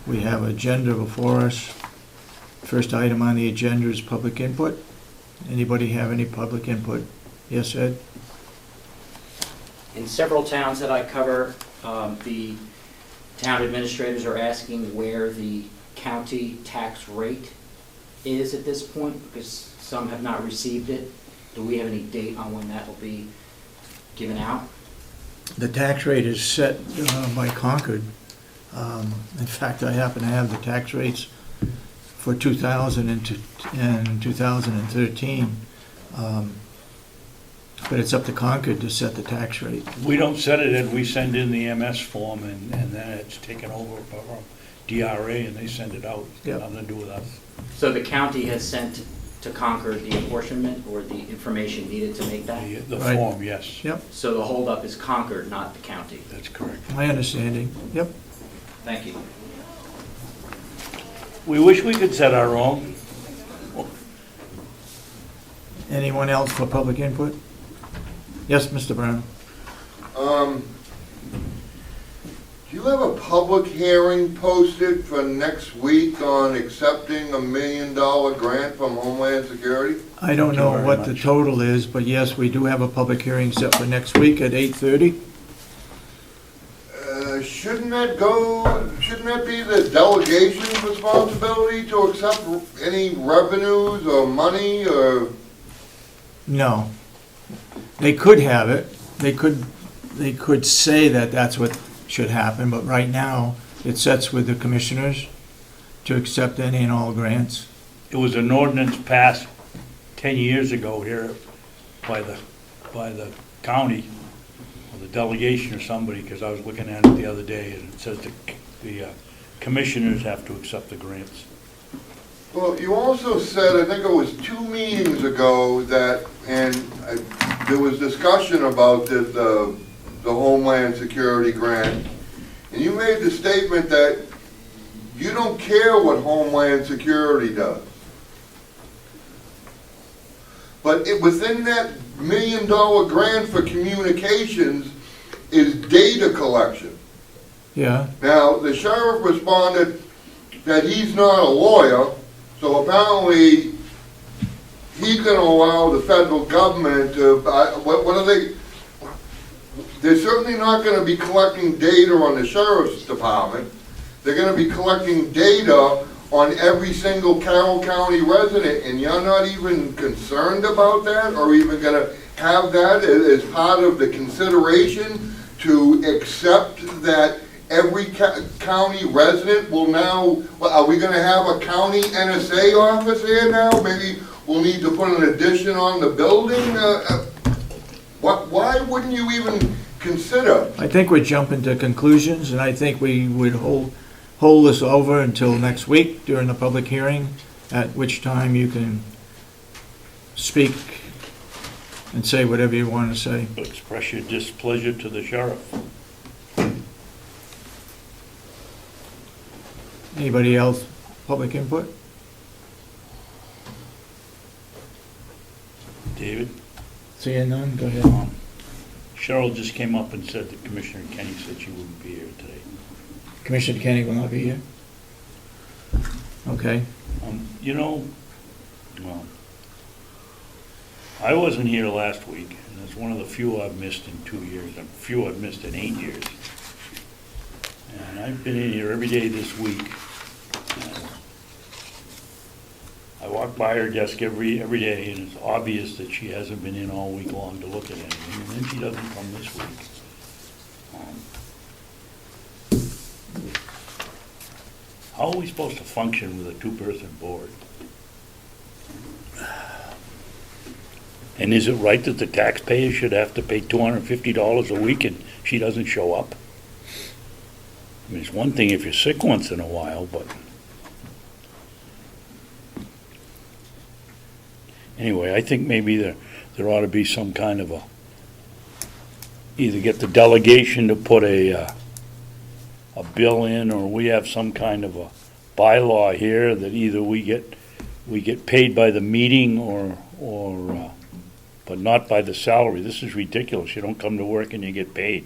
We have an agenda before us. First item on the agenda is public input. Anybody have any public input? Yes, Ed? In several towns that I cover, the town administrators are asking where the county tax rate is at this point, because some have not received it. Do we have any date on when that will be given out? The tax rate is set by Concord. In fact, I happen to have the tax rates for 2000 and 2013. But it's up to Concord to set the tax rate. We don't set it, and we send in the MS form, and then it's taken over from DRA, and they send it out. Yep. Nothing to do with us. So the county has sent to Concord the apportionment or the information needed to make that? The Right. form, yes. Yep, So the holdup is Concord, not the county? That's correct. my understanding. Yep. Thank you. We wish we could set our own. Anyone else for public input? Yes, Mr. Brown? Do you have a public hearing posted for next week on accepting $1 million grant from Homeland Security? I don't Thank you know very what the much. total is, but yes, we do have a public hearing set for next week at 8:30. Shouldn't that be the delegation's responsibility to accept any revenues or money or? No. They could have it. They could say that that's what should happen, but right now, it sets with the commissioners to accept any and all grants. It was an ordinance passed 10 years ago here by the county, or the delegation or somebody, because I was looking at it the other day, and it says the commissioners have to accept the grants. Well, you also said, I think it was 2 meetings ago, that, there was discussion about the Homeland Security grant, and you made the statement that you don't care what Homeland Security does. But within that $1 million grant for communications is data collection. Yeah, Now, the sheriff responded that he's not a lawyer, so apparently he's going to allow the federal government to, what are they, they're certainly not going to be collecting data on the sheriff's department. They're going to be collecting data on every single Carroll County resident, and you're not even concerned about that, or even going to have that as part of the consideration to accept that every county resident will now, are we going to have a county NSA office here now? Maybe we'll need to put an addition on the building? Why wouldn't you even consider? I think we're jumping to conclusions, and I think we would hold this over until next week during the public hearing, at which time you can speak and say whatever you want to say. Express your displeasure to the sheriff. Anybody else, public input? David? Seeing none, go ahead. Cheryl just came up and said that Commissioner Kenney said she wouldn't be here today. Commissioner Kenney will not be here? Okay. You know, well, I wasn't here last week, and it's one of the few I've missed in 2 years, and few I've missed in 8 years. And I've been in here every day this week. And I walk by her desk every day, and it's obvious that she hasn't been in all week long to look at anything, and then she doesn't come this week. How are we supposed to function with a two-person board? And is it right that the taxpayers should have to pay $250 a week and she doesn't show up? I mean, it's one thing if you're sick once in a while, but... Anyway, I think maybe there ought to be some kind of either get the delegation to put a bill in, or we have some kind of a bylaw here that either we get paid by the meeting or but not by the salary. This is ridiculous. You don't come to work and you get paid.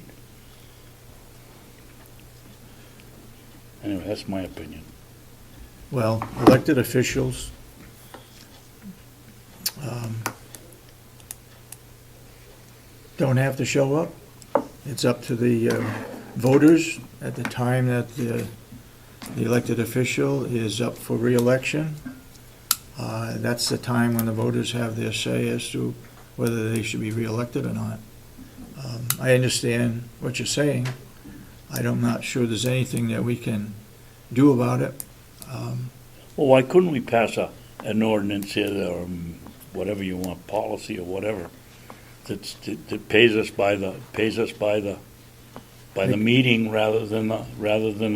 Anyway, that's my opinion. Well, elected officials, don't have to show up. It's up to the voters at the time that the elected official is up for reelection. That's the time when the voters have their say as to whether they should be reelected or not. I understand what you're saying. I'm not sure there's anything that we can do about it. Well, why couldn't we pass an ordinance here, or whatever you want, policy or whatever, that pays us by the meeting rather than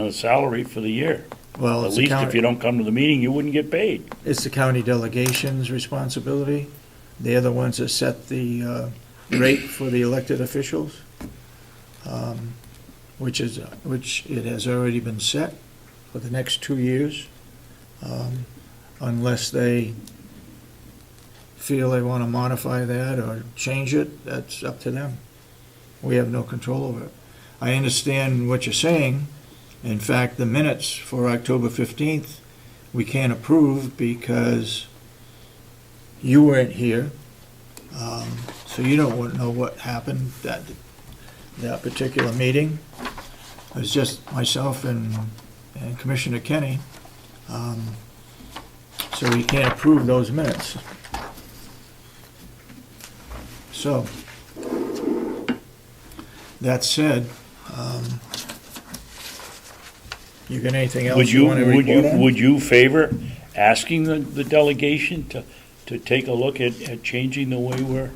a salary for the year? Well, At it's the least if county, you don't come to the meeting, you wouldn't get paid. it's the county delegation's responsibility. They're the ones that set the rate for the elected officials, which it has already been set for the next 2 years, unless they feel they want to modify that or change it. That's up to them. We have no control over it. I understand what you're saying. In fact, the minutes for October 15th, we can't approve because you weren't here. So you don't know what happened that particular meeting. It was just myself and Commissioner Kenney. So we can't approve those minutes. So, that said, you got anything else you want to report on? Would you favor asking the delegation to take a look at changing the way we're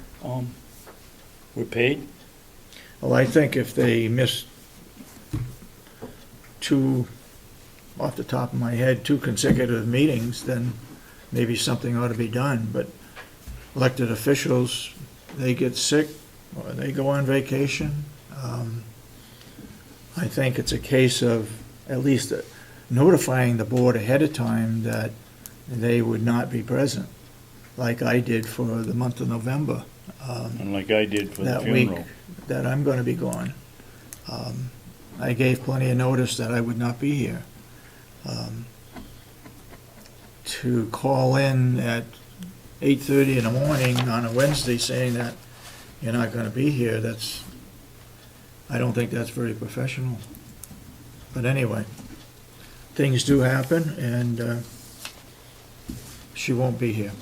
paid? Well, I think if they missed off the top of my head, 2 consecutive meetings, then maybe something ought to be done. But elected officials, they get sick or they go on vacation. I think it's a case of at least notifying the board ahead of time that they would not be present, like I did for the month of November. And like I did for the That week funeral. that I'm going to be gone. I gave plenty of notice that I would not be here. To call in at 8:30 in the morning on a Wednesday saying that you're not going to be here, I don't think that's very professional. But anyway, things do happen, and she won't be here.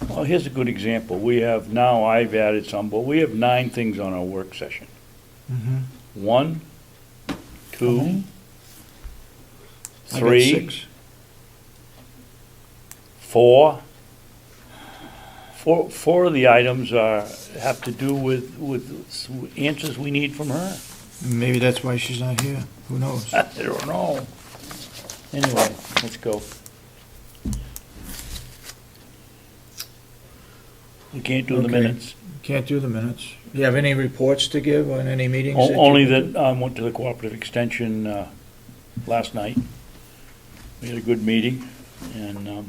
Well, here's a good example. I've added some, but we have 9 things on our work session. 1, 2, many? I got 3, 6. 4. Four of the items have to do with answers we need from her. Maybe that's why she's not here. Who knows? I don't know. Anyway, let's go. We can't do the Okay. minutes. Can't do the minutes. Do you have any reports to give on any meetings? that you- Only that I went to the cooperative extension last night. We had a good meeting, and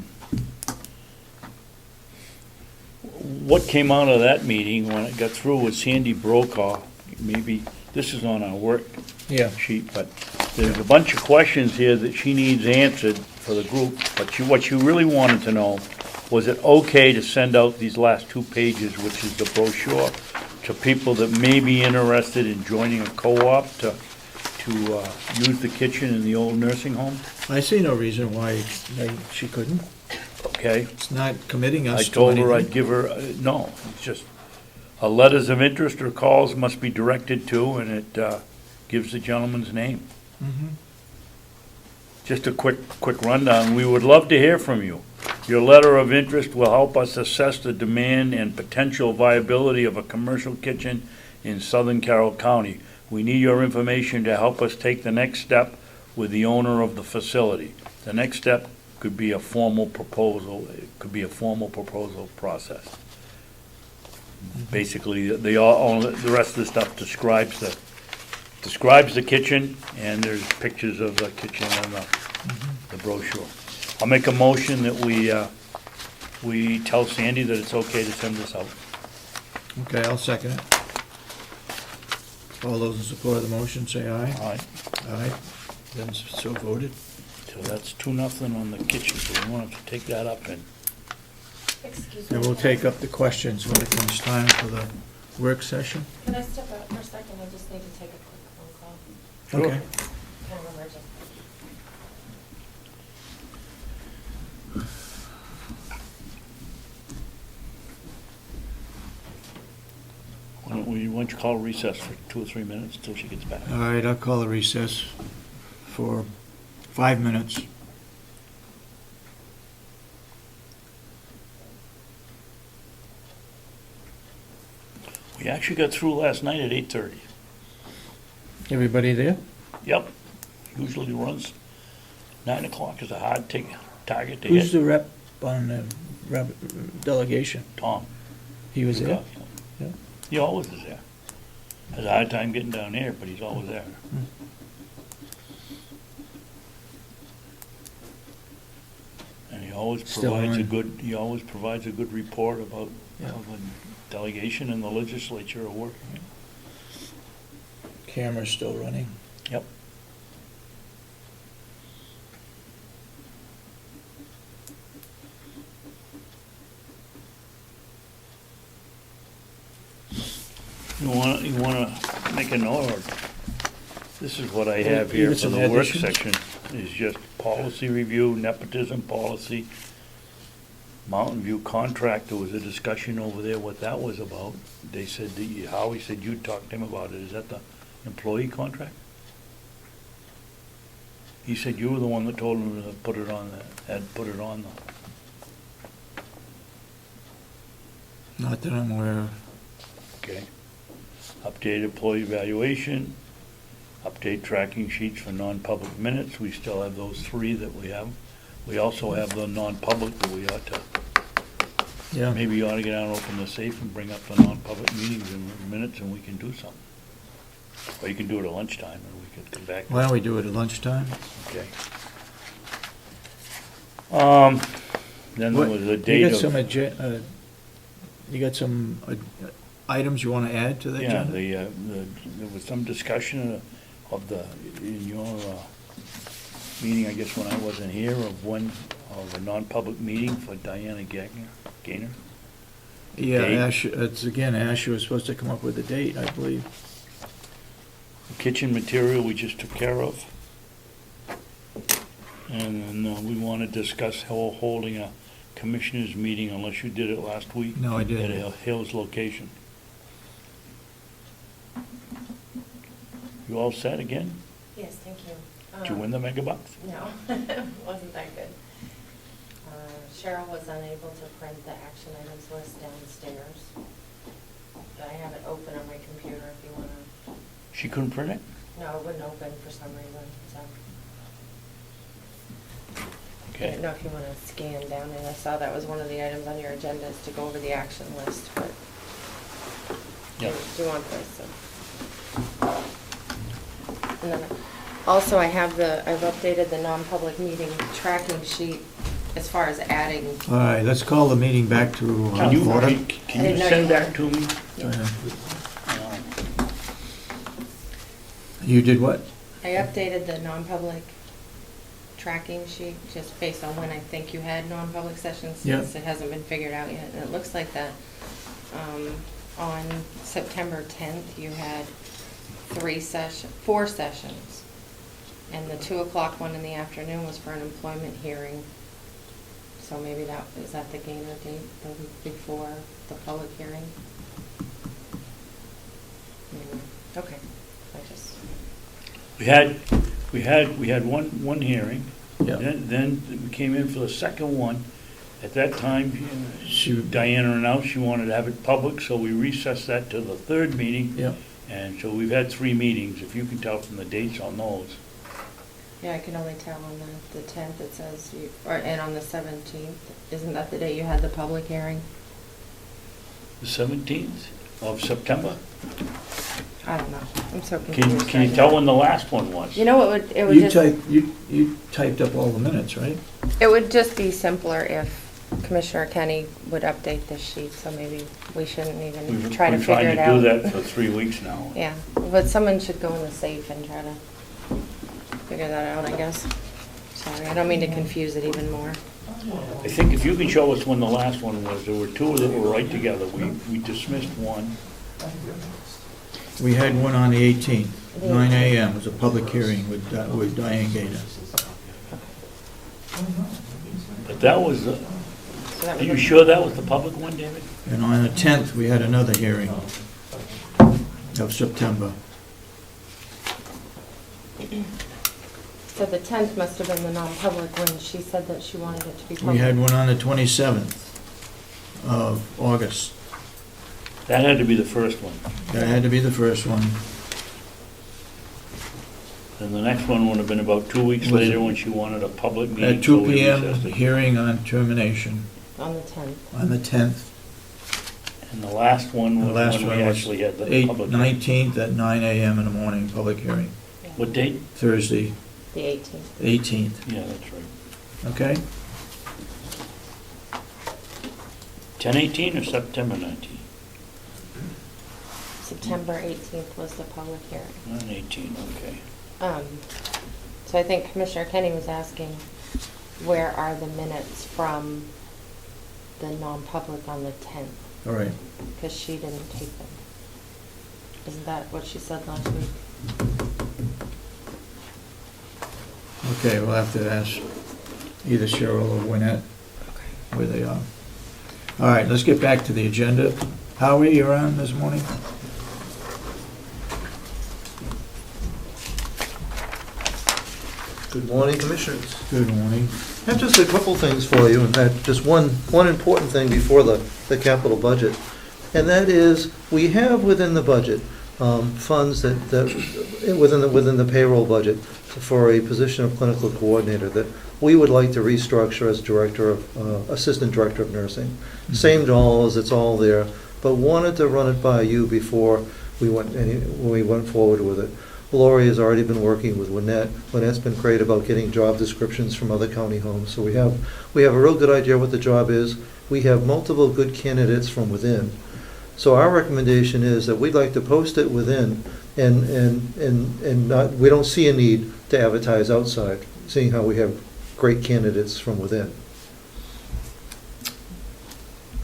what came out of that meeting when it got through with Sandy Brokaw, maybe, this is on our work Yeah. sheet, but there's a bunch of questions here that she needs answered for the group, but what she really wanted to know, was it okay to send out these last 2 pages, which is the brochure, to people that may be interested in joining a co-op to use the kitchen in the old nursing home? I see no reason why she couldn't. Okay? It's not committing I us to told her I'd anything. give her, no, it's just, letters of interest or calls must be directed to, and it gives the gentleman's name. Mhm. Just a quick rundown. We would love to hear from you. Your letter of interest will help us assess the demand and potential viability of a commercial kitchen in southern Carroll County. We need your information to help us take the next step with the owner of the facility. The next step could be a formal proposal. It could be a formal proposal process. Basically, the rest of the stuff describes the kitchen, and there's pictures of the kitchen in the brochure. I'll make a motion that we tell Sandy that it's okay to send this out. Okay, I'll second it. All those in support of the motion, say aye. All right. Aye. Then so voted. So that's 2-0 on the kitchen, so we want to take that up and, Excuse me. And we'll take up the questions when it comes time for the work session. Can I step out for a second? I just need to take a quick phone call. Sure. Okay. Kind of emergent. why don't you call recess for 2 or 3 minutes until she gets back? All right, I'll call a recess for 5 minutes. We actually got through last night at 8:30. Everybody there? Yep, usually runs, 9 o'clock is a hard target to Who's hit. the rep on the delegation? Tom. He was there? Yeah. He always is there. Has a hard time getting down there, but he's always there. And he always Still provides on. he always provides a good report about Yeah. how the delegation and the legislature are working. Camera's still running. Yep. You wanna make a note, or this is what I have You here got for some the work additions? section, is just policy review, nepotism policy, Mountain View contract. There was a discussion over there what that was about. They said, Howie said you'd talked to him about it. Is that the employee contract? He said you were the one that told him to put it on the, Not that I'm aware of. okay. Updated employee evaluation, update tracking sheets for non-public minutes. We still have those 3 that we have. We also have the non-public that we ought to, Yeah. maybe you ought to get out and open the safe and bring up the non-public meetings in minutes and we can do something. Or you can do it at lunchtime and we could come back. Why don't we do it at lunchtime? Okay. Then there was a date You got some, of, you got some items you want to add to the yeah, agenda? there was some discussion of the, in your meeting, I guess when I wasn't here, of a non-public meeting for Diana Gaynor. Yeah, date? Asha was supposed to come up with a date, I believe. Kitchen material we just took care of. And then we want to discuss holding a commissioners meeting, unless you did it last week. No, I didn't. At a Hills location. You all set again? Yes, thank you. Did you win the megabucks? No, wasn't that good. Cheryl was unable to print the action items list downstairs. But I have it open on my computer if you want to. She couldn't print it? No, it wouldn't open for some reason, so. I Okay. didn't know if you want to scan down, and I saw that was one of the items on your agenda is to go over the action list, but. Yeah. Do you want this? And then also I've updated the non-public meeting tracking sheet as far as adding. All right, let's call the meeting back to Can you, order. can I you didn't know send you that were- to me? Go ahead. No. You did what? I updated the non-public tracking sheet just based on when I think you had non-public sessions, Yeah. since it hasn't been figured out yet. And it looks like that, on September 10th, you had 4 sessions. And the 2 o'clock one in the afternoon was for an employment hearing. So maybe is that the Gaynor date, the week before the public hearing? Maybe. Okay, I just. We had one hearing. Yeah. Then we came in for the second one. At that time, Diana announced she wanted to have it public, so we recessed that to the 3rd meeting. Yeah. And so we've had 3 meetings, if you can tell from the dates on those. Yeah, I can only tell on the 10th it says, and on the 17th. Isn't that the day you had the public hearing? The 17th of September? I don't know. I'm so confused. Can you right tell now. when the last one was? You know, it would You just, you typed up all the minutes, right? it would just be simpler if Commissioner Kenney would update this sheet, so maybe we shouldn't even We've try to been figure trying it to out. do that for 3 weeks now. Yeah, but someone should go in the safe and try to figure that out, I guess. Sorry, I don't mean to confuse it even more. I think if you can show us when the last one was, there were two that were right together. We dismissed one. We had one on the 18th, 9 AM, it was a public hearing with Diane Gator. But that was, So that are was you a- sure that was the public one, David? And on the 10th, we had another hearing of September. So the 10th must have been the non-public when she said that she wanted it to be public. We had one on the 27th of August. That had to be the first one. That had to be the first one. And the next one would have been about 2 weeks Was later it- when she wanted a public meeting. At 2 so we PM, recessed it. hearing on termination On the 10th. on the 10th. And the last one The was last when we one was actually had the public. 19th at 9 AM in the morning, public hearing. What date? Thursday, The 18th. 18th, Yeah, that's right. okay? 10/18 or September 19? September 18th was the public hearing. 9/18, okay. So I think Commissioner Kenney was asking, where are the minutes from the non-public on the 10th? All right. Because she didn't take them. Isn't that what she said last week? Okay, we'll have to ask either Cheryl or Wynette where they are. All right, let's get back to the agenda. Howie, you're on this morning? Good morning, Commissioners. Good morning. I have just a couple things for you, in fact, just one important thing before the capital budget. And that is, we have within the budget, funds that within the payroll budget for a position of clinical coordinator that we would like to restructure as assistant director of nursing. Same dollars, it's all there, but wanted to run it by you before we went forward with it. Lori has already been working with Wynette. Wynette's been great about getting job descriptions from other county homes, so we have a real good idea what the job is. We have multiple good candidates from within. So our recommendation is that we'd like to post it within and not, we don't see a need to advertise outside, seeing how we have great candidates from within.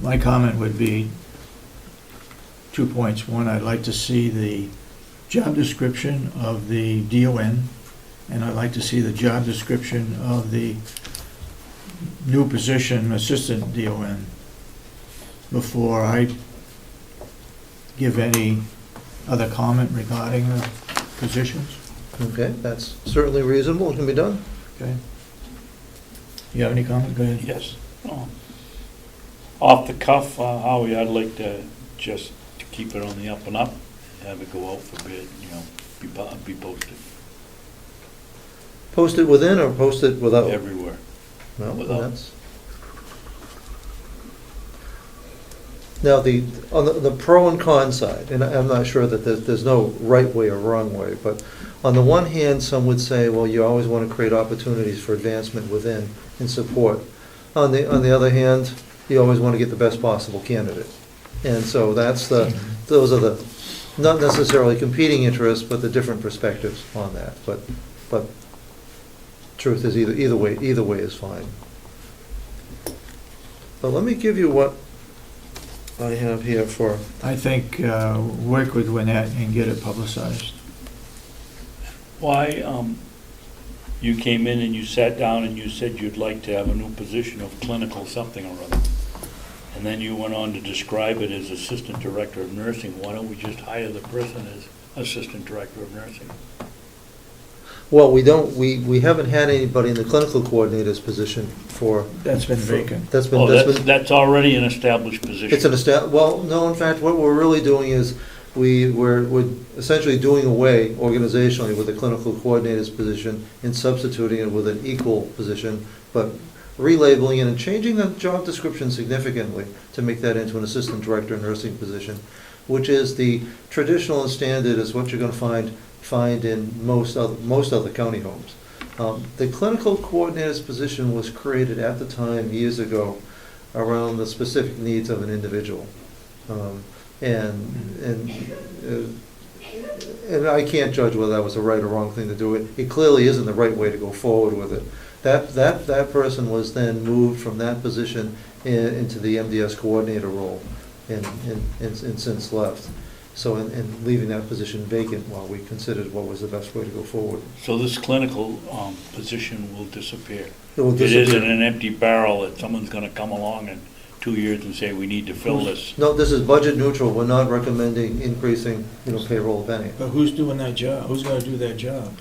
My comment would be 2 points. One, I'd like to see the job description of the DON, and I'd like to see the job description of the new position, assistant DON, before I give any other comment regarding the positions. Okay, that's certainly reasonable, it can be done. Okay. You have any comment? Go ahead. Yes. Off the cuff, Howie, I'd like to just to keep it on the up and up, have it go out for bid, be posted Post it within or post it without? everywhere. Well, without. that's. Now, on the pro and con side, and I'm not sure that there's no right way or wrong way, but on the one hand, some would say, well, you always want to create opportunities for advancement within and support. On the other hand, you always want to get the best possible candidate. And so those are the, not necessarily competing interests, but the different perspectives on that. But truth is either way is fine. But let me give you what I have here for, I think work with Wynette and get it publicized. Why, you came in and you sat down and you said you'd like to have a new position of clinical something or other. And then you went on to describe it as assistant director of nursing. Why don't we just hire the person as assistant director of nursing? well, we haven't had anybody in the clinical coordinator's position for. That's been vacant. That's already an established position. It's well, no, in fact, what we're really doing is we're essentially doing away organizationally with the clinical coordinator's position and substituting it with an equal position, but relabeling it and changing the job description significantly to make that into an assistant director of nursing position, which is the traditional and standard is what you're going to find in most other county homes. The clinical coordinator's position was created at the time, years ago, around the specific needs of an individual. And and I can't judge whether that was the right or wrong thing to do. It clearly isn't the right way to go forward with it. That person was then moved from that position into the MDS coordinator role and since left. So, in leaving that position vacant while we considered what was the best way to go forward. So this clinical position will disappear. It will It disappear. isn't an empty barrel that someone's gonna come along in 2 years and say, we need to fill this. No, this is budget neutral. We're not recommending increasing, payroll of any. But who's doing that job? Who's gonna do that job?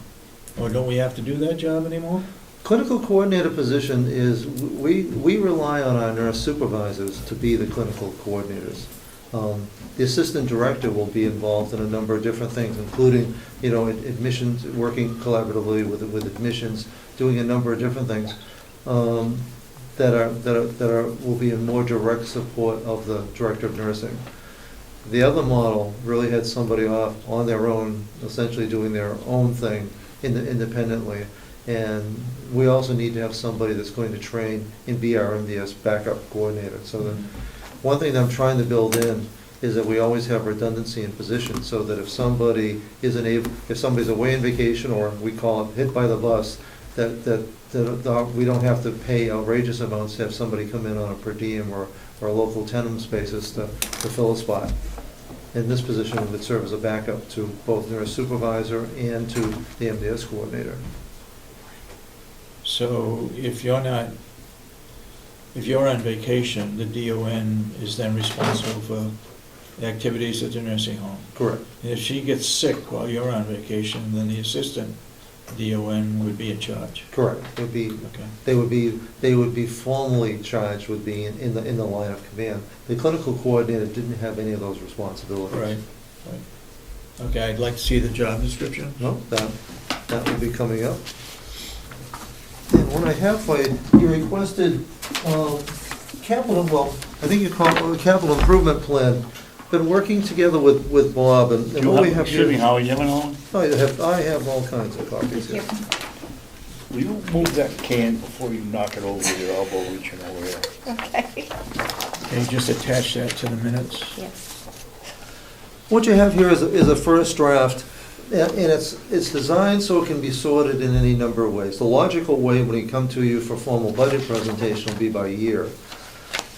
Or don't we have to do that job anymore? Clinical coordinator position is, we rely on our nurse supervisors to be the clinical coordinators. The assistant director will be involved in a number of different things, including, admissions, working collaboratively with admissions, doing a number of different things will be in more direct support of the director of nursing. The other model really had somebody off on their own, essentially doing their own thing independently. And we also need to have somebody that's going to train and be our MDS backup coordinator. So that one thing that I'm trying to build in is that we always have redundancy in positions, so that if somebody isn't able, if somebody's away on vacation, or we call it hit by the bus, that we don't have to pay outrageous amounts to have somebody come in on a per diem or a local tenant basis to fill a spot. And this position would serve as a backup to both nurse supervisor and to the MDS coordinator. So if you're on vacation, the DON is then responsible for the activities at the nursing home. Correct. And if she gets sick while you're on vacation, then the assistant DON would be in charge. Correct. Okay. They would be formally charged with being in the line of command. The clinical coordinator didn't have any of those responsibilities. Right. Okay, I'd like to see the job description. No, that will be coming up. And what I have for you, you requested capital, I think you call it a capital improvement plan. Been working together with Bob, and what we have Excuse me, here. Howard, you have one? I have all kinds of copies here. Will you move that can before you knock it over with your elbow reaching over here? Okay. Okay, just attach that to the minutes. Yes. What you have here is a first draft, and it's designed so it can be sorted in any number of ways. The logical way when we come to you for formal budget presentation will be by year.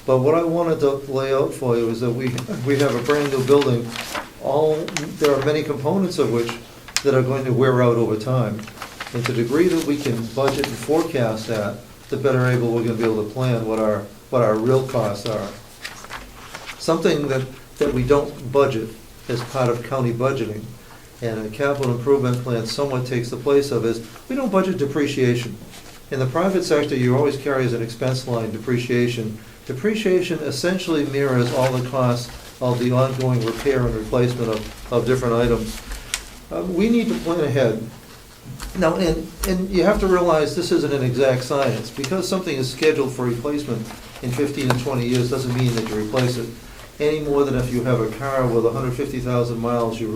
But what I wanted to lay out for you is that we have a brand new building. There are many components of which that are going to wear out over time. And to the degree that we can budget and forecast that, the better able we're going to be able to plan what our real costs are. Something that we don't budget as part of county budgeting, and a capital improvement plan somewhat takes the place of, is we don't budget depreciation. In the private sector, you always carry as an expense line depreciation. Depreciation essentially mirrors all the costs of the ongoing repair and replacement of different items. We need to plan ahead. Now, and you have to realize this isn't an exact science. Because something is scheduled for replacement in 15 and 20 years doesn't mean that you replace it. Any more than if you have a car with 150,000 miles, you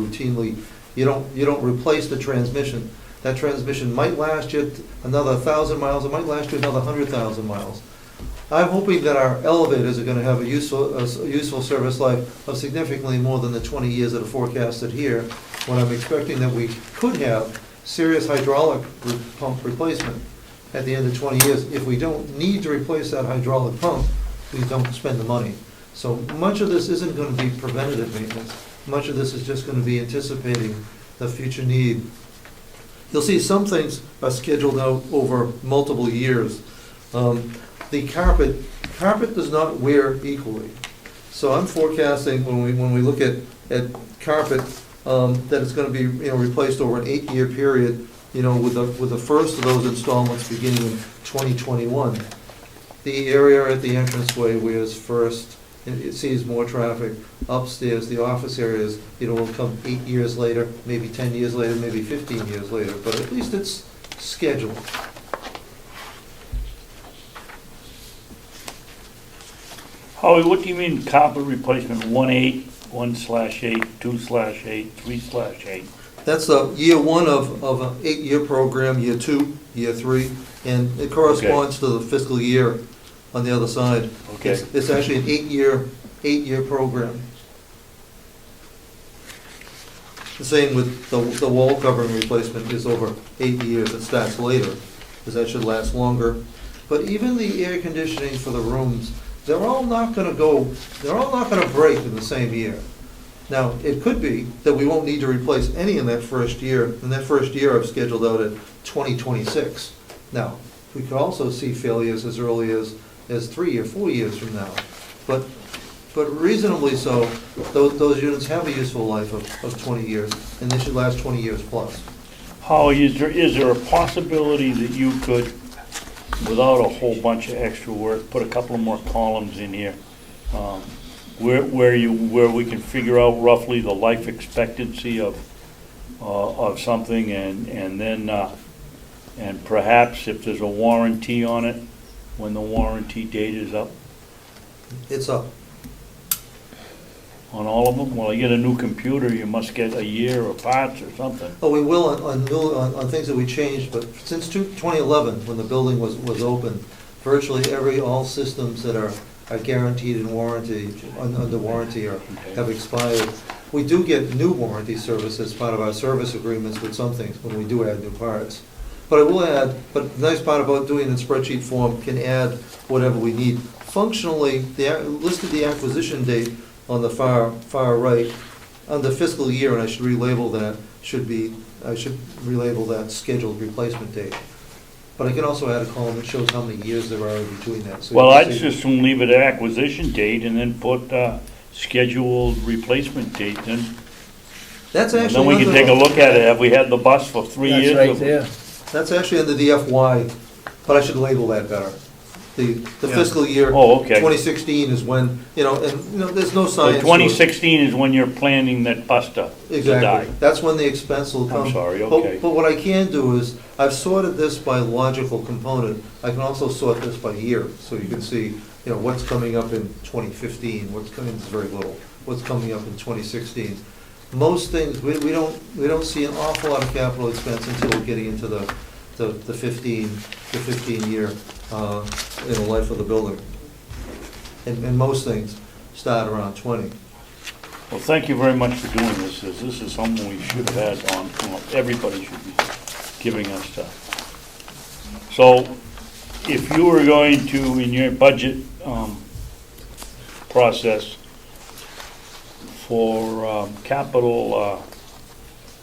don't replace the transmission. That transmission might last you another 1,000 miles, it might last you another 100,000 miles. I'm hoping that our elevators are going to have a useful service life of significantly more than the 20 years that are forecasted here, when I'm expecting that we could have serious hydraulic pump replacement at the end of 20 years. If we don't need to replace that hydraulic pump, we don't spend the money. So much of this isn't going to be preventative maintenance. Much of this is just going to be anticipating the future need. You'll see some things are scheduled out over multiple years. The carpet does not wear equally. So I'm forecasting when we look at carpet, that it's going to be replaced over an 8-year period, with the first of those installments beginning in 2021. The area at the entranceway wears first. It sees more traffic. Upstairs, the office areas, will come 8 years later, maybe 10 years later, maybe 15 years later, but at least it's scheduled. Howie, what do you mean carpet replacement 1/8, 1/8, 2/8, 3/8? That's the year one of an 8-year program, year 2, year 3, and it corresponds to the fiscal year on the other side. Okay. It's actually an 8-year program. The same with the wall covering replacement is over 8 years. It starts later, because that should last longer. But even the air conditioning for the rooms, they're all not gonna break in the same year. Now, it could be that we won't need to replace any in that first year, and that first year I've scheduled out at 2026. Now, we could also see failures as early as 3 or 4 years from now. But reasonably so, those units have a useful life of 20 years, and they should last 20 years plus. Holly, is there a possibility that you could, without a whole bunch of extra work, put a couple of more columns in here? Where we can figure out roughly the life expectancy of something, and then and perhaps if there's a warranty on it, when the warranty date is up It's up. on all of them? Well, you get a new computer, you must get a year of parts or something. Oh, we will on things that we changed, but since 2011, when the building was open, virtually all systems that are guaranteed in warranty, under warranty, have expired. We do get new warranty service as part of our service agreements with some things when we do add new parts. But I will add, but the nice part about doing it in spreadsheet form, can add whatever we need. Functionally, listed the acquisition date on the far right, under fiscal year, and I should relabel that, I should relabel that scheduled replacement date. But I can also add a column that shows how many years there are in between that. So you Well, can I'd see- just soon leave it at acquisition date and then put scheduled replacement date then. That's And actually then we can under- take a look at it. Have we had the bus for 3 years? That's right there. That's actually under the FY, but I should label that better. The Yeah. fiscal year. Oh, okay. 2016 is when, there's no So science to it. 2016 is when you're planning that bus to die. Exactly. That's when the expense will come. I'm sorry, But- okay. But what I can do is, I've sorted this by logical component. I can also sort this by year, so you can see, what's coming up in 2015, what's coming, it's very little, what's coming up in 2016. Most things, we don't see an awful lot of capital expense until we're getting into the 15 year, in the life of the building. And most things start around 20. Well, thank you very much for doing this. This is something we should have had on, everybody should be giving us stuff. So if you were going to, in your budget process for capital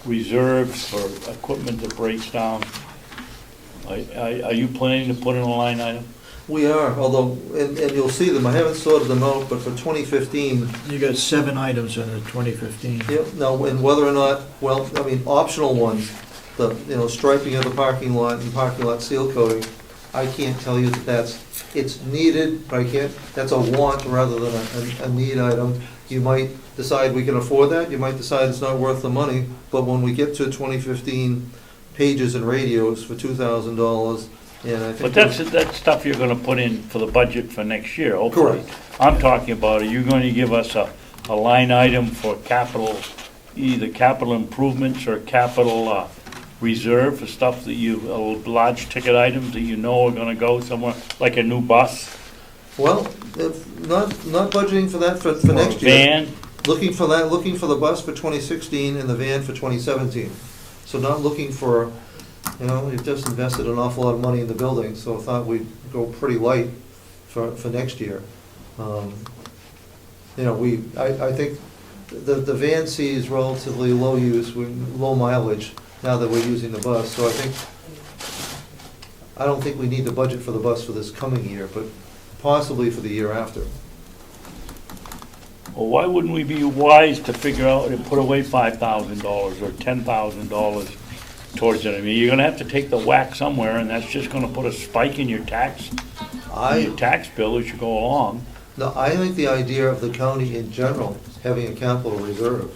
reserves for equipment that breaks down, are you planning to put in a line item? We are, although, and you'll see them, I haven't sorted them out, but for 2015, You got 7 items in the 2015. yep, now, and whether or not, optional ones, striping of the parking lot and parking lot seal coating, I can't tell you that it's needed, but I can't, that's a want rather than a need item. You might decide we can afford that, you might decide it's not worth the money, but when we get to 2015 pages and radios for $2,000, and I think. But that's stuff you're gonna put in for the budget for next year, hopefully. Correct. I'm talking about, are you going to give us a line item for capital, either capital improvements or capital reserve for stuff that large ticket items that you know are gonna go somewhere, like a new bus? Well, if not budgeting for that for or next a year. van? Looking for the bus for 2016 and the van for 2017. So not looking for, we've just invested an awful lot of money in the building, so I thought we'd go pretty light for next year. I think the van sees relatively low use, low mileage, now that we're using the bus, so I don't think we need to budget for the bus for this coming year, but possibly for the year after. Well, why wouldn't we be wise to figure out and put away $5,000 or $10,000 towards it? I mean, you're gonna have to take the whack somewhere, and that's just gonna put a spike in your tax bill as you go along. No, I think the idea of the county in general, having a capital reserve,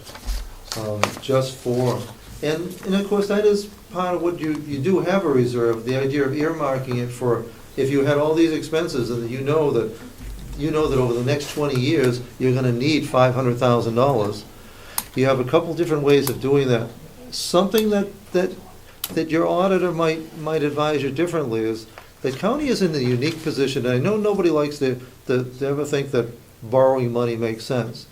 just for, and of course, that is part of what you do have a reserve, the idea of earmarking it for, if you had all these expenses and you know that over the next 20 years, you're gonna need $500,000. You have a couple different ways of doing that. Something that your auditor might advise you differently is, the county is in a unique position, and I know nobody likes to ever think that borrowing money makes sense,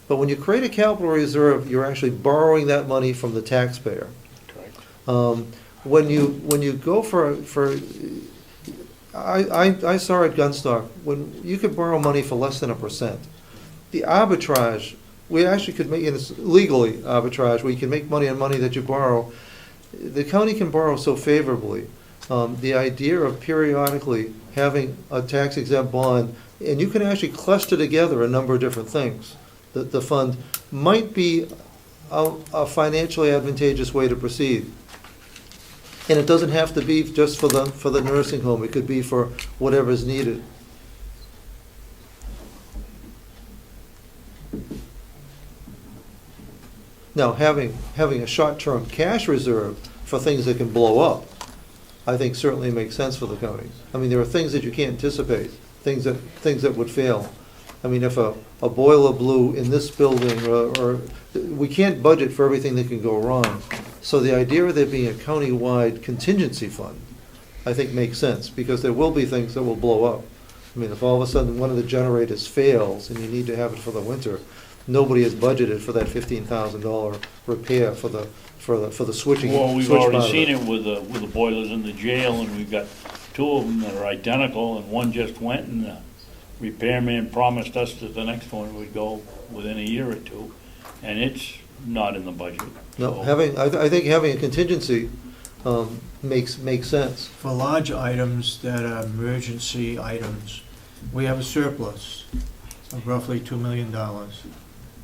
But when you create a capital reserve, you're actually borrowing that money from the taxpayer. Correct. When you go I saw at Gunstock, when you could borrow money for less than 1%. The arbitrage, we actually could make, and it's legally arbitrage, where you can make money on money that you borrow. The county can borrow so favorably. The idea of periodically having a tax exempt bond, and you can actually cluster together a number of different things. The fund might be a financially advantageous way to proceed. And it doesn't have to be just for the nursing home, it could be for whatever's needed. Now, having a short-term cash reserve for things that can blow up, I think certainly makes sense for the county. I mean, there are things that you can't anticipate, things that would fail. I mean, if a boiler blew in this building, or we can't budget for everything that can go wrong. So the idea of there being a county-wide contingency fund, I think makes sense, because there will be things that will blow up. I mean, if all of a sudden one of the generators fails and you need to have it for the winter, nobody has budgeted for that $15,000 repair for the switching. Well, we've switch already part of seen it with the boilers in the jail, and we've got two of them that are identical, and one just went, and the repairman promised us that the next one would go within a year or two, and it's not in the budget. No, So- I think having a contingency makes sense. For large items that are emergency items, we have a surplus of roughly $2 million.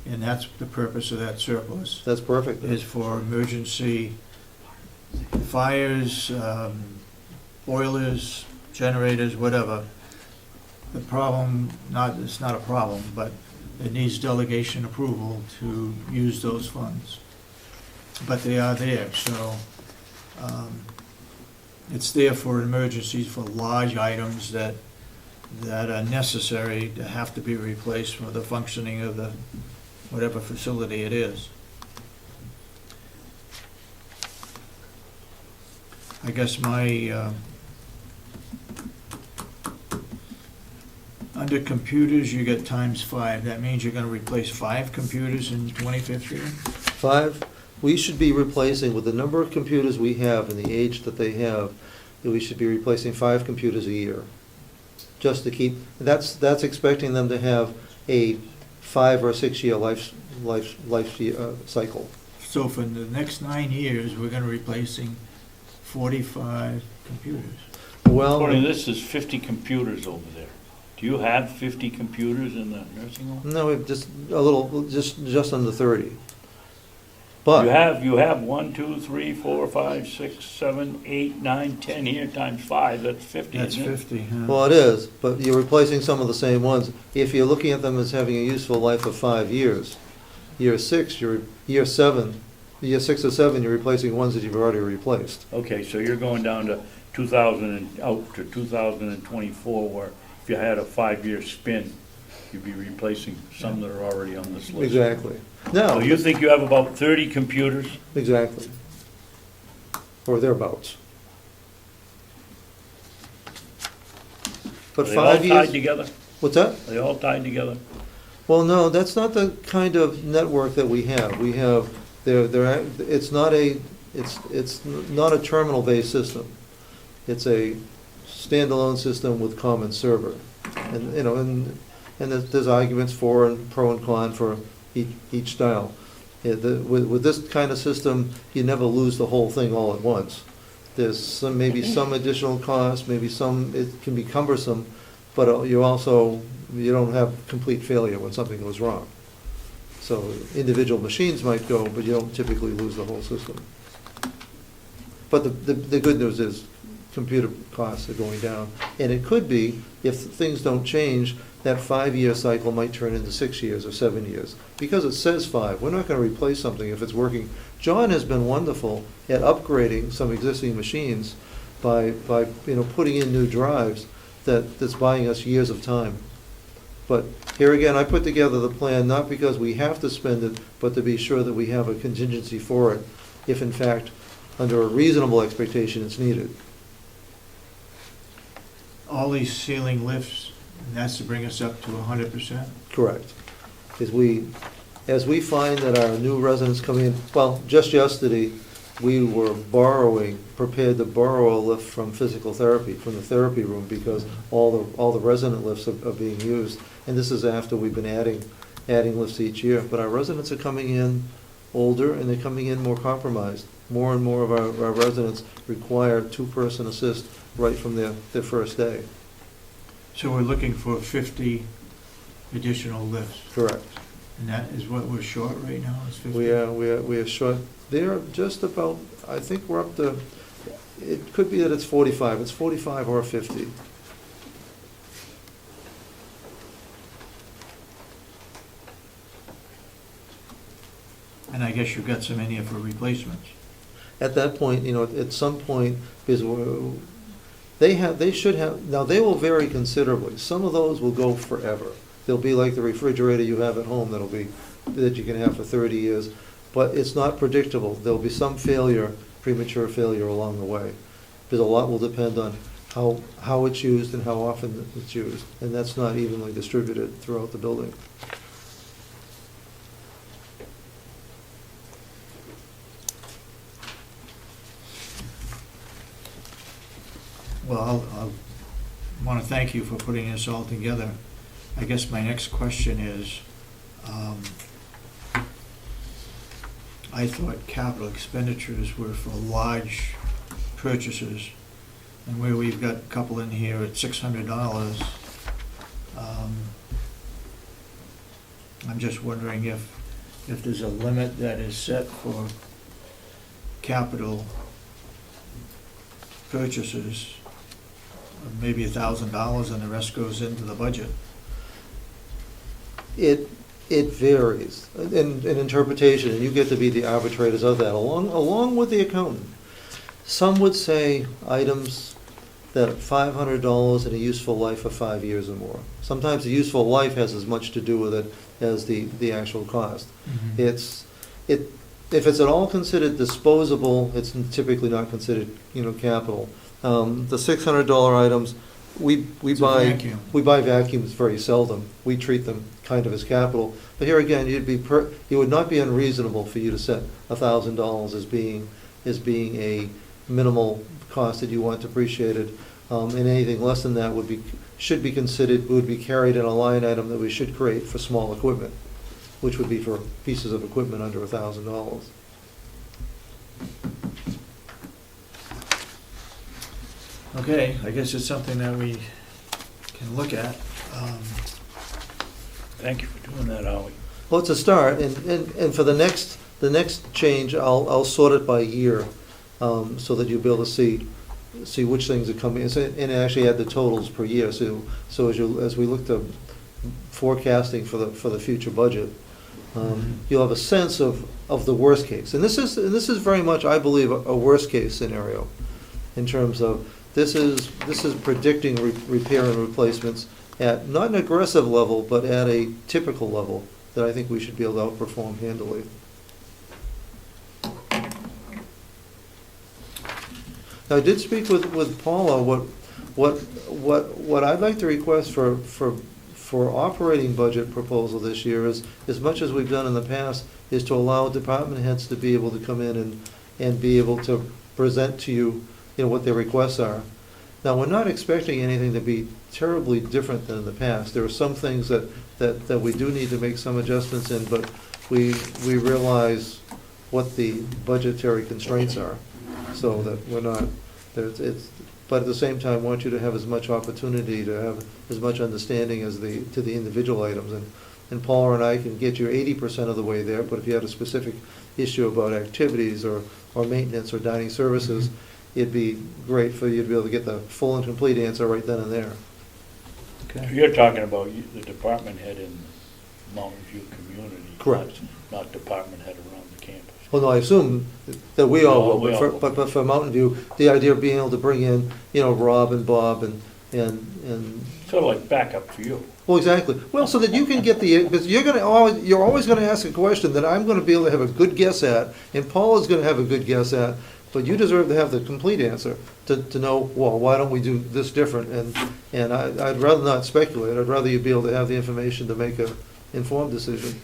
And that's the purpose of that surplus, That's perfect. is for emergency fires, boilers, generators, whatever. The problem, it's not a problem, but it needs delegation approval to use those funds. But they are there, so it's there for emergencies, for large items that are necessary to have to be replaced for the functioning of the, whatever facility it is. I guess my, under computers, you get ~5. That means you're gonna replace 5 computers in 2015? 5, we should be replacing, with the number of computers we have and the age that they have, that we should be replacing 5 computers a year. Just to keep, that's expecting them to have a 5 or 6 year life cycle. So for the next 9 years, we're gonna be replacing 45 computers. Well, According to this, there's 50 computers over there. Do you have 50 computers in the nursing home? no, we've just a little, just under 30. But You have 1, 2, 3, 4, 5, 6, 7, 8, 9, 10 here times 5, that's 50, That's isn't it? 50, huh? well, it is, but you're replacing some of the same ones. If you're looking at them as having a useful life of 5 years, year 6 or 7, you're replacing ones that you've already replaced. Okay, so you're going down to 2024, where if you had a 5-year spin, you'd be replacing some that are already on this list. Exactly. So Now, you think you have about 30 computers? exactly. Or thereabouts. But Are they all 5 tied years, together? what's that? Are they all tied together? Well, no, that's not the kind of network that we have. We have, it's not a terminal-based system. It's a standalone system with common server. And, you know, and there's arguments for and pro and con for each style. With this kind of system, you never lose the whole thing all at once. There's maybe some additional cost, maybe it can be cumbersome, but you don't have complete failure when something goes wrong. So individual machines might go, but you don't typically lose the whole system. But the good news is computer costs are going down. And it could be, if things don't change, that 5-year cycle might turn into 6 years or 7 years. Because it says 5, we're not going to replace something if it's working. John has been wonderful at upgrading some existing machines by putting in new drives that's buying us years of time. But here again, I put together the plan not because we have to spend it, but to be sure that we have a contingency for it, if in fact, under a reasonable expectation, it's needed. All these ceiling lifts, and that's to bring us up to 100%? Correct. Because we as we find that our new residents come in, well, just yesterday, we were prepared to borrow a lift from physical therapy, from the therapy room, because all the resident lifts are being used. And this is after we've been adding lifts each year. But our residents are coming in older, and they're coming in more compromised. More and more of our residents require two-person assist right from their first day. So we're looking for 50 additional lifts, Correct. and that is what we're short right now, is 50? We are short. They're just about, I think we're up to, it could be that it's 45. It's 45 or 50. And I guess you've got some in here for replacements. At that point, at some point, because they should have, now they will vary considerably. Some of those will go forever. They'll be like the refrigerator you have at home that you can have for 30 years, but it's not predictable. There'll be some failure, premature failure along the way, because a lot will depend on how it's used and how often it's used, and that's not evenly distributed throughout the building. Well, I'll want to thank you for putting this all together. I guess my next question is, I thought capital expenditures were for large purchases, and where we've got a couple in here at $600, I'm just wondering if there's a limit that is set for capital purchases, maybe $1,000, and the rest goes into the budget. It varies in interpretation, and you get to be the arbitrators of that, along with the accountant. Some would say items that are $500 and a useful life of 5 years or more. Sometimes the useful life has as much to do with it as the actual cost. If it's at all considered disposable, it's typically not considered, capital. The $600 items, we It's a buy vacuum. we buy vacuums very seldom. We treat them kind of as capital. But here again, it would not be unreasonable for you to set $1,000 as being a minimal cost that you want depreciated, and anything less than that would be carried in a line item that we should create for small equipment, which would be for pieces of equipment under $1,000. Okay, I guess it's something that we can look at. Thank you for doing that, Howie. Well, it's a start, and for the next change, I'll sort it by year, so that you'll be able to see which things are coming, and actually add the totals per year. So as we look to forecasting for the future budget, you'll have a sense of the worst case. And this is very much, I believe, a worst case scenario, in terms of this is predicting repair and replacements at not an aggressive level, but at a typical level that I think we should be able to outperform handily. Now, I did speak with Paula. What I'd like to request for operating budget proposal this year is, as much as we've done in the past, is to allow department heads to be able to come in and be able to present to you, what their requests are. Now, we're not expecting anything to be terribly different than in the past. There are some things that we do need to make some adjustments in, but we realize what the budgetary constraints are, so that we're not, but at the same time, want you to have as much opportunity to have as much understanding to the individual items. And Paula and I can get you 80% of the way there, but if you had a specific issue about activities or maintenance or dining services, it'd be great for you to be able to get the full and complete answer right then and there. Okay. You're talking about the department head in Mountain View community. Correct. Not department head around the campus. Well, no, I assume that we all No, will, we all will. but for Mountain View, the idea of being able to bring in, Rob and Bob and, Sort of like backup for you. well, exactly. Well, so that you can get because you're always gonna ask a question that I'm gonna be able to have a good guess at, and Paula's gonna have a good guess at, but you deserve to have the complete answer to know, well, why don't we do this different? And I'd rather not speculate. I'd rather you be able to have the information to make a informed decision.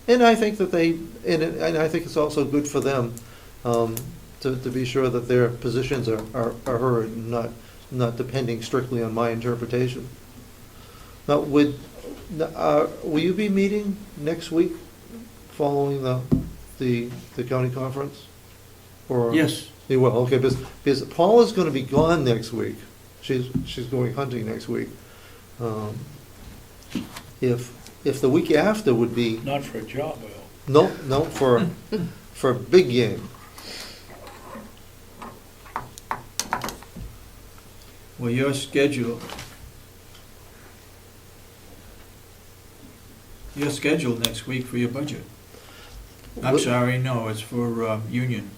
And I think that and I think it's also good for them, to be sure that their positions are heard, and not depending strictly on my interpretation. Now, will you be meeting next week following the county conference? Or? Yes, You will, okay, because Paula's gonna be gone next week. She's going hunting next week. If the week after would be, Not for a job, Al. no, for big game. well, your schedule, you're scheduled next week for your budget. I'm What- sorry, no, it's for Union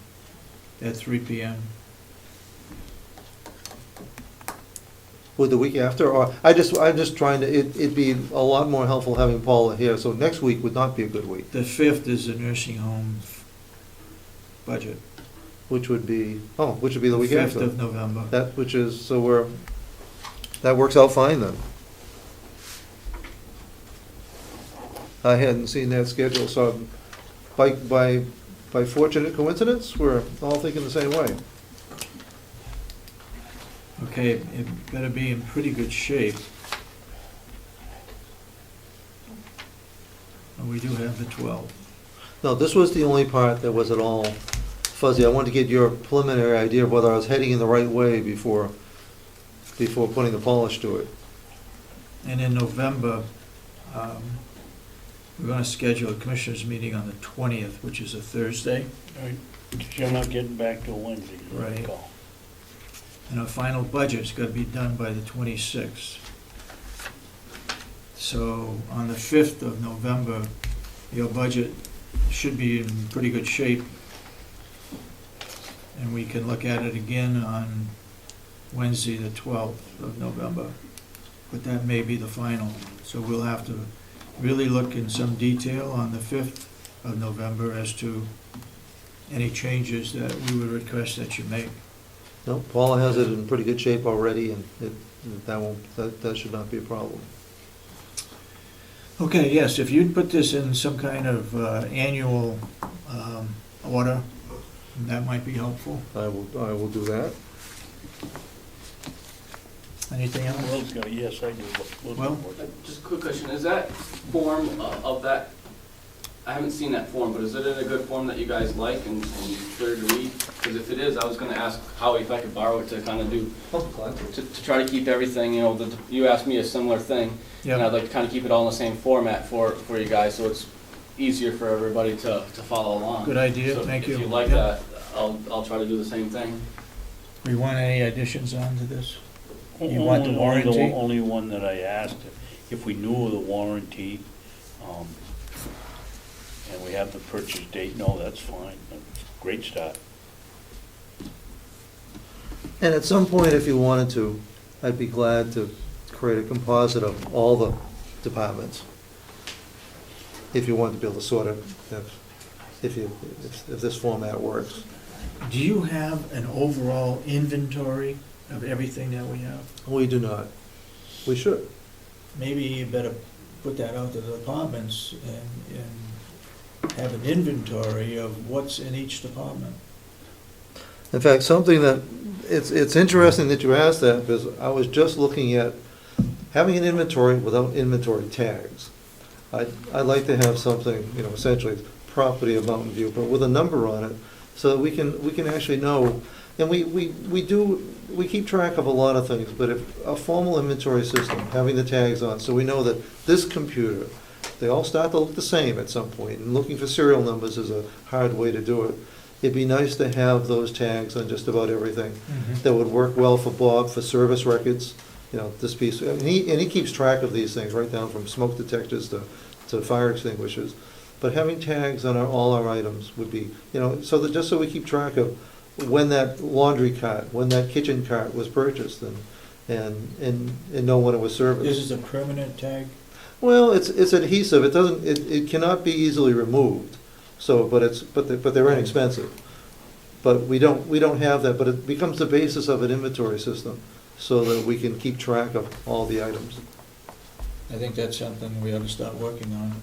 at 3 PM. Would the week after, or, I'm just trying to, it'd be a lot more helpful having Paula here, so next week would not be a good week, The 5th is the nursing home budget. which would be the week 5th after. of November. That works out fine then. I hadn't seen that schedule, so by fortunate coincidence, we're all thinking the same way. Okay, it better be in pretty good shape. And we do have the 12th. No, this was the only part that was at all fuzzy. I wanted to get your preliminary idea of whether I was heading in the right way before putting the polish to it. And in November, we're gonna schedule a commissioners meeting on the 20th, which is a Thursday. Right. 'Cause you're not getting back till Wednesday. you Right. recall. And our final budget's gotta be done by the 26th. So on the 5th of November, your budget should be in pretty good shape. And we can look at it again on Wednesday, the 12th of November. But that may be the final. So we'll have to really look in some detail on the 5th of November as to any changes that we would request that you make. No, Paula has it in pretty good shape already, and that should not be a problem. Okay, yes, if you'd put this in some kind of annual order, that might be helpful. I will do that. Anything else? Will's got, yes, I do. Will's Well- got- Just a quick question, is that form of that, I haven't seen that form, but is it in a good form that you guys like and clear to read? Because if it is, I was gonna ask Howie if I could borrow it to kind of do, to try to keep everything, you asked me a similar thing. And I'd like to kind of keep it all in the same format for you guys, so it's easier for everybody to follow along. Good idea, So thank you. If you like Yep. that, I'll try to do the same thing. We want any additions onto this? You want the Only warranty? Only one that I asked, if we knew of the warranty, and we have the purchase date, no, that's fine, that's a great start. And at some point, if you wanted to, I'd be glad to create a composite of all the departments. If you want to be able to sort of, if this format works. Do you have an overall inventory of everything that we have? We do not. We should. Maybe you better put that out to the departments and have an inventory of what's in each department. In fact, something that, it's interesting that you asked that, because I was just looking at having an inventory without inventory tags. I'd like to have something, essentially property of Mountain View, but with a number on it, so that we can actually know. And we keep track of a lot of things, but if a formal inventory system, having the tags on, so we know that this computer, they all start to look the same at some point, and looking for serial numbers is a hard way to do it. It'd be nice to have those tags on just about everything. That would work well for Bob, for service records, this piece, and he keeps track of these things, right down from smoke detectors to fire extinguishers. But having tags on all our items would be, so that, just so we keep track of when that laundry cart, when that kitchen cart was purchased, and know when it was serviced. This is a permanent tag? Well, it's adhesive, it cannot be easily removed, so, but they're inexpensive. But we don't have that, but it becomes the basis of an inventory system, so that we can keep track of all the items. I think that's something we ought to start working on,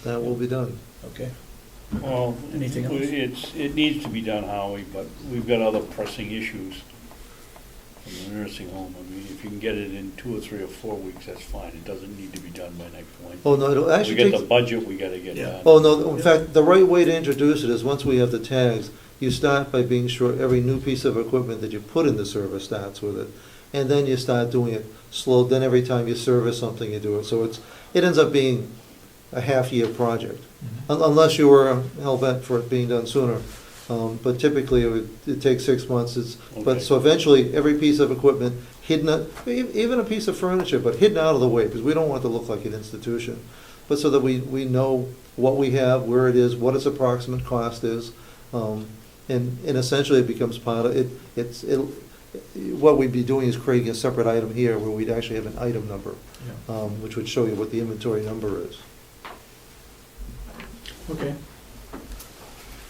That will be done. okay? Well, Anything else? it needs to be done, Howie, but we've got other pressing issues from the nursing home. I mean, if you can get it in 2 or 3 or 4 weeks, that's fine. It doesn't need to be done by next Wednesday. Oh, no, it'll We actually get take. the budget, we gotta get Yeah. done. Oh, no, in fact, the right way to introduce it is, once we have the tags, you start by being sure every new piece of equipment that you put in the service starts with it. And then you start doing it slow, then every time you service something, you do it. So it ends up being a half-year project, unless you were hell-bent for it being done sooner. But typically, it takes 6 months. But Okay. so eventually, every piece of equipment, even a piece of furniture, but hidden out of the way, because we don't want it to look like an institution. But so that we know what we have, where it is, what its approximate cost is, and essentially it becomes part of it. What we'd be doing is creating a separate item here where we'd actually have an item number, which would show you what the inventory number is. Okay.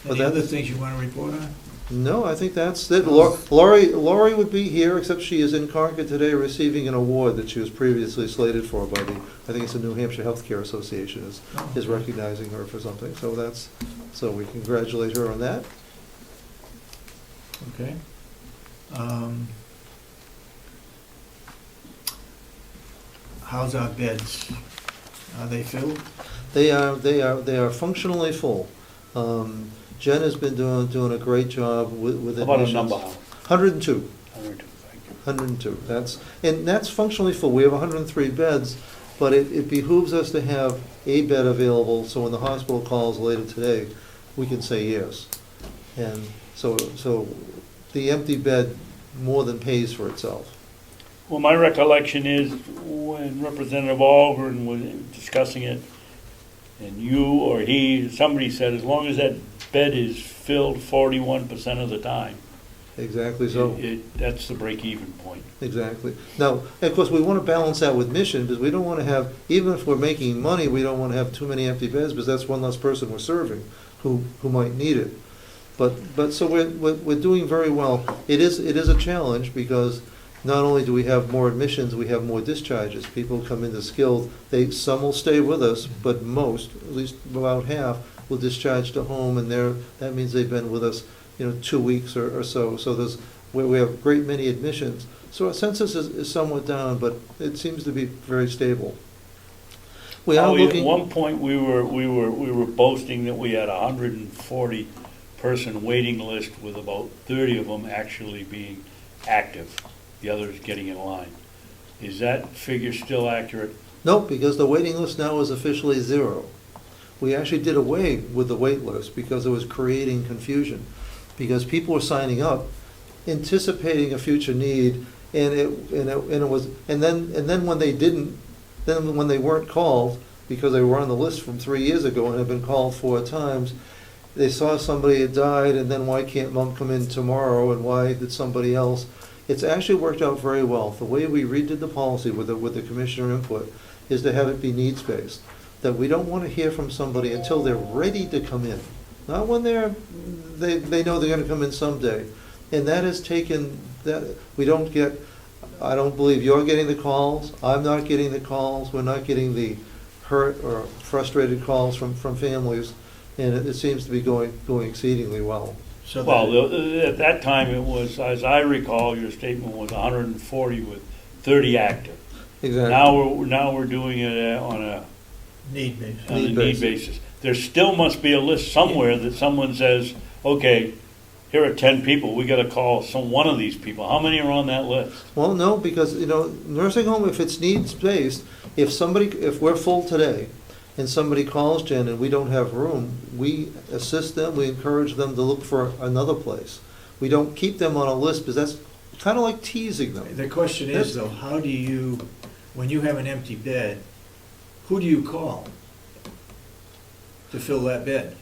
But Any that- other things you want to report on? No, I think that's it. Lori would be here, except she is in Concord today receiving an award that she was previously slated for by I think it's the New Hampshire Healthcare Association is recognizing her for something. So we congratulate her on that. Okay. How's our beds? Are they filled? They are functionally full. Jen has been doing a great job with How about a admissions. number, Howie? 102. 102, thank you. 102. That's functionally full. We have 103 beds, but it behooves us to have a bed available, so when the hospital calls later today, we can say yes. And so the empty bed more than pays for itself. Well, my recollection is when Representative Algren was discussing it, and you or somebody said, as long as that bed is filled 41% of the time, Exactly so. That's the break-even point. Exactly. Now, of course, we want to balance that with mission, because we don't want to have, even if we're making money, we don't want to have too many empty beds, because that's one less person we're serving who might need it. But so we're doing very well. It is a challenge, because not only do we have more admissions, we have more discharges. People come into skilled, some will stay with us, but most, at least about half, will discharge to home, and that means they've been with us 2 weeks or so. So we have a great many admissions. So our census is somewhat down, but it seems to be very stable. We are looking. At one point, we were boasting that we had a 140 person waiting list with about 30 of them actually being active, the others getting in line. Is that figure still accurate? No, because the waiting list now is officially 0. We actually did away with the wait list because it was creating confusion. Because people were signing up, anticipating a future need, and then when they didn't, then when they weren't called, because they were on the list from 3 years ago and had been called 4 times, they saw somebody had died, and then why can't mom come in tomorrow, and why did somebody else? It's actually worked out very well. The way we redid the policy with the commissioner input is to have it be needs-based, that we don't want to hear from somebody until they're ready to come in. Not when they know they're going to come in someday. And that has taken, that we don't get, I don't believe you're getting the calls, I'm not getting the calls, we're not getting the hurt or frustrated calls from families, and it seems to be going exceedingly well. So Well, at that time, it was, as I recall, your statement was 140 with 30 active. Exactly. Now we're doing it on a need basis. need basis. There still must be a list somewhere that someone says, okay, here are 10 people, we gotta call one of these people. How many are on that list? Well, no, because, nursing home, if it's needs-based, if we're full today, and somebody calls Jen and we don't have room, we assist them, we encourage them to look for another place. We don't keep them on a list, because that's kind of like teasing them. The question is, though, how do you, when you have an empty bed, who do you call to fill that bed?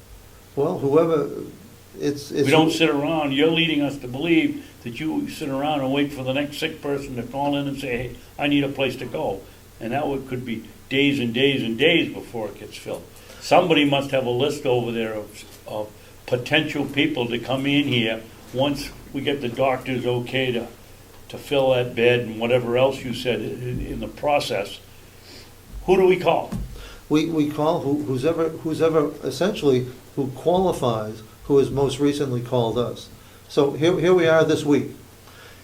Well, whoever, it's. We don't sit around, you're leading us to believe that you sit around and wait for the next sick person to call in and say, hey, I need a place to go. And that could be days and days and days before it gets filled. Somebody must have a list over there of potential people to come in here once we get the doctor's okay to fill that bed and whatever else you said in the process. Who do we call? We call who's ever essentially who qualifies, who has most recently called us. So here we are this week.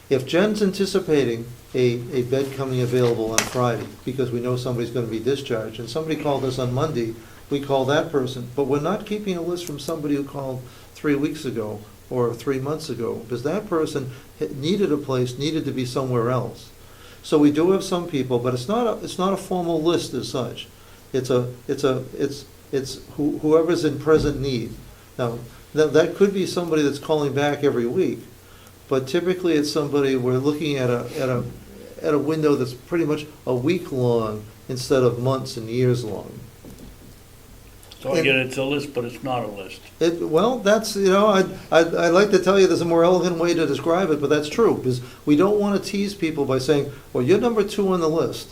If Jen's anticipating a bed coming available on Friday, because we know somebody's gonna be discharged, and somebody called us on Monday, we call that person. But we're not keeping a list from somebody who called 3 weeks ago or 3 months ago, because that person needed a place, needed to be somewhere else. So we do have some people, but it's not a formal list as such. It's whoever's in present need. Now, that could be somebody that's calling back every week, but typically it's somebody, we're looking at a window that's pretty much a week long instead of months and years long. So again, it's a list, but it's not a list. Well, that's, I'd like to tell you there's a more elegant way to describe it, but that's true, because we don't want to tease people by saying, well, you're number 2 on the list.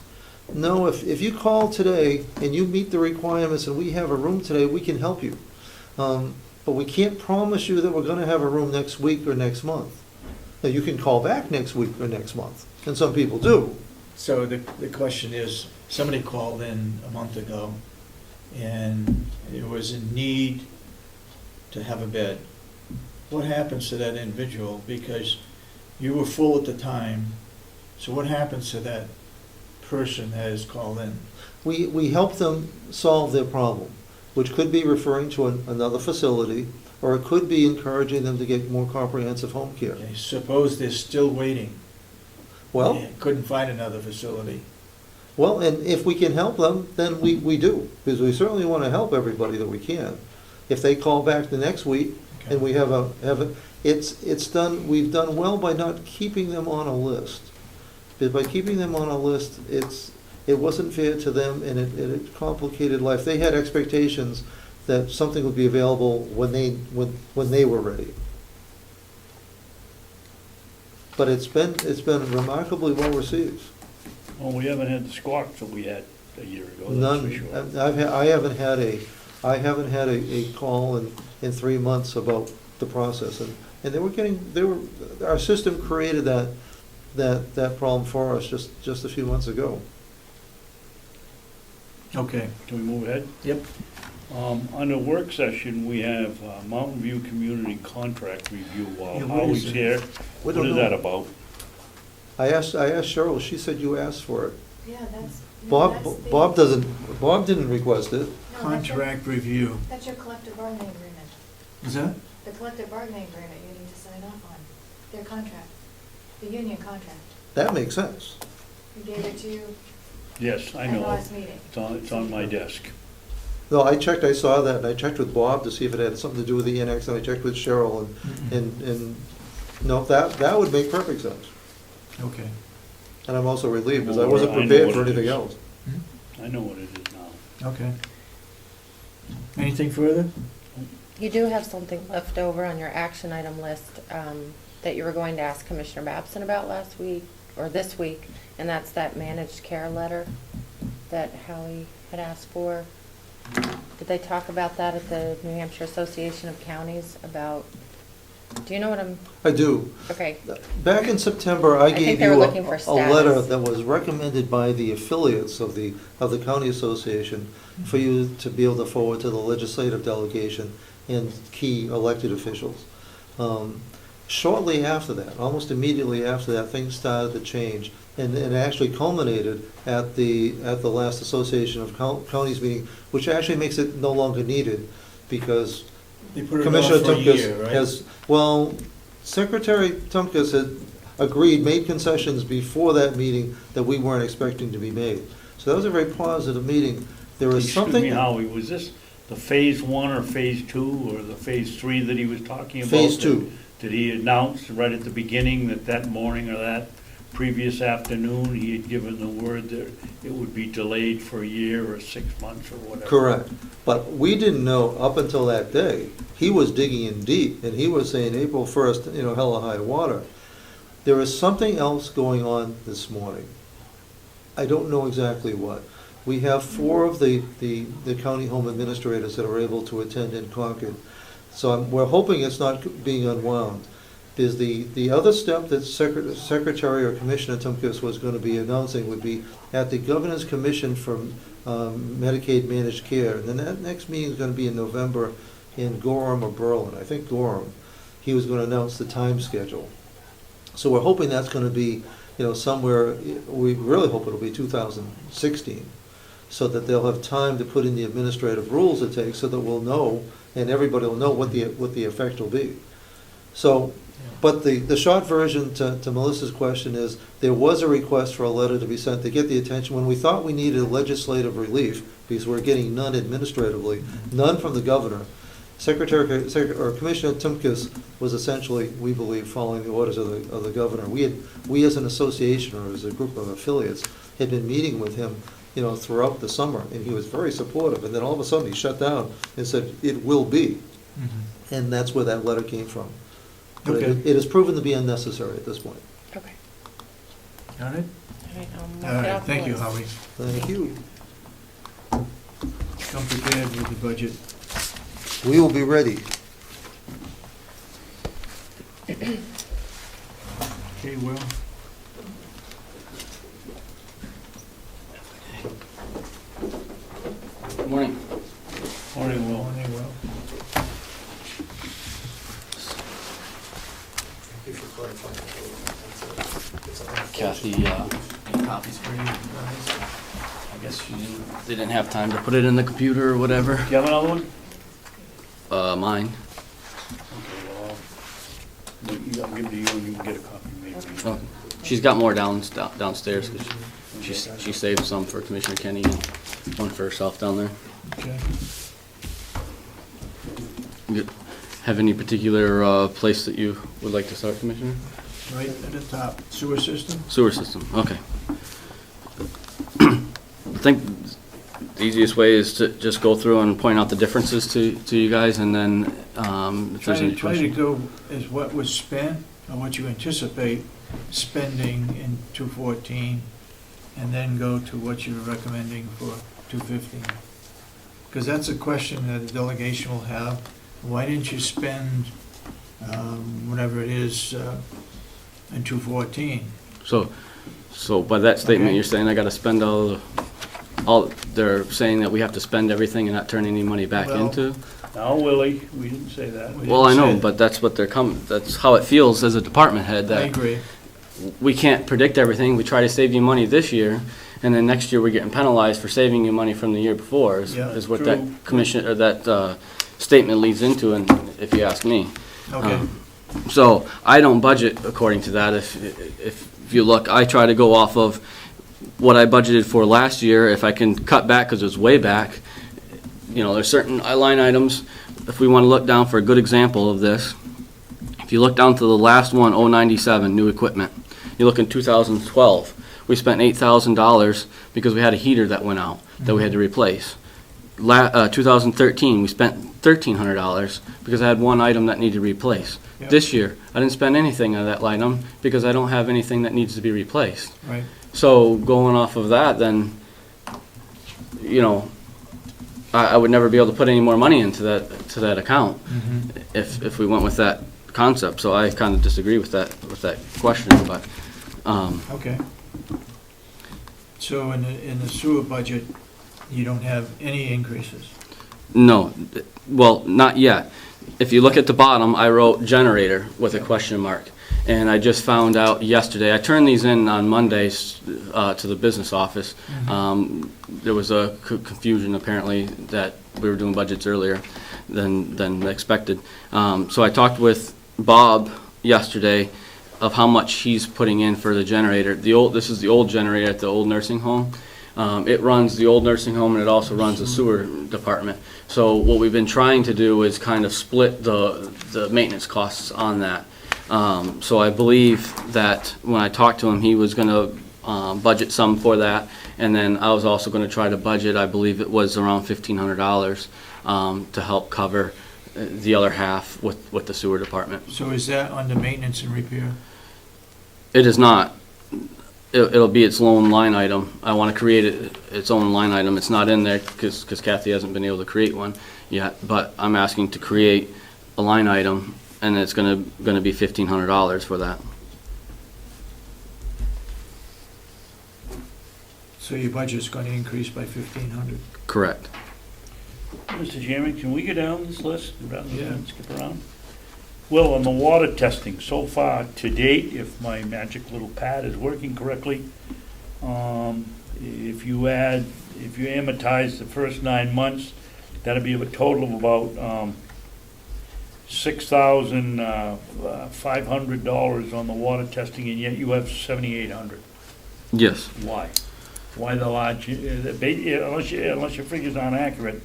No, if you call today and you meet the requirements and we have a room today, we can help you. But we can't promise you that we're going to have a room next week or next month. Now, you can call back next week or next month, and some people do. So the question is, somebody called in a month ago, and there was a need to have a bed. What happens to that individual? Because you were full at the time, so what happens to that person that is called in? We help them solve their problem, which could be referring to another facility, or it could be encouraging them to get more comprehensive home care. Okay, suppose they're still waiting. Well, They couldn't find another facility. Well, and if we can help them, then we do, because we certainly want to help everybody that we can. If they call back the next week, Okay. and we we've done well by not keeping them on a list. Because by keeping them on a list, it wasn't fair to them, and it complicated life. They had expectations that something would be available when they were ready. But it's been remarkably well received. Well, we haven't had the squawks that we had a year ago, that's None. for sure. I haven't had a call in 3 months about the process, and our system created that problem for us just a few months ago. Okay. Can we move ahead? Yep. On the work session, we have Mountain View Community Contract Review while Yeah, what is Howie's it? here. We What don't is know. that about? I asked Cheryl, she said you asked for it. Yeah, that's. Bob didn't request it. Contract review. That's your collective bargaining agreement. Is that? The collective bargaining agreement you need to sign off on, their contract, the union contract. That makes sense. We gave it to you Yes, I at the know. last meeting. It's on my desk. No, I saw that, and I checked with Bob to see if it had something to do with the annex, and I checked with Cheryl, and no, that would make perfect sense. Okay. And I'm also relieved, because I Well, wasn't I know prepared what for it anything is. else. I know what it is now. Okay. Anything further? You do have something left over on your action item list that you were going to ask Commissioner Babson about last week, or this week, and that's that managed care letter that Howie had asked for. Did they talk about that at the New Hampshire Association of Counties about, do you know what I'm, I do. okay, Back in September, I think gave they were you looking for a letter status. that was recommended by the affiliates of the county association for you to be able to forward to the legislative delegation and key elected officials. Shortly after that, almost immediately after that, things started to change, and it actually culminated at the last Association of Counties meeting, which actually makes it no longer needed, because They put it Commissioner off for a year, Tumkus right? has, well, Secretary Tumkus had agreed, made concessions before that meeting that we weren't expecting to be made. So that was a very positive meeting. There was Excuse me, something, Howie, was this the phase 1 or phase 2 or the phase 3 that he was talking about? Phase 2. Did he announce right at the beginning that morning or that previous afternoon, he had given the word that it would be delayed for a year or 6 months or whatever? correct. But we didn't know up until that day. He was digging in deep, and he was saying April 1st, hell or high water. There is something else going on this morning. I don't know exactly what. We have 4 of the county home administrators that are able to attend in Concord. So we're hoping it's not being unwound. is the other step that Secretary or Commissioner Tumkus was going to be announcing would be at the Governor's Commission for Medicaid Managed Care. And then that next meeting is going to be in November in Gorham or Berlin, I think Gorham. He was going to announce the time schedule. So we're hoping that's going to be, somewhere, we really hope it'll be 2016, so that they'll have time to put in the administrative rules it takes, so that we'll know, and everybody will know what the effect will be. So, but the short version to Melissa's question is, there was a request for a letter to be sent to get the attention when we thought we needed legislative relief, because we're getting none administratively, none from the governor. Commissioner Tumkus was essentially, we believe, following the orders of the governor. We as an association, or as a group of affiliates, had been meeting with him, throughout the summer, and he was very supportive. And then all of a sudden, he shut down and said, "It will be," and that's where that letter came from. But Okay. it has proven to be unnecessary at this point. Okay. All right? All right, I'll mark All it right, off the thank you, list. Howie. Thank you. Come prepared with the budget. We will be ready. Okay, Will? Good morning. Morning, Will. Morning, Will. Kathy, copies for you guys. I guess they didn't have time to put it in the computer or whatever. Do you have another one? Mine. Okay, well, I'll give it to you and you can get a copy maybe. Oh, she's got more downstairs, 'cause she saved some for Commissioner Kenney and one for herself down there. Okay. You have any particular place that you would like to start, Commissioner? Right at the top, sewer system? Sewer system, okay. I think the easiest way is to just go through and point out the differences to you guys, and then if there's any Try to questions. go as what was spent, or what you anticipate spending in 214, and then go to what you're recommending for 215. Because that's a question that the delegation will have. Why didn't you spend whatever it is in 214? So by that statement, Okay. you're saying I gotta spend they're saying that we have to spend everything and not turn any money back Well- into? No, Willie, we didn't say that. We Well, I didn't know, say- but that's what that's how it feels as a department head, I that agree. we can't predict everything. We try to save you money this year, and then next year we're getting penalized for saving you money from the year before, Yeah, is what true. that commission, or that statement leads into, and if you ask me. Okay, So I don't budget according to that. If you look, I try to go off of what I budgeted for last year. If I can cut back, because it's way back, there's certain line items. If we want to look down for a good example of this, if you look down to the last one, 097, new equipment, you look in 2012, we spent $8,000 because we had a heater that went out that we had to replace. 2013, we spent $1,300 because I had one item that needed replaced. Yep. This year, I didn't spend anything on that item because I don't have anything that needs to be replaced. right. So going off of that, then, I would never be able to put any more money into that account if we went with that concept. So I kind of disagree with that question, but, Okay. So in the sewer budget, you don't have any increases? no, well, not yet. If you look at the bottom, I wrote generator with a question mark. And I just found out yesterday, I turned these in on Mondays to the business office. There was a confusion apparently that we were doing budgets earlier than expected. So I talked with Bob yesterday of how much he's putting in for the generator. This is the old generator at the old nursing home. It runs the old nursing home, and it also runs the sewer department. So what we've been trying to do is kind of split the maintenance costs on that. So I believe that when I talked to him, he was going to budget some for that, and then I was also going to try to budget, I believe it was around $1,500 to help cover the other half with the sewer department. So is that under maintenance and repair? It is not. It'll be its own line item. I want to create its own line item. It's not in there because Kathy hasn't been able to create one yet, but I'm asking to create a line item and it's gonna be $1,500 for that. So your budget's going to increase by 1,500. Correct. Mr. Chairman, can we go down this list rather Yeah. than skip around? Well, on the water testing, so far to date, if my magic little pad is working correctly, if you amortize the first 9 months, that'll be a total of about $6,500 on the water testing, and yet you have 7,800. Yes. Why? Why the large, unless your figures aren't accurate,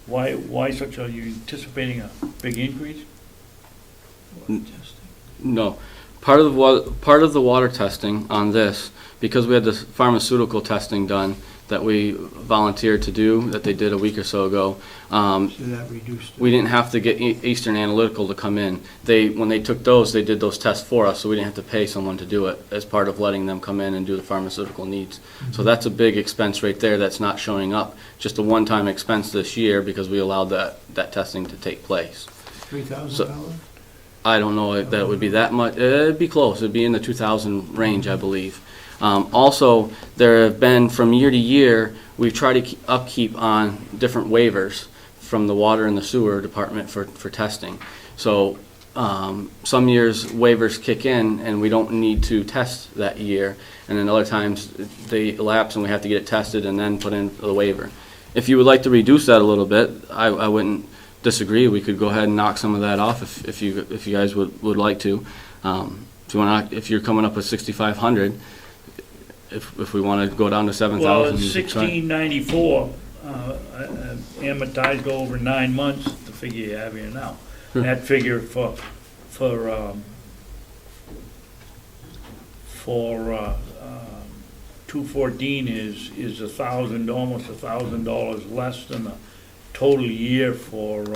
why such, are you anticipating a big increase? No. Part of the water testing on this, because we had the pharmaceutical testing done that we volunteered to do, that they did a week or so ago, So that reduced it. we didn't have to get Eastern Analytical to come in. When they took those, they did those tests for us, so we didn't have to pay someone to do it as part of letting them come in and do the pharmaceutical needs. So that's a big expense right there that's not showing up. Just a one-time expense this year because we allowed that testing to take place. $3,000? I don't know if that would be that much. It'd be close. It'd be in the 2,000 range, I believe. Also, there have been, from year to year, we've tried to upkeep on different waivers from the water and the sewer department for testing. So some years waivers kick in and we don't need to test that year, and then other times they elapse and we have to get it tested and then put in the waiver. If you would like to reduce that a little bit, I wouldn't disagree. We could go ahead and knock some of that off if you guys would like to. If you're coming up with 6,500. If we want to go down to 7,000. Well, it's 1,694, amortized over 9 months, the figure you have here now. Sure. That figure for 214 is almost $1,000 less than the total year for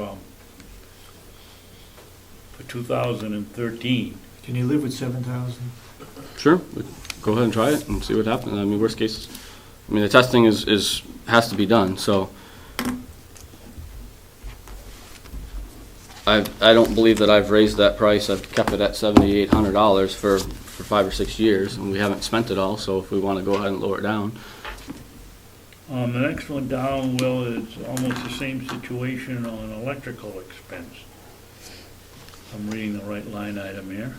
2013. Can you live with 7,000? Sure. Go ahead and try it and see what happens. I mean, worst case, the testing has to be done, so. I don't believe that I've raised that price. I've kept it at $7,800 for 5 or 6 years, and we haven't spent it all, so if we want to go ahead and lower it down. The next one down, Will, is almost the same situation on electrical expense. I'm reading the right line item here.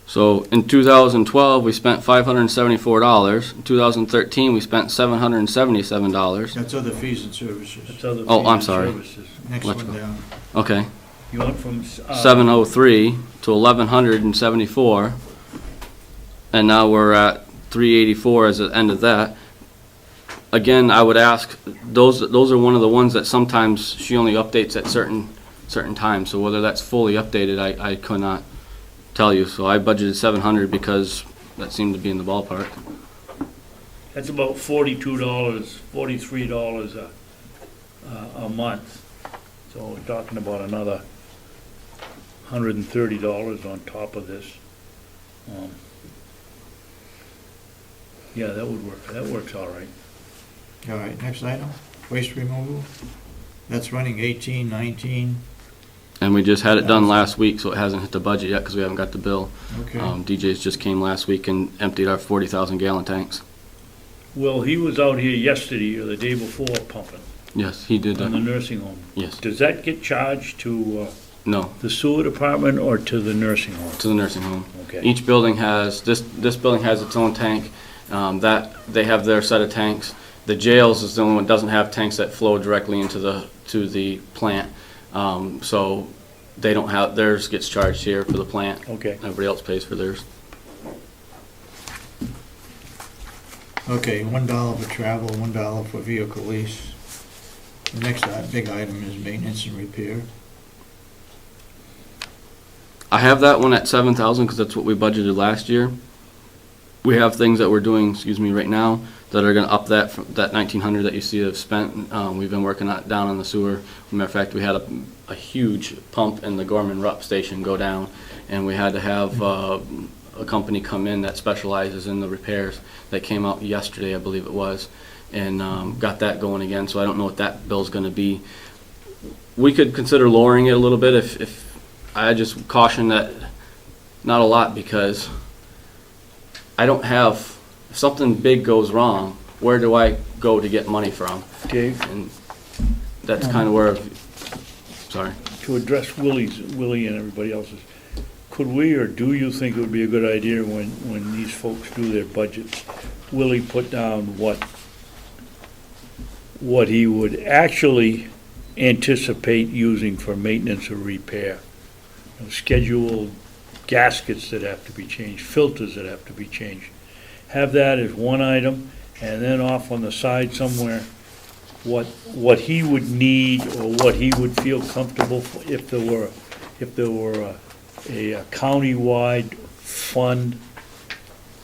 So in 2012, we spent $574. In 2013, we spent $777. That's other fees and services. That's other Oh, fees I'm and sorry. services. Next Electrical. one down. Okay. You went from 703 to 1,174, and now we're at 384 as the end of that. Again, I would ask, those are one of the ones that sometimes she only updates at certain times, so whether that's fully updated, I could not tell you. So I budgeted 700 because that seemed to be in the ballpark. That's about $42, $43 a month. So we're talking about another $130 on top of this. Yeah, that would work. That works all right. All right, next item, waste removal. That's running 18, 19. And we just had it done last week, so it hasn't hit the budget yet because we haven't got the bill. Okay. DJ's just came last week and emptied our 40,000 gallon tanks. Well, he was out here yesterday or the day before pumping Yes, he did on the that. nursing home. Yes. Does that get charged to No, the sewer department or to the nursing home? to the nursing home. Okay. Each building has, this building has its own tank, that, they have their set of tanks. The jails is the only one that doesn't have tanks that flow directly into the plant. So they don't have, theirs gets charged here for the plant. Okay. Everybody else pays for theirs. Okay, $1 for travel, $1 for vehicle lease. The next big item is maintenance and repair. I have that one at 7,000 because that's what we budgeted last year. We have things that we're doing, right now that are going to up that from that 1,900 that you see have spent. We've been working down on the sewer. Matter of fact, we had a huge pump in the Gorman-Rupp station go down, and we had to have a company come in that specializes in the repairs. That came out yesterday, I believe it was, and got that going again. So I don't know what that bill's going to be. We could consider lowering it a little bit if I just caution that not a lot, because I don't have, if something big goes wrong, where do I go to get money from? Dave, And that's kind of where, sorry. to address Willie and everybody else's, could we, or do you think it would be a good idea when these folks do their budgets, Willie put down what he would actually anticipate using for maintenance or repair? You know, scheduled gaskets that have to be changed, filters that have to be changed. Have that as one item, and then off on the side somewhere, what he would need or what he would feel comfortable if there were a county-wide fund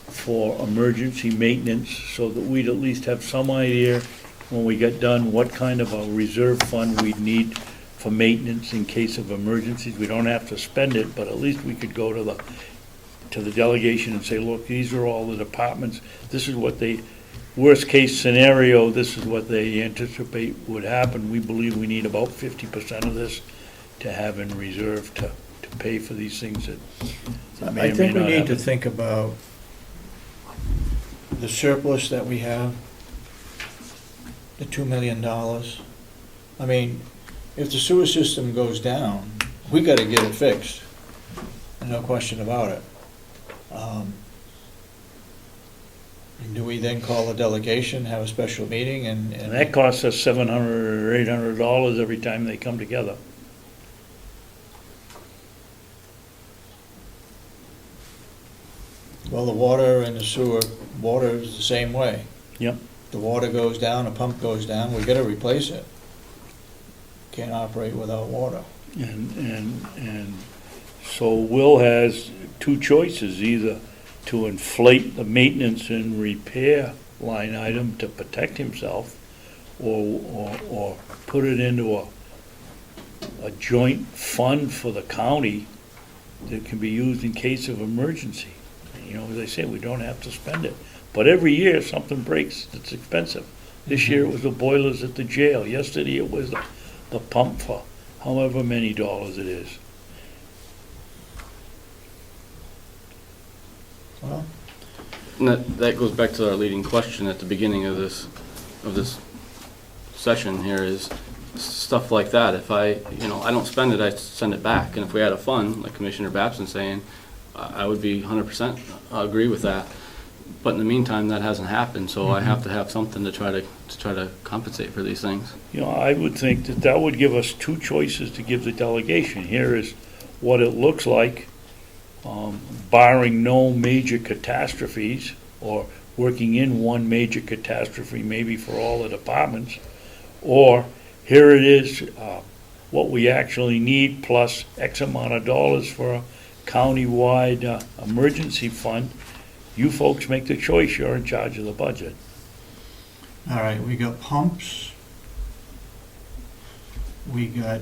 for emergency maintenance, so that we'd at least have some idea when we get done what kind of a reserve fund we'd need for maintenance in case of emergencies. We don't have to spend it, but at least we could go to the delegation and say, look, these are all the departments, this is what they, worst case scenario, this is what they anticipate would happen. We believe we need about 50% of this to have in reserve to pay for these things that may I or may think we not need to happen. think about the surplus that we have, the $2 million. I mean, if the sewer system goes down, we gotta get it fixed, no question about it. Do we then call a delegation, have a special meeting, and And that costs us $700 or $800 every time they come together. well, the water and the sewer, water is the same way. Yep. The water goes down, a pump goes down, we gotta replace it. Can't operate without water. And so Will has two choices, either to inflate the maintenance and repair line item to protect himself, or put it into a joint fund for the county that can be used in case of emergency. You know, as I say, we don't have to spend it. But every year, something breaks that's expensive. This year, it was the boilers at the jail. Yesterday, it was the pump for however many dollars it is. Well, And that goes back to our leading question at the beginning of this session here, is stuff like that. If I don't spend it, I send it back. And if we had a fund, like Commissioner Babson saying, I would be 100% agree with that. But in the meantime, that hasn't happened, so I have to have something to try to compensate for these things. You know, I would think that would give us two choices to give the delegation. Here is what it looks like, barring no major catastrophes, or working in one major catastrophe maybe for all the departments. Or here it is, what we actually need plus X amount of dollars for a county-wide emergency fund. You folks make the choice, you're in charge of the budget. all right, we got pumps. We got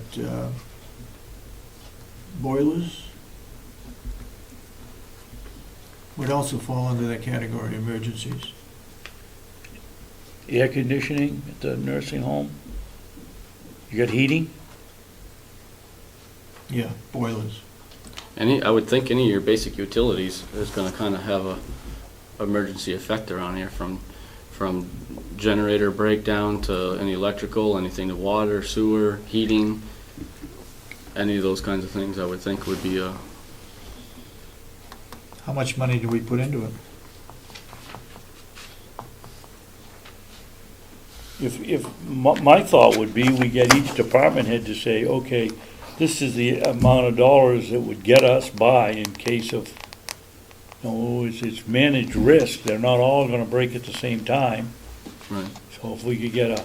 boilers. Would also fall under that category, emergencies. Air conditioning at the nursing home. You got heating? Yeah, boilers. I would think any of your basic utilities is gonna kind of have a emergency effect around here, from generator breakdown to any electrical, anything to water, sewer, heating, any of those kinds of things, I would think would be a, How much money do we put into it? If my thought would be, we get each department head to say, okay, this is the amount of dollars that would get us by in case of, it's managed risk. They're not all gonna break at the same time. right. So if we could get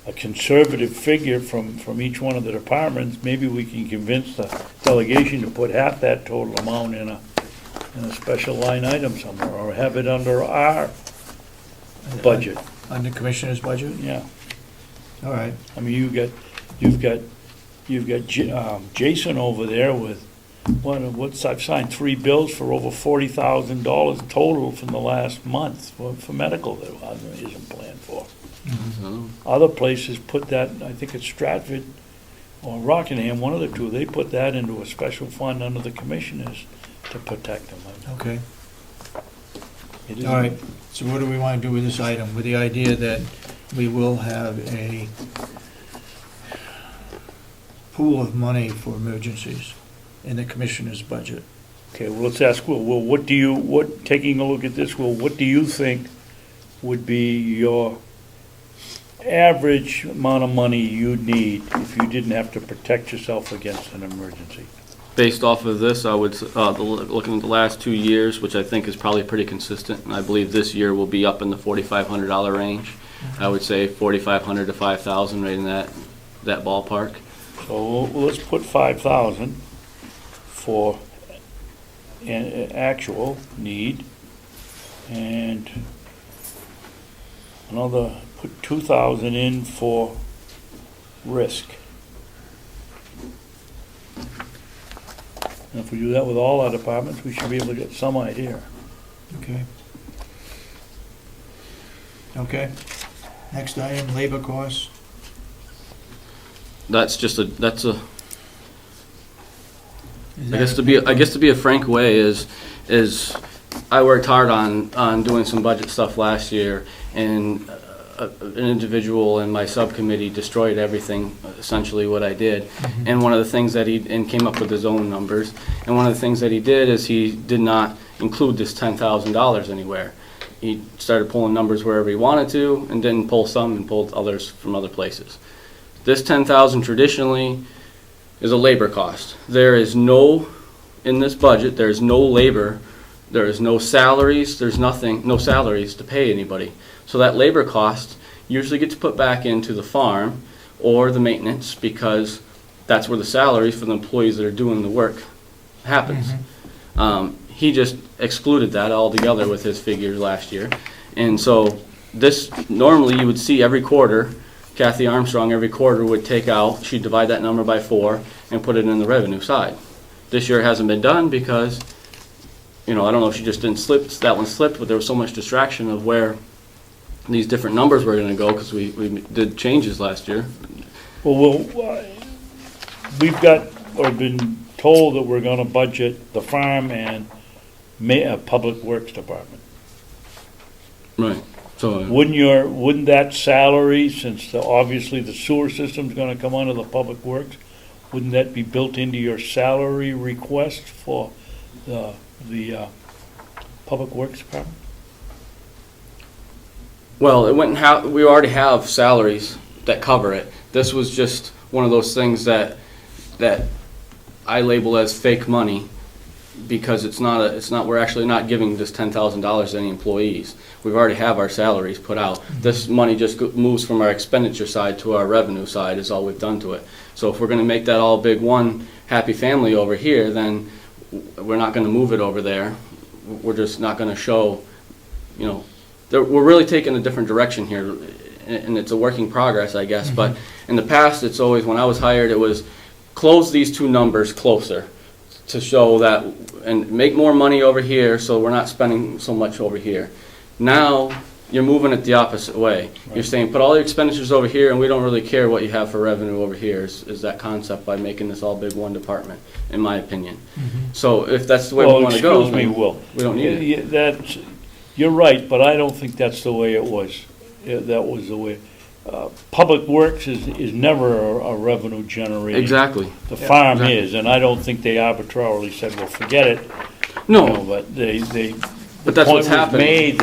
a conservative figure from each one of the departments, maybe we can convince the delegation to put half that total amount in a special line item somewhere, or have it under our budget. Under Commissioner's budget? Yeah. All right. I mean, you've got Jason over there with, I've signed 3 bills for over $40,000 total from the last month for medical that isn't planned for. So, Other places put that, I think it's Stratford, or Rockingham, one of the two, they put that into a special fund under the commissioners to protect them. Okay. It isn't- All right, so what do we want to do with this item? With the idea that we will have a pool of money for emergencies in the commissioner's budget. Okay, well, let's ask Will, taking a look at this, Will, what do you think would be your average amount of money you'd need if you didn't have to protect yourself against an emergency? Based off of this, I would, looking at the last 2 years, which I think is probably pretty consistent, and I believe this year will be up in the $4,500 range. I would say 4,500 to 5,000, right in that ballpark. So let's put 5,000 for an actual need, and put 2,000 in for risk. And if we do that with all our departments, we should be able to get some idea. Okay. Okay. Next item, labor costs. That's just a, that's a, Is I guess that to be a frank way is I worked hard on doing some budget stuff last year, and an individual in my subcommittee destroyed everything, essentially what I did. And one of the things that and came up with his own numbers, and one of the things that he did is he did not include this $10,000 anywhere. He started pulling numbers wherever he wanted to, and didn't pull some and pulled others from other places. This $10,000 traditionally is a labor cost. There is no, in this budget, there is no labor, there is no salaries, there's nothing, no salaries to pay anybody. So that labor cost usually gets put back into the farm or the maintenance, because that's where the salaries for the employees that are doing the work happens. He just excluded that altogether with his figures last year. And so this, normally you would see every quarter, Kathy Armstrong every quarter would take out, she'd divide that number by 4 and put it in the revenue side. This year it hasn't been done because, I don't know if she just didn't slip, that one slipped, but there was so much distraction of where these different numbers were gonna go, because we did changes last year. Well, we've got, or been told that we're gonna budget the farm and Public Works Department. Right. So Wouldn't that salary, since obviously the sewer system's gonna come under the Public Works, wouldn't that be built into your salary request for the Public Works Department? Well, it wouldn't have, we already have salaries that cover it. This was just one of those things that I label as fake money, because we're actually not giving this $10,000 to any employees. We've already have our salaries put out. This money just moves from our expenditure side to our revenue side is all we've done to it. So if we're gonna make that all big one happy family over here, then we're not gonna move it over there. We're just not gonna show, we're really taking a different direction here, and it's a work in progress, I guess. But in the past, it's always, when I was hired, it was close these two numbers closer to show that, and make more money over here so we're not spending so much over here. Now, you're moving it the opposite way. Right. You're saying, put all your expenditures over here, and we don't really care what you have for revenue over here, is that concept by making this all big one department, in my opinion. So if that's the way we want to go, excuse me, Will. We don't need it. You're right, but I don't think that's the way it was. That was the way. Public Works is never a revenue generator. Exactly. The farm exactly. is, and I don't think they arbitrarily said, well, forget it. No. But But that's what's happening. Made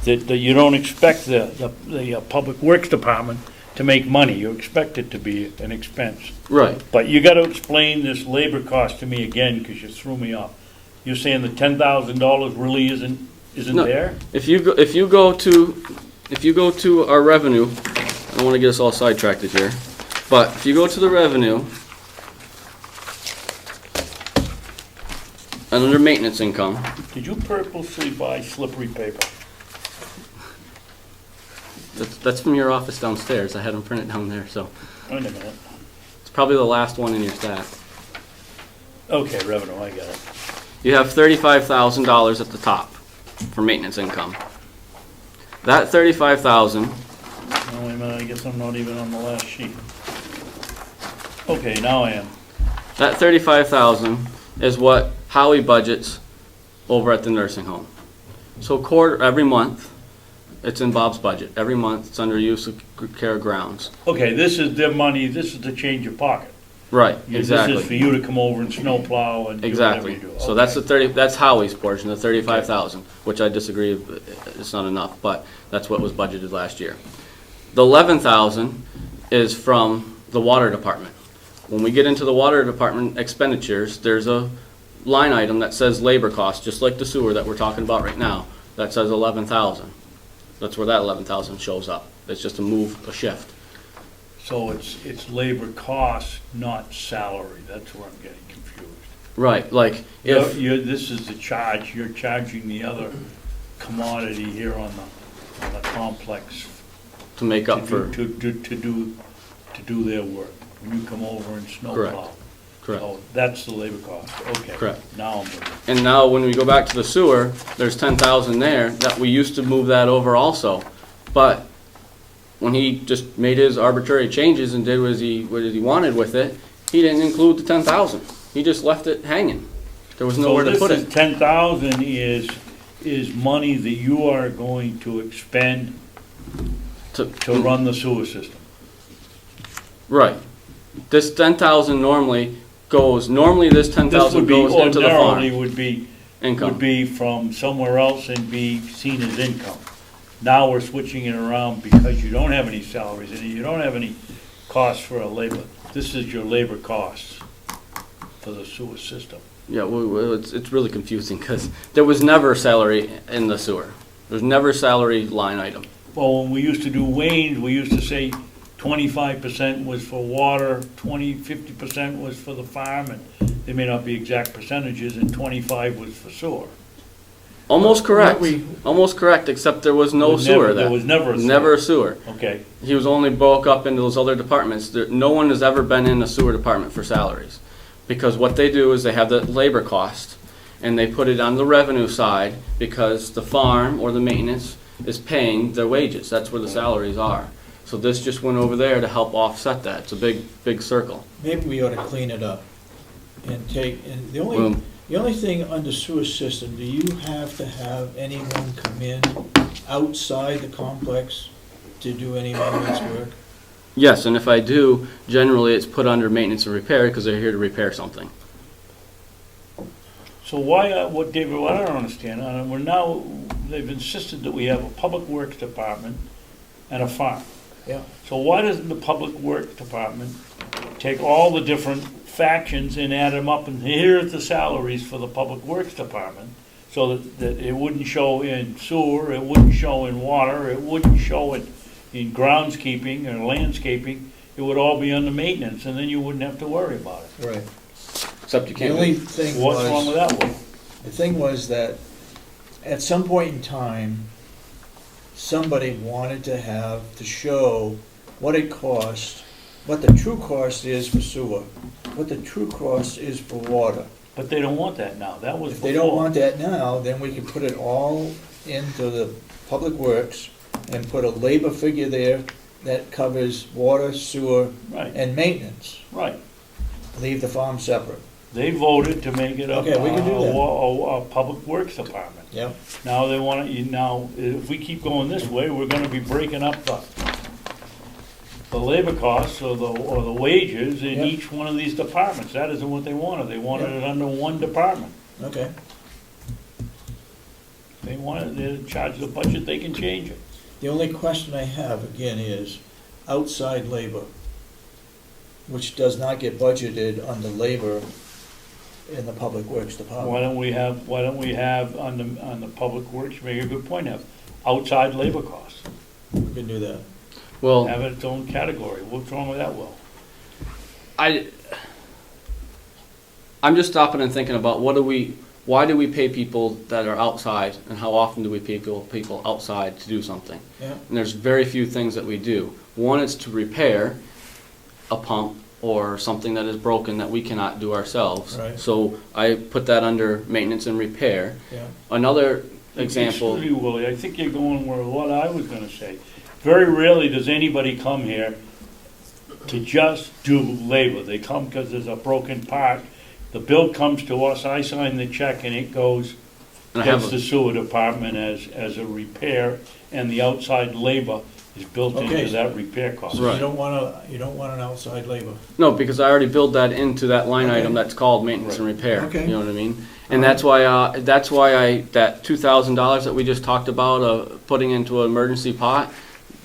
that you don't expect the Public Works Department to make money. You expect it to be an expense. Right. But you got to explain this labor cost to me again, because you threw me off. You're saying the $10,000 really isn't No. there? If you go to our revenue, I don't want to get us all sidetracked here, but if you go to the revenue, and under maintenance income, Did you purposely buy slippery paper? that's from your office downstairs. I had them printed down there, so Wait a minute. it's probably the last one in your stack. Okay, revenue, I got it. You have $35,000 at the top for maintenance income. That $35,000, Oh, wait a minute, I guess I'm not even on the last sheet. Okay, now I am. That 35,000 is what Howie budgets over at the nursing home. So every month, it's in Bob's budget. Every month, it's under use of care grounds. Okay, this is their money, this is to change your pocket. Right, This is for exactly. you to come over and snowplow and do whatever Exactly. you do. So that's the Okay. that's Howie's portion, the 35,000, which I disagree, it's not enough, but that's what was budgeted last year. The 11,000 is from the water department. When we get into the water department expenditures, there's a line item that says labor costs, just like the sewer that we're talking about right now, that says 11,000. That's where that 11,000 shows up. It's just a shift. So it's labor costs, not salary, that's where I'm getting confused. Right, like if, This is the charge, you're charging the other commodity here on the complex to make up for, to do their work. When you come over and snowplow. correct. So that's the labor cost, okay. Correct. Now I'm with you. And now when we go back to the sewer, there's 10,000 there that we used to move that over also. But when he just made his arbitrary changes and did what he wanted with it, he didn't include the 10,000. He just left it hanging. There was nowhere to put So this it. is 10,000 is money that you are going to expend to run the sewer system. Right. This 10,000 normally this 10,000 This would be goes into the ordinarily farm would income. be from somewhere else and be seen as income. Now we're switching it around because you don't have any salaries and you don't have any costs for a labor. This is your labor costs for the sewer system. Yeah, well, it's really confusing because there was never salary in the sewer. There's never salary line item. Well, when we used to do Wayne's, we used to say 25% was for water, 50% was for the farm, and they may not be exact percentages, and 25 was for sewer. Almost correct. we- Almost correct, except there was no There was sewer never- there. there was never a sewer. Never a sewer. Okay, He was only broke up into those other departments. No one has ever been in a sewer department for salaries. Because what they do is they have the labor cost, and they put it on the revenue side because the farm or the maintenance is paying their wages. That's where the salaries are. So this just went over there to help offset that. It's a big circle. Maybe we ought to clean it up and and Boom. the only thing under sewer system, do you have to have anyone come in outside the complex to do any maintenance work? Yes, and if I do, generally it's put under maintenance and repair because they're here to repair something. so why, David, what I don't understand, they've insisted that we have a public works department and a farm. Yeah. So why doesn't the public works department take all the different factions and add them up, and here's the salaries for the public works department, so that it wouldn't show in sewer, it wouldn't show in water, it wouldn't show it in groundskeeping or landscaping, it would all be under maintenance, and then you wouldn't have to worry about it. Right. Except you The can't. only thing What's wrong with was, that one? the thing was that at some point in time, somebody wanted to show what it cost, what the true cost is for sewer, what the true cost is for water. But they don't want that now, that was If before. they don't want that now, then we can put it all into the public works and put a labor figure there that covers water, sewer, Right, and maintenance. right. Leave the farm separate. They voted to make it Okay, we can do that. a public works department. Yep. Now they want to, now, if we keep going this way, we're gonna be breaking up the labor costs or the wages in Yep. each one of these departments. That isn't what they wanted. They wanted Yep. it under one department. Okay. They wanted, they're in charge of the budget, they can change it. The only question I have, again, is outside labor, which does not get budgeted under labor in the Public Works Why Department. don't we have on the public works, you make a good point, have outside labor costs. We can do that. Well, Have it its own category. What's wrong with that, Will? I'm just stopping and thinking about why do we pay people that are outside, and how often do we pay people outside to do something? Yeah. And there's very few things that we do. One is to repair a pump or something that is broken that we cannot do ourselves. Right. So I put that under maintenance and repair. Yeah. Another example. Excuse me, Willie, I think you're going where what I was gonna say. Very rarely does anybody come here to just do labor. They come because there's a broken part. The bill comes to us, I sign the check, and it goes, And I have gets the sewer department as a repair, and the outside labor is built Okay. into that repair cost. So Right. you don't want an outside labor. No, because I already built that into that line Okay. item that's called maintenance and repair. Okay. You know what I mean? And that's why that $2,000 that we just talked about, putting into an emergency pot,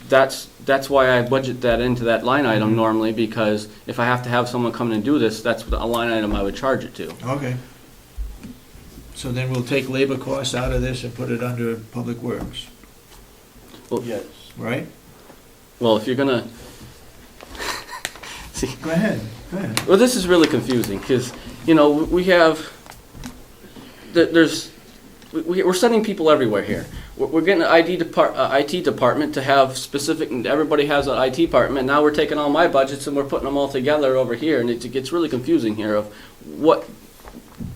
that's why I budget that into that line item Mm-hmm. normally, because if I have to have someone come in and do this, that's a line item I would charge it to. Okay. So then we'll take labor costs out of this and put it under Public Works, Yes. right? Well, if you're gonna, see, Go ahead, go ahead. well, this is really confusing, because, we have, we're sending people everywhere here. We're getting an IT department to have specific, and everybody has an IT department. Now we're taking all my budgets and we're putting them all together over here, and it gets really confusing here of what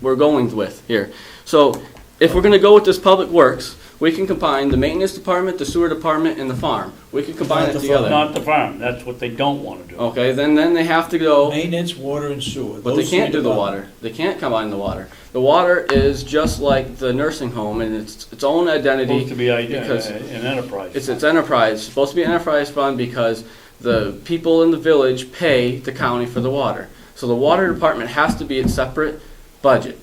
we're going with here. So if we're gonna go with this public works, we can combine the maintenance department, the sewer department, and the farm. We can combine Not it the together. Not the farm, that's what they don't wanna do. Okay, then they have to go. Maintenance, water, and sewer. But they Those can't three do the water. They can't combine the water. The water is just like the nursing home, and it's its own identity. Supposed to be because an enterprise. It's enterprise. It's supposed to be an enterprise fund because the people in the village pay the county for the water. So the water department has to be its separate budget.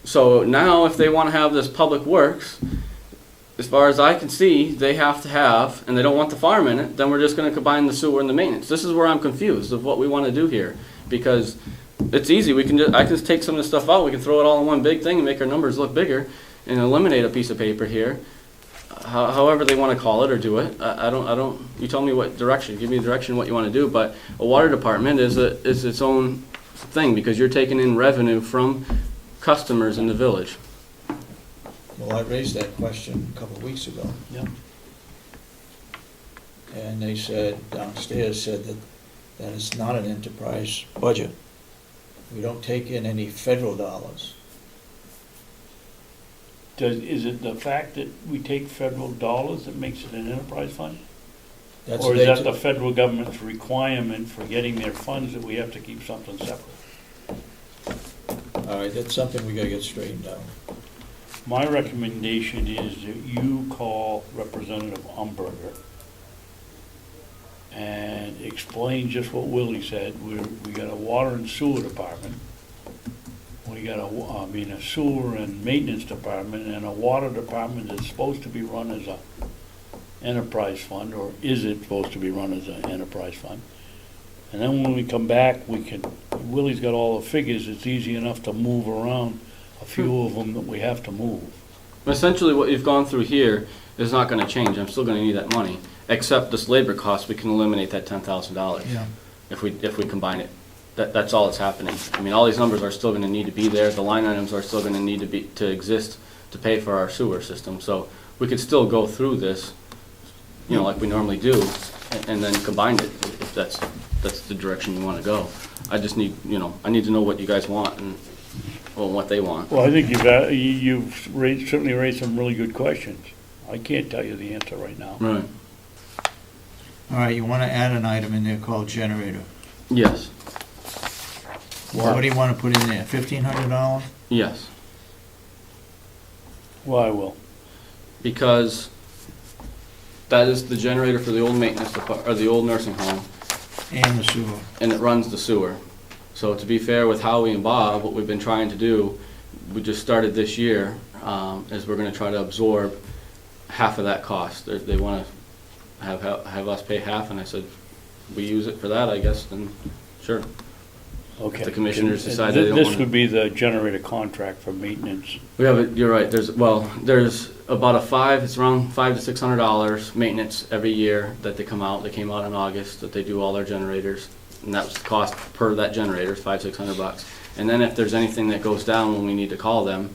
So now if they want to have this public works, as far as I can see, they have to have, and they don't want the farm in it, then we're just going to combine the sewer and the maintenance. This is where I'm confused of what we want to do here, because it's easy. I can just take some of the stuff out. We can throw it all in one big thing and make our numbers look bigger, and eliminate a piece of paper here. However they want to call it or do it. I don't. You tell me what direction. Give me direction what you want to do. But a water department is its own thing, because you're taking in revenue from customers in the village. Well, I raised that question a couple of weeks ago. Yep. And they said, downstairs said that it's not an enterprise budget. We don't take in any federal dollars. Is it the fact that we take federal dollars that makes it an enterprise fund? That's Or is they that t- the federal government's requirement for getting their funds that we have to keep something separate? All right, that's something we gotta get straightened out. My recommendation is that you call Representative Umberger and explain just what Willie said. We got a water and sewer department. We got a sewer and maintenance department, and a water department that's supposed to be run as a enterprise fund, or is it supposed to be run as an enterprise fund? And then when we come back, Willie's got all the figures, it's easy enough to move around a few of them that we have to move. Essentially, what you've gone through here is not going to change. I'm still going to need that money, except this labor cost. We can eliminate that $10,000 Yeah. if we combine it. That's all that's happening. I mean, all these numbers are still going to need to be there. The line items are still going to need to exist to pay for our sewer system. So we could still go through this, like we normally do, and then combine it if that's the direction you want to go. I just need, I need to know what you guys want and what they want. Well, I think you've certainly raised some really good questions. I can't tell you the answer right now. Right. All right, you wanna add an item in there called generator. Yes. What do you wanna put in there, $1,500? Yes. Well, I will. Because that is the generator for the old maintenance department, or the old nursing home, And the sewer. and it runs the sewer. So to be fair with Howie and Bob, what we've been trying to do, we just started this year, is we're gonna try to absorb half of that cost. They wanna have us pay half, and I said, we use it for that, I guess, then sure. Okay. The commissioners And decide they don't This wanna- would be the generator contract for maintenance. We have it, you're right, there's about it's around $500 to $600 maintenance every year that they come out. They came out in August, that they do all their generators, and that's the cost per that generator, $500-600. And then if there's anything that goes down when we need to call them,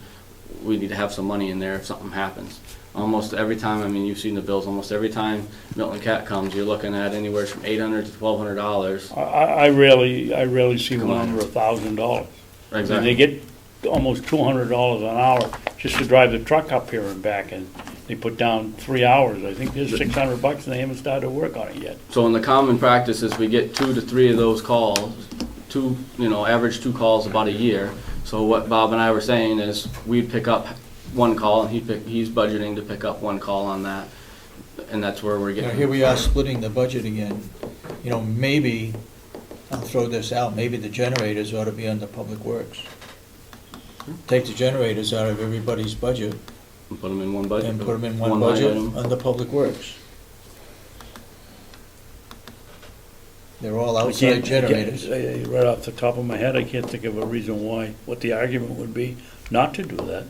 we need to have some money in there if something happens. Almost every time, you've seen the bills, almost every time Milton Cat comes, you're looking at anywhere from $800 to $1,200. I rarely see Come one on. under $1,000. And Exactly. they get almost $200 an hour just to drive the truck up here and back, and They put down 3 hours. I think there's $600 and they haven't started to work on it yet. So in the common practice is we get 2 to 3 of those calls, average 2 calls about a year. So what Bob and I were saying is we'd pick up 1 call and he's budgeting to pick up 1 call on that. And that's where we're Now, getting. here we are splitting the budget again. Maybe, I'll throw this out, maybe the generators ought to be under Public Works. Take the generators out of everybody's budget Put them in one budget. and put them in one line budget item. under Public Works. They're all I outside can't- generators. Right off the top of my head, I can't think of a reason why, what the argument would be not to do that.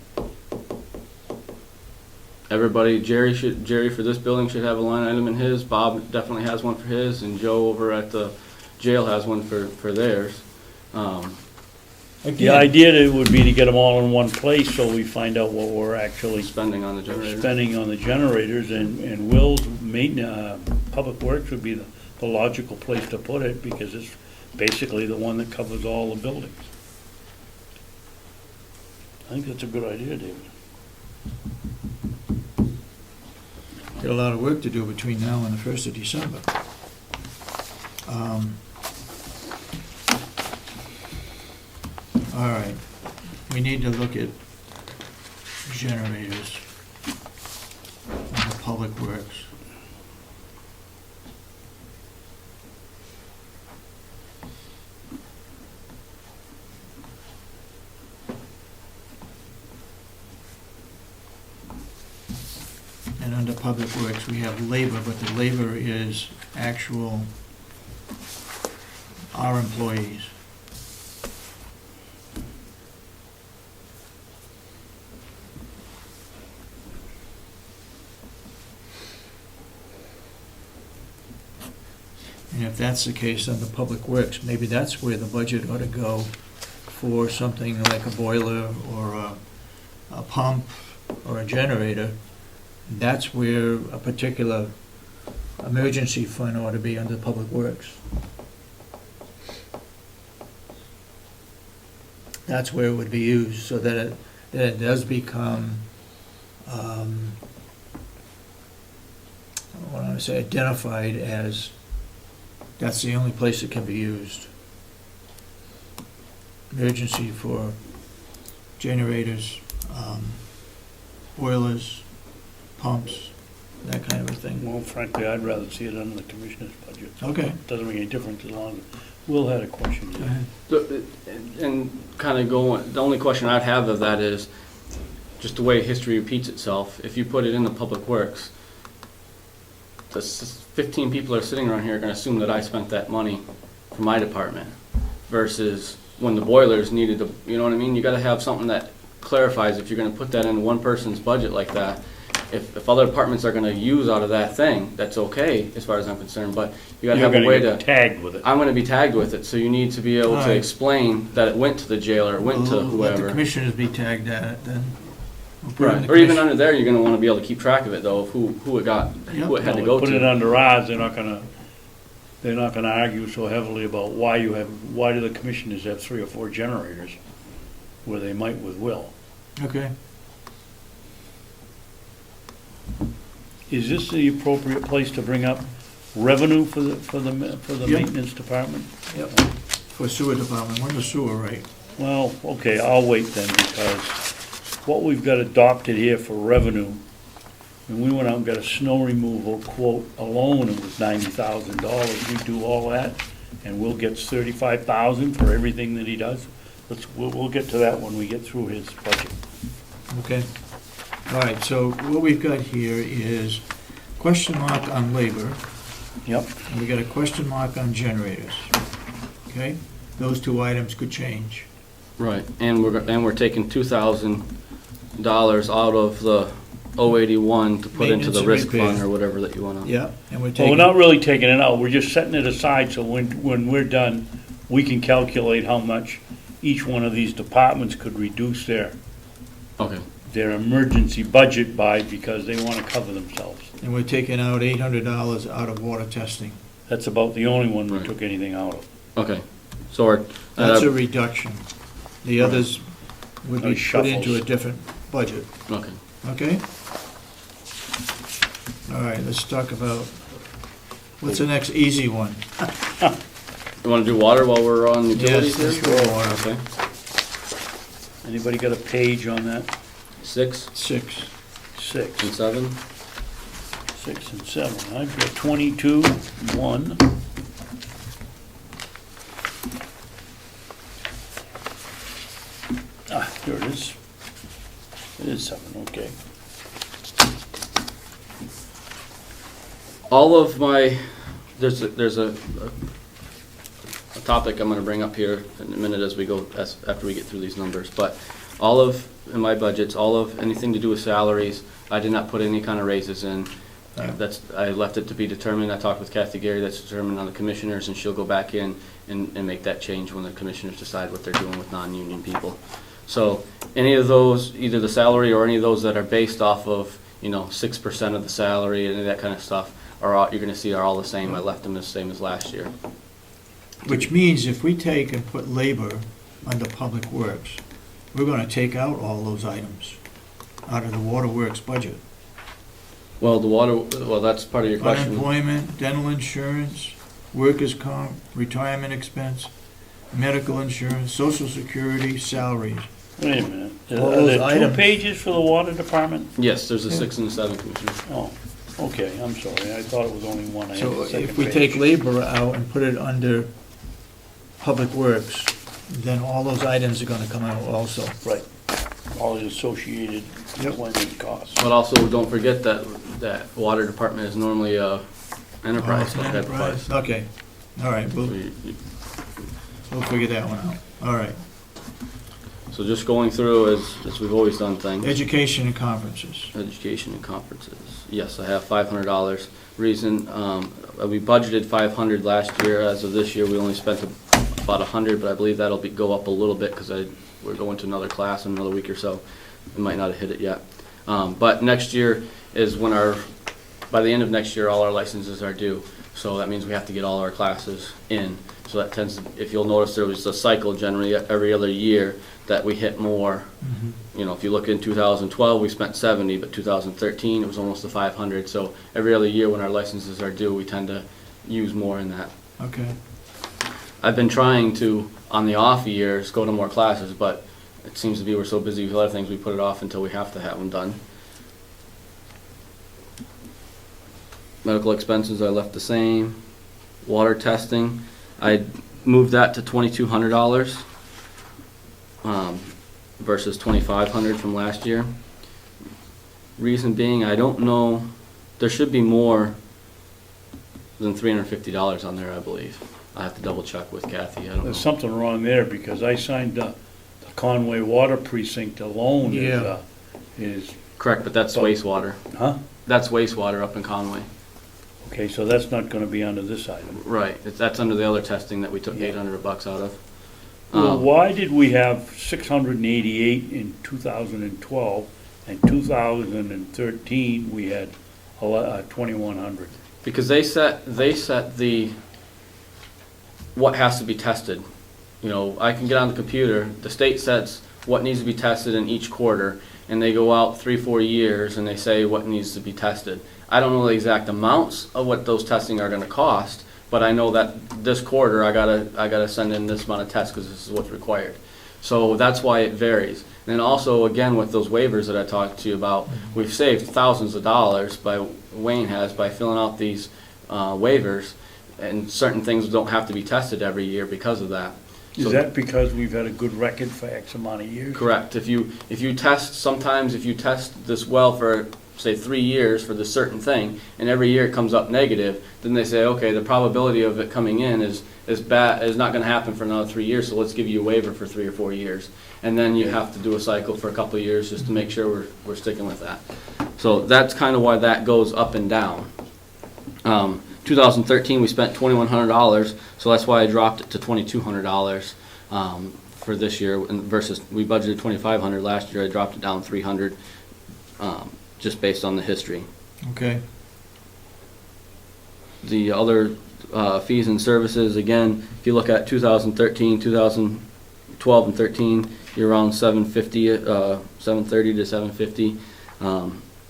Everybody, Jerry for this building should have a line item in his, Bob definitely has one for his, and Joe over at the jail has one for theirs. The Again, idea would be to get them all in one place so we find out what we're actually Spending on the generator. spending on the generators, and Will's Public Works would be the logical place to put it, because it's basically the one that covers all the buildings. I think that's a good idea, David. got a lot of work to do between now and the 1st of December. All right, we need to look at generators on the Public Works. And under Public Works, we have labor, but the labor is actual, our employees. And if that's the case under Public Works, maybe that's where the budget ought to go for something like a boiler or a pump or a generator. That's where a particular emergency fund ought to be under Public Works. That's where it would be used, so that it does become, I want to say identified as, that's the only place it can be used. Emergency for generators, boilers, pumps, that kind of a thing. Well, frankly, I'd rather see it under the commissioner's budget. Okay. Doesn't make any difference as long as, Will had a question. Go ahead. And kind of going, the only question I'd have of that is, just the way history repeats itself, if you put it in the Public Works, the 15 people that are sitting around here are going to assume that I spent that money for my department, versus when the boilers needed to, you know what I mean? You got to have something that clarifies if you're going to put that in one person's budget like that. If other departments are going to use out of that thing, that's okay as far as I'm concerned, but you got to You're have a way gonna to. get tagged with it. I'm going to be tagged with it, so you need to be able to Alright. explain that it went to the jail or it went to Let the whoever. commissioners be tagged at it then. We'll put it in Right, the or even commission- under there, you're going to want to be able to keep track of it though, of who it got, who it had to No, go Put it to. under ours, they're not gonna argue so heavily about why do the commissioners have 3 or 4 generators, where they might with Will. Okay. Is this the appropriate place to bring up revenue for the Yep. maintenance department? Yep. For sewer department, we're in the sewer, right? Well, okay, I'll wait then, because what we've got adopted here for revenue, when we went out and got a snow removal quote alone, it was $90,000. We do all that, and Will gets $35,000 for everything that he does. We'll get to that when we get through his budget. Okay. All right, so what we've got here is question mark on labor, Yep. and we got a question mark on generators. Okay? Those 2 items could change. Right, and we're taking $2,000 out of the 081 to put into Maintenance the and risk repair. fund or whatever that you want to. Yeah, and we're Well, taking. we're not really taking it out, we're just setting it aside, so when we're done, we can calculate how much each one of these departments could reduce their Okay, emergency budget by, because they want to cover themselves. And we're taking out $800 out of water testing. That's about the only one we Right. took anything out of. okay, so we're. That's a reduction. The others would be Those put into a shuffles. different budget, Okay, okay? All right, let's talk about, what's the next easy one? You wanna do water while we're on utilities Yes, here? let's go water. Okay. Anybody got a page on that? 6 6. Six. and 7. 6 and 7. I've got 22, 1. Ah, here it is. It is 7, okay. All of my, there's a topic I'm gonna bring up here in a minute as we go, after we get through these numbers, but all of, in my budgets, all of, anything to do with salaries, I did not put any kind of raises in. That's, I left it to be determined. I talked with Kathy Gary, that's determined on the commissioners, and she'll go back in and make that change when the commissioners decide what they're doing with non-union people. So any of those, either the salary or any of those that are based off of, 6% of the salary, any of that kind of stuff, are all, you're gonna see are all the same. I left them the same as last year. Which means if we take and put labor under Public Works, we're gonna take out all those items out of the waterworks budget. Well, that's part of your question. Unemployment, dental insurance, workers' comp, retirement expense, medical insurance, social security, salaries. Wait a minute. All Are those there 2 items. pages for the water department? Yes, there's a 6 and a 7, Commissioner. Oh, okay, I'm sorry. I thought it was only 1. I had So the second if we page. take labor out and put it under Public Works, then all those items are gonna come out also. Right. All the associated Yep. employment costs. But also, don't forget that water department is normally a enterprise. Oh, it's an type of enterprise. part. Okay, all right, So we'll figure that one out. All right. So just going through as we've always done things. Education and conferences. Education and conferences. Yes, I have $500. Reason, we budgeted 500 last year. As of this year, we only spent about 100, but I believe that'll go up a little bit because we're going to another class in another week or so. We might not have hit it yet. But next year is when by the end of next year, all our licenses are due. So that means we have to get all our classes in. So that tends to, if you'll notice, there was a cycle generally every other year that we hit more. If you look in 2012, we spent 70, but 2013, it was almost the 500. So every other year when our licenses are due, we tend to use more in that. Okay. I've been trying to, on the off years, go to more classes, but it seems to be we're so busy with other things, we put it off until we have to have them done. Medical expenses I left the same. Water testing, I moved that to $2,200 versus $2,500 from last year. Reason being, I don't know, there should be more than $350 on there, I believe. I have to double check with Kathy, I don't know. There's something wrong there because I signed the Conway Water Precinct alone Yeah. is, Correct, but that's wastewater. huh? That's wastewater up in Conway. Okay, so that's not gonna be under this item. Right, that's under the other testing that we took $800 out of. Well, why did we have 688 in 2012 and 2013 we had 2,100? Because they set the, what has to be tested. I can get on the computer, the state sets what needs to be tested in each quarter, and they go out 3-4 years and they say what needs to be tested. I don't know the exact amounts of what those testing are gonna cost, but I know that this quarter I gotta send in this amount of tests because this is what's required. So that's why it varies. And then also, again, with those waivers that I talked to you about, we've saved thousands of dollars Wayne has by filling out these waivers, and certain things don't have to be tested every year because of that. Is that because we've had a good record for X amount of years? Correct. If you test this well for, say, 3 years for this certain thing, and every year it comes up negative, then they say, okay, the probability of it coming in is not gonna happen for another 3 years, so let's give you a waiver for 3 or 4 years. And then you have to do a cycle for a couple of years just to make sure we're sticking with that. So that's kind of why that goes up and down. 2013, we spent $2,100, so that's why I dropped it to $2,200 for this year, versus we budgeted $2,500 last year. I dropped it down $300, just based on the history. Okay. The other fees and services, again, if you look at 2013, 2012 and 13, you're around $730 to $750.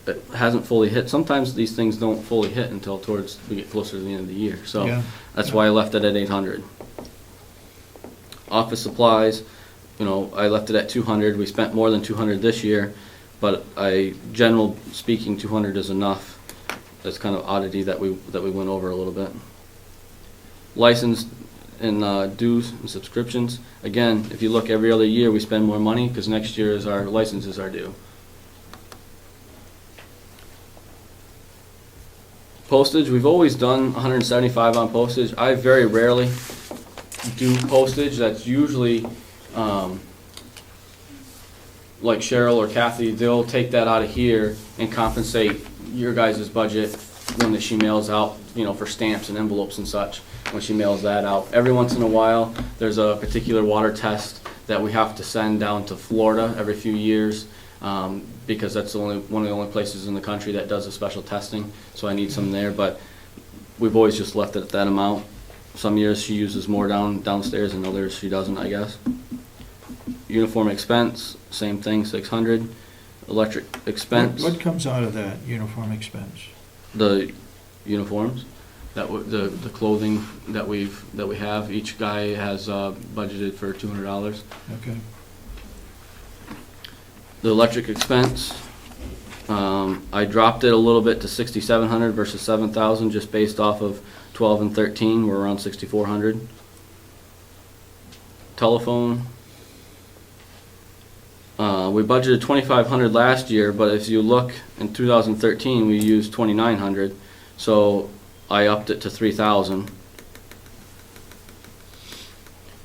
it hasn't fully hit. Sometimes these things don't fully hit until towards, we get closer to the end of the year, so Yeah. that's why I left it at 800. Office supplies, you know, I left it at 200. We spent more than 200 this year, but general speaking, 200 is enough. That's kind of oddity that we went over a little bit. License and dues and subscriptions. Again, if you look every other year, we spend more money because next year is our licenses are due. Postage, we've always done 175 on postage. I very rarely do postage. That's usually like Cheryl or Kathy, they'll take that out of here and compensate your guys' budget when she mails out, you know, for stamps and envelopes and such, when she mails that out. Every once in a while, there's a particular water test that we have to send down to Florida every few years, because that's one of the only places in the country that does a special testing, so I need some there, but we've always just left it at that amount. Some years she uses more downstairs and others she doesn't, I guess. Uniform expense, same thing, 600. Electric expense. What comes out of that uniform expense? The uniforms, the clothing that we have. Each guy has budgeted for $200. Okay. The electric expense, I dropped it a little bit to 6,700 versus 7,000, just based off of 12 and 13. We're around 6,400. Telephone. We budgeted 2,500 last year, but if you look in 2013, we used 2,900, so I upped it to 3,000.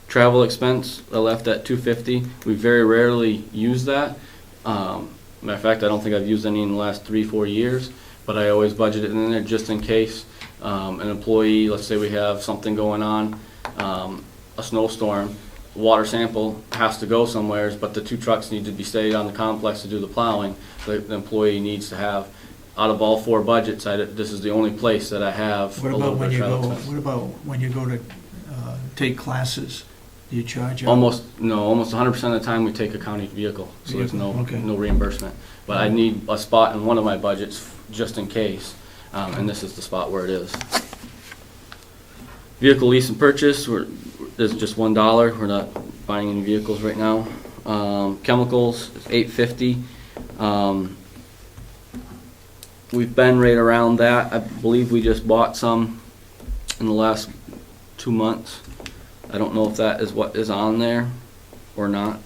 Travel expense, I left at 250. We very rarely use that. Matter of fact, I don't think I've used any in the last 3-4 years, but I always budget it in there just in case an employee, let's say we have something going on, a snowstorm, water sample has to go somewhere, but the 2 trucks need to be stayed on the complex to do the plowing. The employee needs to have, out of all 4 budgets, this is the only place that I have What a about little bit when of you travel go, expense. what about when you go to take classes? Do you charge out? Almost 100% of the time we take a county vehicle, so there's no Okay. no reimbursement. But I need a spot in one of my budgets just in case, and this is the spot where it is. Vehicle lease and purchase, there's just $1. We're not buying any vehicles right now. Chemicals, it's $850. We've been right around that. I believe we just bought some in the last 2 months. I don't know if that is what is on there or not.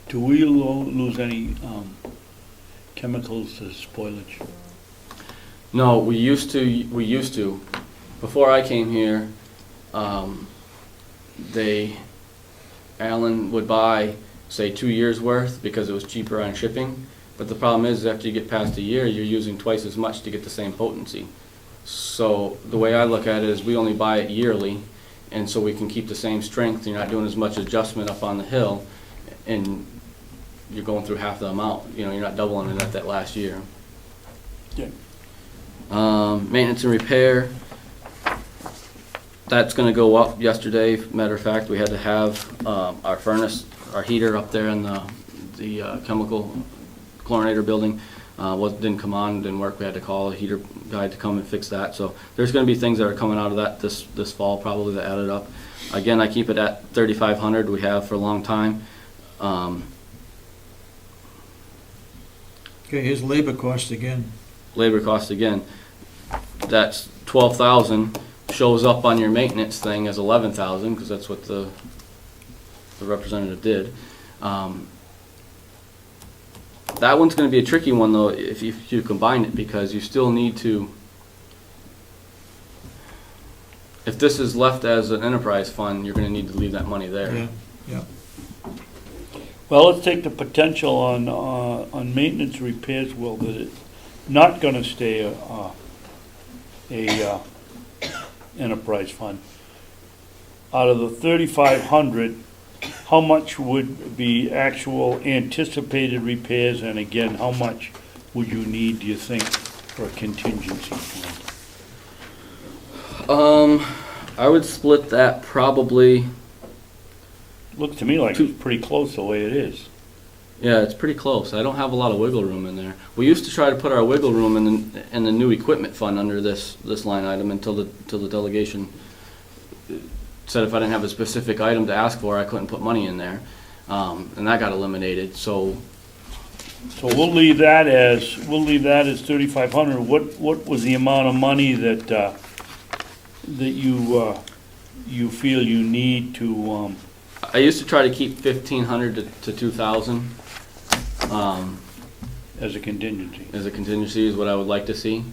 Do we lose any chemicals to spoilage? No, we used to. Before I came here, Alan would buy, say, 2 years worth because it was cheaper on shipping. But the problem is, after you get past a year, you're using twice as much to get the same potency. So the way I look at it is we only buy it yearly, and so we can keep the same strength. You're not doing as much adjustment up on the hill, and you're going through half the amount. You know, you're not doubling it at that last year. Yeah. Maintenance and repair, that's gonna go up yesterday. Matter of fact, we had to have our furnace, our heater up there in the chemical chlorinator building didn't come on, didn't work. We had to call a heater guy to come and fix that. So there's gonna be things that are coming out of that this fall probably that added up. Again, I keep it at 3,500. We have for a long time. Okay, here's labor cost again. Labor cost again, that's 12,000, shows up on your maintenance thing as 11,000 because that's what the representative did. That one's going to be a tricky one though if you combine it, because you still need to, if this is left as an enterprise fund, you're going to need to leave that money there. Yeah, yeah. Well, let's take the potential on maintenance repairs, Will, that it's not gonna stay a enterprise fund. Out of the 3,500, how much would be actual anticipated repairs, and again, how much would you need, do you think, for a contingency fund? I would split that probably. Looked to me like it's pretty close the way it is. Yeah, it's pretty close. I don't have a lot of wiggle room in there. We used to try to put our wiggle room in the new equipment fund under this line item until the delegation said if I didn't have a specific item to ask for, I couldn't put money in there. And that got eliminated, so So we'll leave that as 3,500. What was the amount of money that you feel you need to, I used to try to keep 1,500 to 2,000 as a contingency? as a contingency is what I would like to see.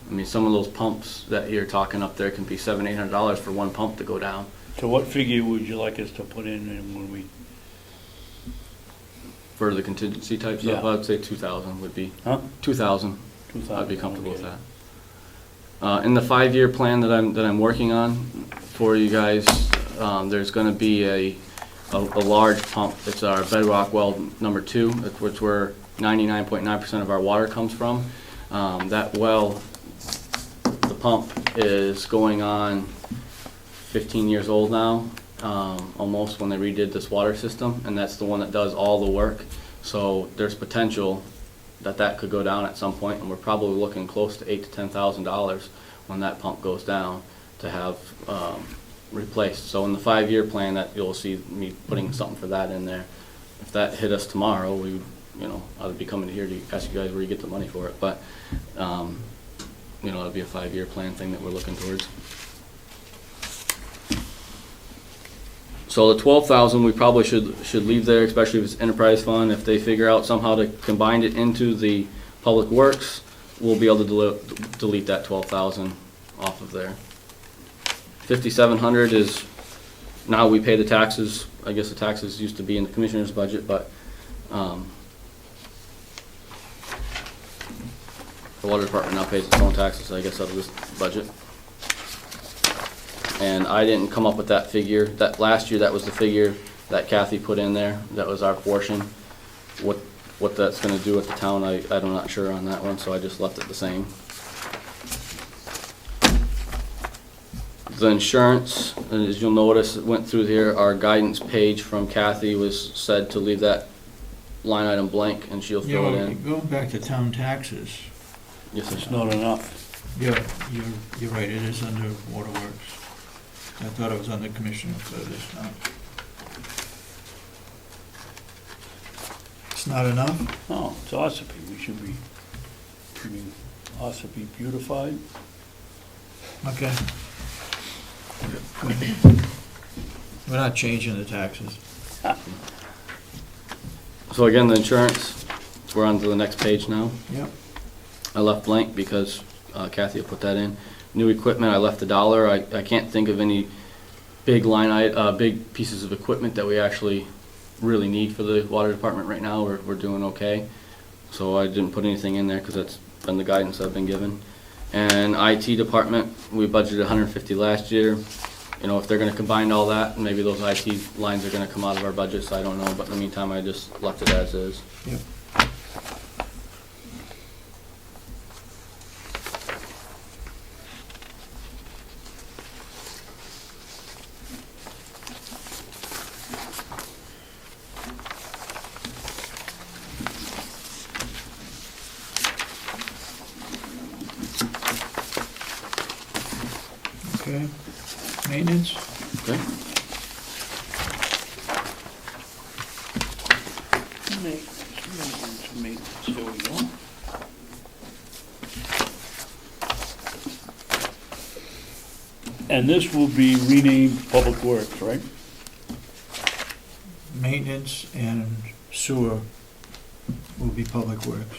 I mean, some of those pumps that you're talking up there can be $700-800 for one pump to go down. So what figure would you like us to put in when we, For the contingency type stuff, Yeah. I'd say 2,000 would be, huh? 2,000, 2,000? I'd be comfortable with Okay. that. In the 5-year plan that I'm working on for you guys, there's gonna be a large pump. It's our bedrock well number 2, which where 99.9% of our water comes from. That well, the pump is going on 15 years old now, almost, when they redid this water system, and that's the one that does all the work. So there's potential that could go down at some point, and we're probably looking close to $8,000 to $10,000 when that pump goes down to have replaced. So in the 5-year plan, that you'll see me putting something for that in there. If that hit us tomorrow, I would be coming here to ask you guys where you get the money for it. But it'll be a 5-year plan thing that we're looking towards. So the 12,000 we probably should leave there, especially if it's enterprise fund. If they figure out somehow to combine it into the public works, we'll be able to delete that 12,000 off of there. 5,700 is, now we pay the taxes. I guess the taxes used to be in the commissioner's budget, but the water department now pays its own taxes, I guess, out of this budget. And I didn't come up with that figure. That last year, that was the figure that Kathy put in there. That was our portion. What that's gonna do with the town, I'm not sure on that one, so I just left it the same. The insurance, as you'll notice, it went through here. Our guidance page from Kathy was said to leave that line item blank, and she'll fill it in. Go back to town taxes. Yes, It's not enough. Yeah, you're right, it is under waterworks. I thought it was under commissioner, but it's not. It's not enough? No, it's Ossipee. We should be Ossipee beautified. Okay. We're not changing the taxes. So again, the insurance, we're on to the next page now. Yep. I left blank because Kathy will put that in. New equipment, I left $1. I can't think of any big big pieces of equipment that we actually really need for the water department right now. We're doing okay. So I didn't put anything in there because that's been the guidance I've been given. And IT department, we budgeted $150 last year. If they're gonna combine all that, maybe those IT lines are gonna come out of our budget, so I don't know. But in the meantime, I just left it as is. Yep. Okay, maintenance? Okay? Maintenance, here we go. And this will be renamed Public Works, right? Maintenance and sewer will be public works.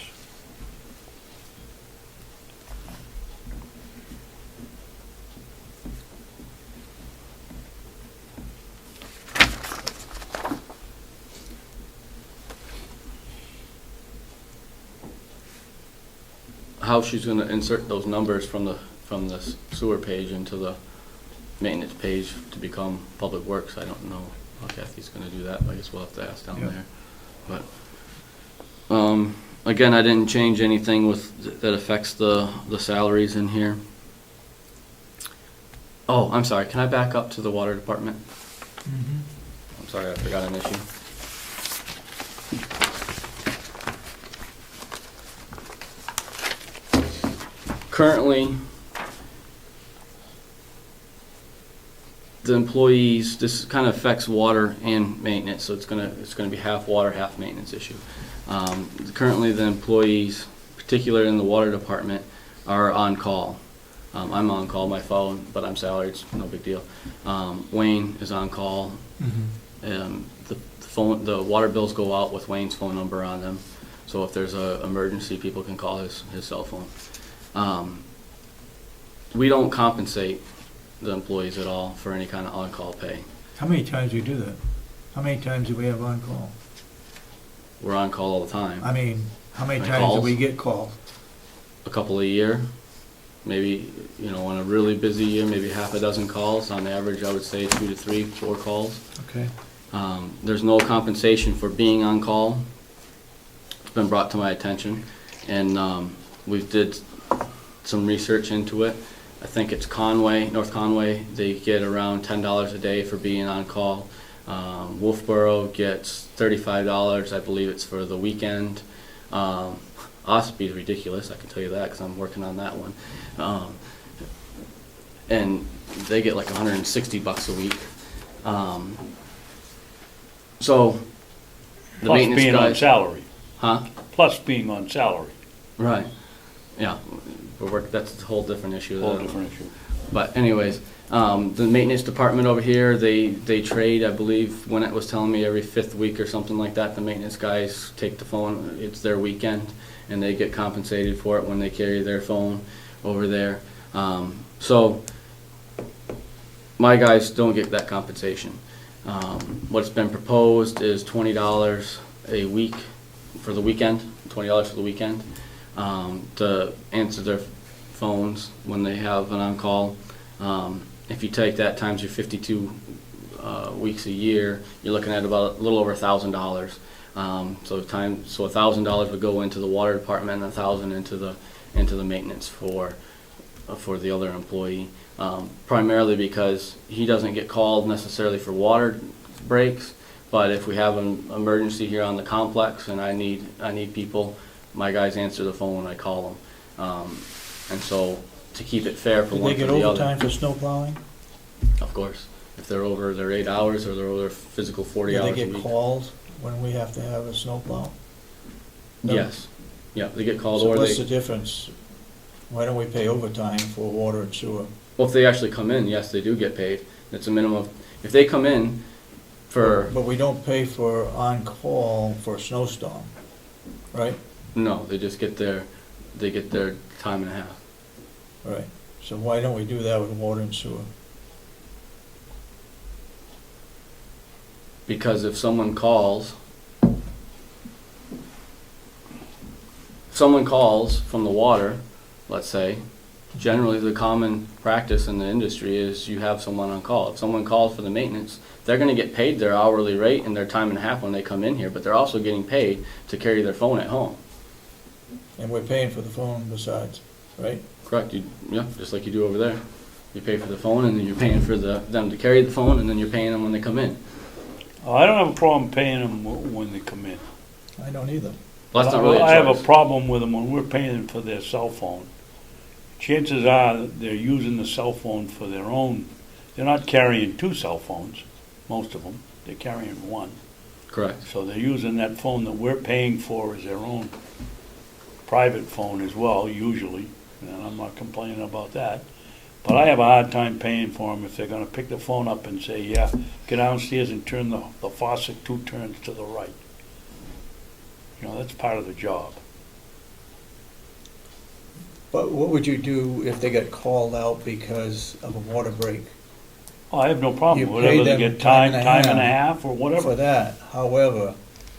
How she's gonna insert those numbers from the sewer page into the maintenance page to become public works, I don't know how Kathy's gonna do that. I guess we'll have to ask down Yeah. there. But again, I didn't change anything that affects the salaries in here. Oh, I'm sorry, can I back up to the water department? I'm sorry, I forgot an issue. currently, the employees, this kind of affects water and maintenance, so it's gonna be half water, half maintenance issue. Currently, the employees, particularly in the water department, are on call. I'm on call by phone, but I'm salaried, it's no big deal. Wayne is on call. The water bills go out with Wayne's phone number on them, so if there's an emergency, people can call his cell phone. We don't compensate the employees at all for any kind of on-call pay. How many times do you do that? How many times do we have on call? We're on call all the time. I mean, how many Like times do calls? we get called? A couple a year, maybe, in a really busy year, maybe half a dozen calls. On average, I would say 2 to 3, 4 calls. Okay. There's no compensation for being on call. It's been brought to my attention, and we did some research into it. I think it's North Conway, they get around $10 a day for being on call. Wolfboro gets $35, I believe it's for the weekend. Ossipee is ridiculous, I can tell you that, because I'm working on that one. And they get like $160 a week. So, the Plus maintenance being on guys, salary. huh? Plus being on salary. Right, yeah, that's a whole different issue. Whole different issue. But anyways, the maintenance department over here, they trade, I believe, when it was telling me every 5th week or something like that, the maintenance guys take the phone, it's their weekend, and they get compensated for it when they carry their phone over there. So, my guys don't get that compensation. What's been proposed is $20 a week for the weekend, $20 for the weekend, to answer their phones when they have an on-call. If you take that times your 52 weeks a year, you're looking at about a little over $1,000. So $1,000 would go into the water department, and $1,000 into the maintenance for the other employee. Primarily because he doesn't get called necessarily for water breaks, but if we have an emergency here on the complex and I need people, my guys answer the phone when I call them. And so to keep it fair for Do one they for get the overtime other. for snow plowing? Of course, if they're over their 8 hours or they're over their physical 40 hours Do a they week. get calls when we have to have a snow plow? No? Yes, yeah, they get called So or what's the they, difference? Why don't we pay overtime for water and sewer? well, if they actually come in, yes, they do get paid. It's a minimum of, if they come in for, But we don't pay for on-call for a snowstorm, right? no, they just get their time and a half. Right. So why don't we do that with water and sewer? Because if someone calls from the water, let's say, generally the common practice in the industry is you have someone on call. If someone calls for the maintenance, they're going to get paid their hourly rate and their time and a half when they come in here, but they're also getting paid to carry their phone at home. And we're paying for the phone besides, right? Correct, yeah, just like you do over there. You pay for the phone and then you're paying for them to carry the phone and then you're paying them when they come in. I don't have a problem paying them when they come in. I don't either. Well, that's not really a I have a choice. problem with them when we're paying them for their cell phone. Chances are that they're using the cell phone for their own. They're not carrying 2 cell phones, most of them. They're carrying 1. Correct. So they're using that phone that we're paying for as their own private phone as well, usually. And I'm not complaining about that. But I have a hard time paying for them if they're gonna pick the phone up and say, yeah, get downstairs and turn the faucet 2 turns to the right. That's part of the job. But what would you do if they get called out because of a water break? Oh, I have no problem, You whatever pay they them get time and a half half or For whatever. that, however,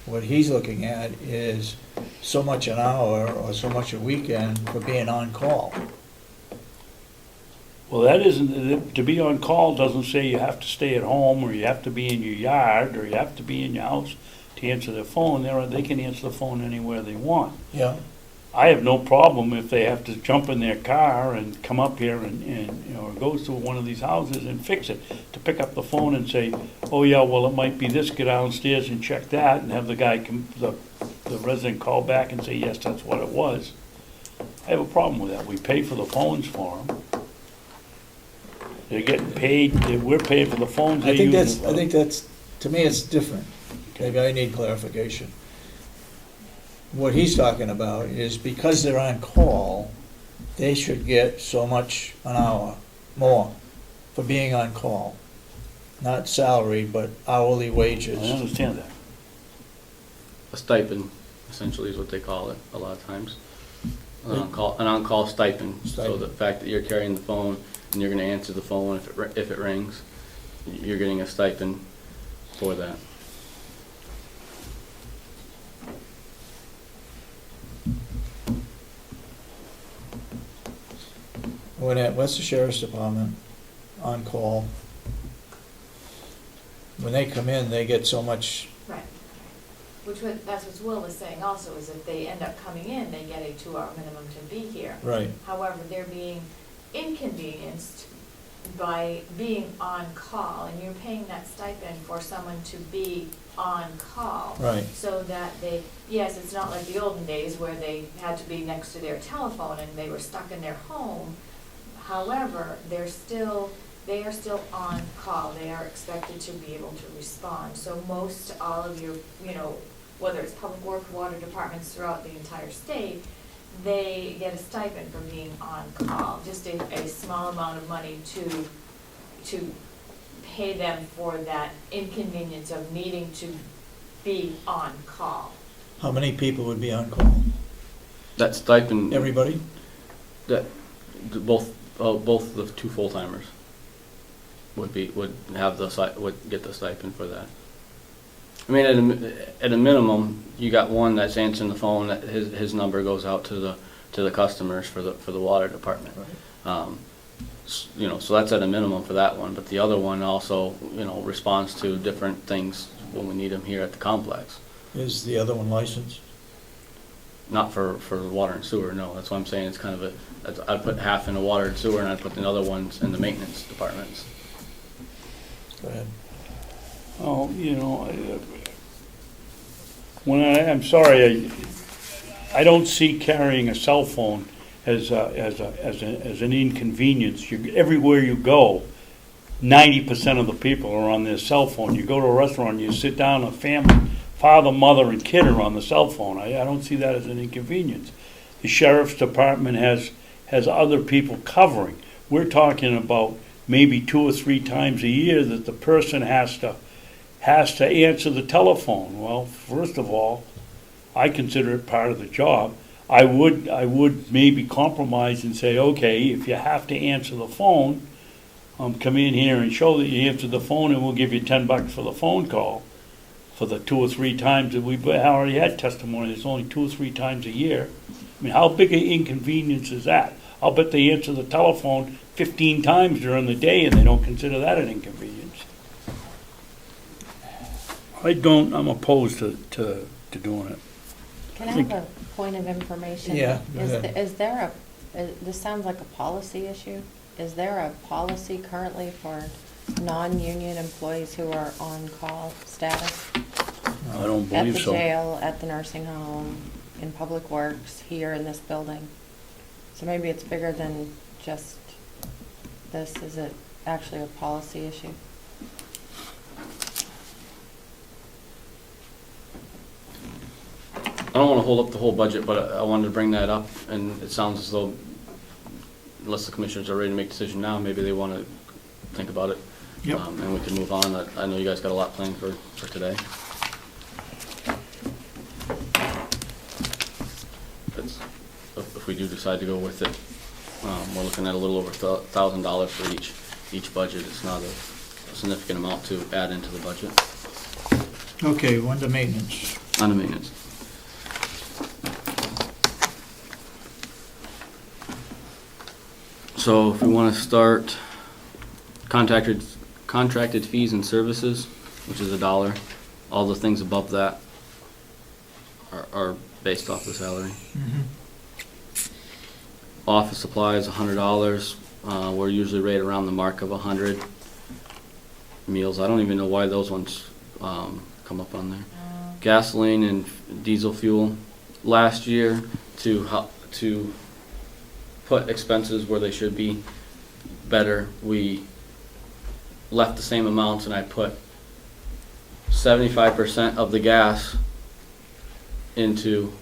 what he's looking at is so much an hour or so much a weekend for being on call. Well, that isn't, to be on call doesn't say you have to stay at home, or you have to be in your yard, or you have to be in your house to answer their phone. They can answer the phone anywhere they want. Yeah. I have no problem if they have to jump in their car and come up here and go to one of these houses and fix it, to pick up the phone and say, oh yeah, well, it might be this, get downstairs and check that, and have the guy, the resident call back and say, yes, that's what it was. I have a problem with that. We pay for the phones for them. They're getting paid, we're paying for the phones they use. I think that's, to me, it's different. Maybe I need clarification. What he's talking about is because they're on call, they should get so much an hour more for being on call. Not salary, but hourly I wages. understand that. A stipend, essentially, is what they call it a lot of times. An on-call stipend. So Stipend. the fact that you're carrying the phone and you're gonna answer the phone if it rings, you're getting a stipend for that. What's the sheriff's department on call? When they come in, they get so much, Right. That's what Will was saying also, is if they end up coming in, they get a 2-hour minimum to be here. right, However, they're being inconvenienced by being on call, and you're paying that stipend for someone to be on call. right. So that they, yes, it's not like the olden days where they had to be next to their telephone and they were stuck in their home. However, they are still on call. They are expected to be able to respond. So most all of your, whether it's public works, water departments throughout the entire state, they get a stipend for being on call, just a small amount of money to pay them for that inconvenience of needing to be on call. How many people would be on call? That stipend, Everybody? both the two full-timers would get the stipend for that. I mean, at a minimum, you got one that's answering the phone, that his number goes out to the customers for the water department. So that's at a minimum for that one, but the other one also, responds to different things when we need them here at the complex. Is the other one licensed? Not for water and sewer, no, that's what I'm saying, it's kind of I'd put half in the water and sewer, and I'd put the other ones in the maintenance departments. Go ahead. Oh, I'm sorry, I don't see carrying a cell phone as an inconvenience. Everywhere you go, 90% of the people are on their cell phone. You go to a restaurant, you sit down, a family, father, mother, and kid are on the cell phone. I don't see that as an inconvenience. The sheriff's department has other people covering. We're talking about maybe 2 or 3 times a year that the person has to answer the telephone. Well, first of all, I consider it part of the job. I would maybe compromise and say, okay, if you have to answer the phone, come in here and show that you answered the phone, and we'll give you $10 for the phone call for the 2 or 3 times that we've already had testimony. It's only 2 or 3 times a year. I mean, how big an inconvenience is that? I'll bet they answer the telephone 15 times during the day, and they don't consider that an inconvenience. I'm opposed to doing it. Can I have a point of information? Yeah, go ahead. Is there this sounds like a policy issue. Is there a policy currently for non-union employees who are on call status? I don't believe so. At the jail, at the nursing home, in public works, here in this building. So maybe it's bigger than just this. Is it actually a policy issue? I don't want to hold up the whole budget, but I wanted to bring that up, and it sounds as though, unless the commissioners are ready to make a decision now, maybe they want to think about it. Yep. And we can move on. I know you guys got a lot planned for today. If we do decide to go with it, we're looking at a little over $1,000 for each budget. It's not a significant amount to add into the budget. Okay, on to maintenance. On the maintenance. So if we want to start contracted fees and services, which is $1, all the things above that are based off the salary. Office supplies, $100. We're usually right around the mark of 100. Meals, I don't even know why those ones come up on there. Gasoline and diesel fuel. Last year, to put expenses where they should be better. We left the same amounts, and I put 75% of the gas into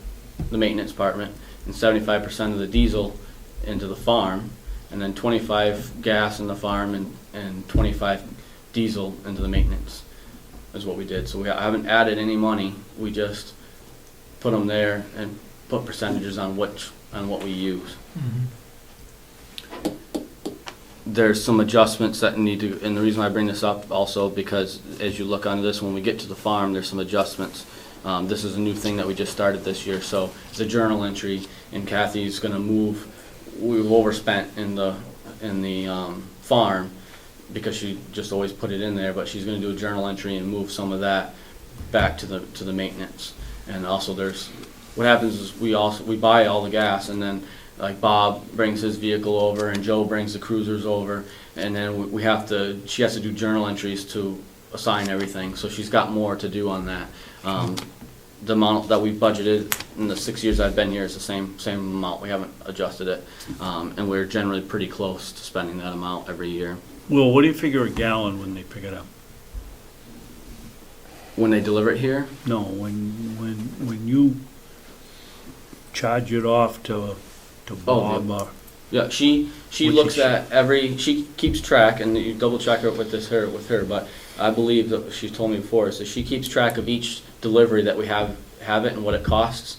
the maintenance department and 75% of the diesel into the farm, and then 25 gas in the farm and 25 diesel into the maintenance is what we did. So I haven't added any money. We just put them there and put percentages on what we use. There's some adjustments that need to, and the reason I bring this up also because as you look onto this, when we get to the farm, there's some adjustments. This is a new thing that we just started this year, so it's a journal entry, and Kathy's gonna move, we've overspent in the farm because she just always put it in there, but she's gonna do a journal entry and move some of that back to the maintenance. And also what happens is we buy all the gas, and then like Bob brings his vehicle over and Joe brings the cruisers over, and then she has to do journal entries to assign everything, so she's got more to do on that. The amount that we budgeted in the 6 years I've been here is the same amount. We haven't adjusted it, and we're generally pretty close to spending that amount every year. Well, what do you figure a gallon when they pick it up? When they deliver it here, No, when you charge it off to Bob or... yeah, she looks at she keeps track, and you double check her with her, but I believe that she's told me before, so she keeps track of each delivery that we have it and what it costs.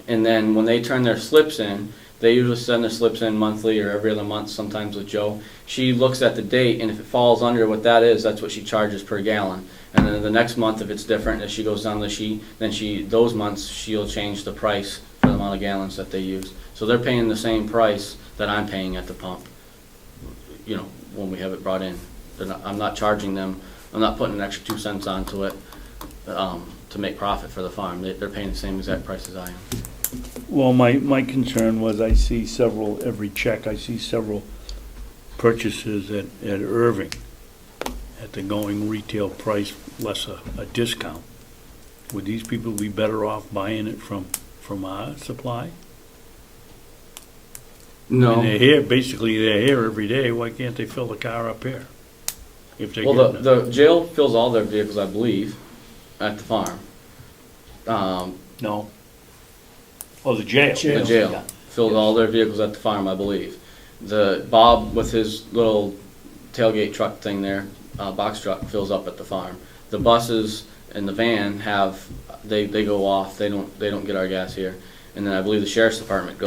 And then when they turn their slips in, they usually send their slips in monthly or every other month, sometimes with Joe. She looks at the date, and if it falls under what that is, that's what she charges per gallon. And then the next month, if it's different, as she goes down the sheet, then those months she'll change the price for the amount of gallons that they use. So they're paying the same price that I'm paying at the pump, when we have it brought in. I'm not charging them, I'm not putting an extra 2 cents onto it to make profit for the farm. They're paying the same exact price as I am. Well, my concern was I see every check, I see several purchases at Irving at the going retail price less a discount. Would these people be better off buying it from our supply? No. And they're here every day, why can't they fill the car up here? If they're Well, getting it. the jail fills all their vehicles, I believe, at the farm. No. Oh, the jail. The jail filled all their vehicles at the farm, I believe. The Bob with his little tailgate truck thing there, box truck, fills up at the farm. The buses and the van they go off. They don't get our gas here. And then I believe the sheriff's department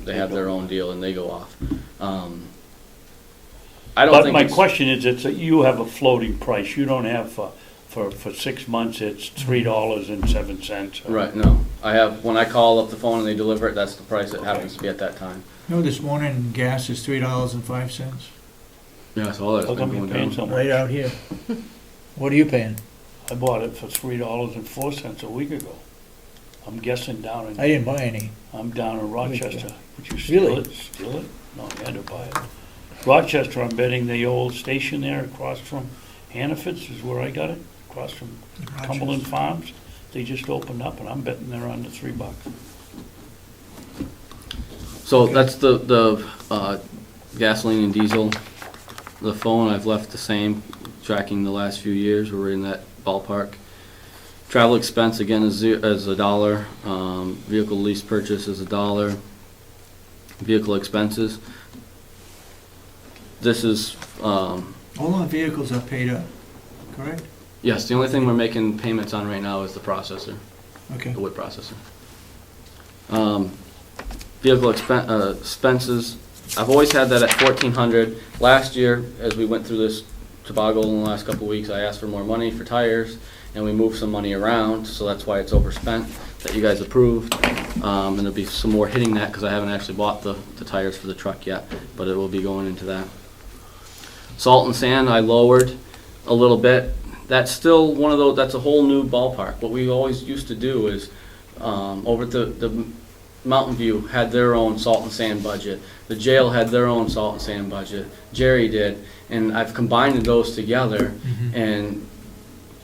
they have their own deal and they go off. I don't think. But my question is, you have a floating price. You don't have for 6 months. It's $3.07. Right. No, I have. When I call up the phone and they deliver it, that's the price it happens to be at that time. This morning gas is $3.05. Yeah, that's all that's How been come you're going paying down. so much? Right out here. What are you paying? I bought it for $3.04 a week ago. I'm guessing I didn't buy any. I'm down in Rochester. Would you Really? steal it? No, I had to buy it. Rochester, I'm betting the old station there across from Hannaford's is where I got it, across from Cumberland Farms. They just opened up, and I'm betting they're under $3. So that's the gasoline and diesel. The phone I've left the same, tracking the last few years. We're in that ballpark. Travel expense again is $1. Vehicle lease purchase is $1. Vehicle expenses. This is All our vehicles are paid up, correct? yes. The only thing we're making payments on right now is the processor, Okay. the wood processor. Vehicle expenses. I've always had that at $1,400. Last year, as we went through this toboggle in the last couple of weeks, I asked for more money for tires, and we moved some money around, so that's why it's overspent, that you guys approved. And there'll be some more hitting that, because I haven't actually bought the tires for the truck yet, but it will be going into that. Salt and sand, I lowered a little bit. That's still one of those, that's a whole new ballpark. What we always used to do is, over at the Mountain View had their own salt and sand budget. The jail had their own salt and sand budget. Jerry did, and I've combined those together, and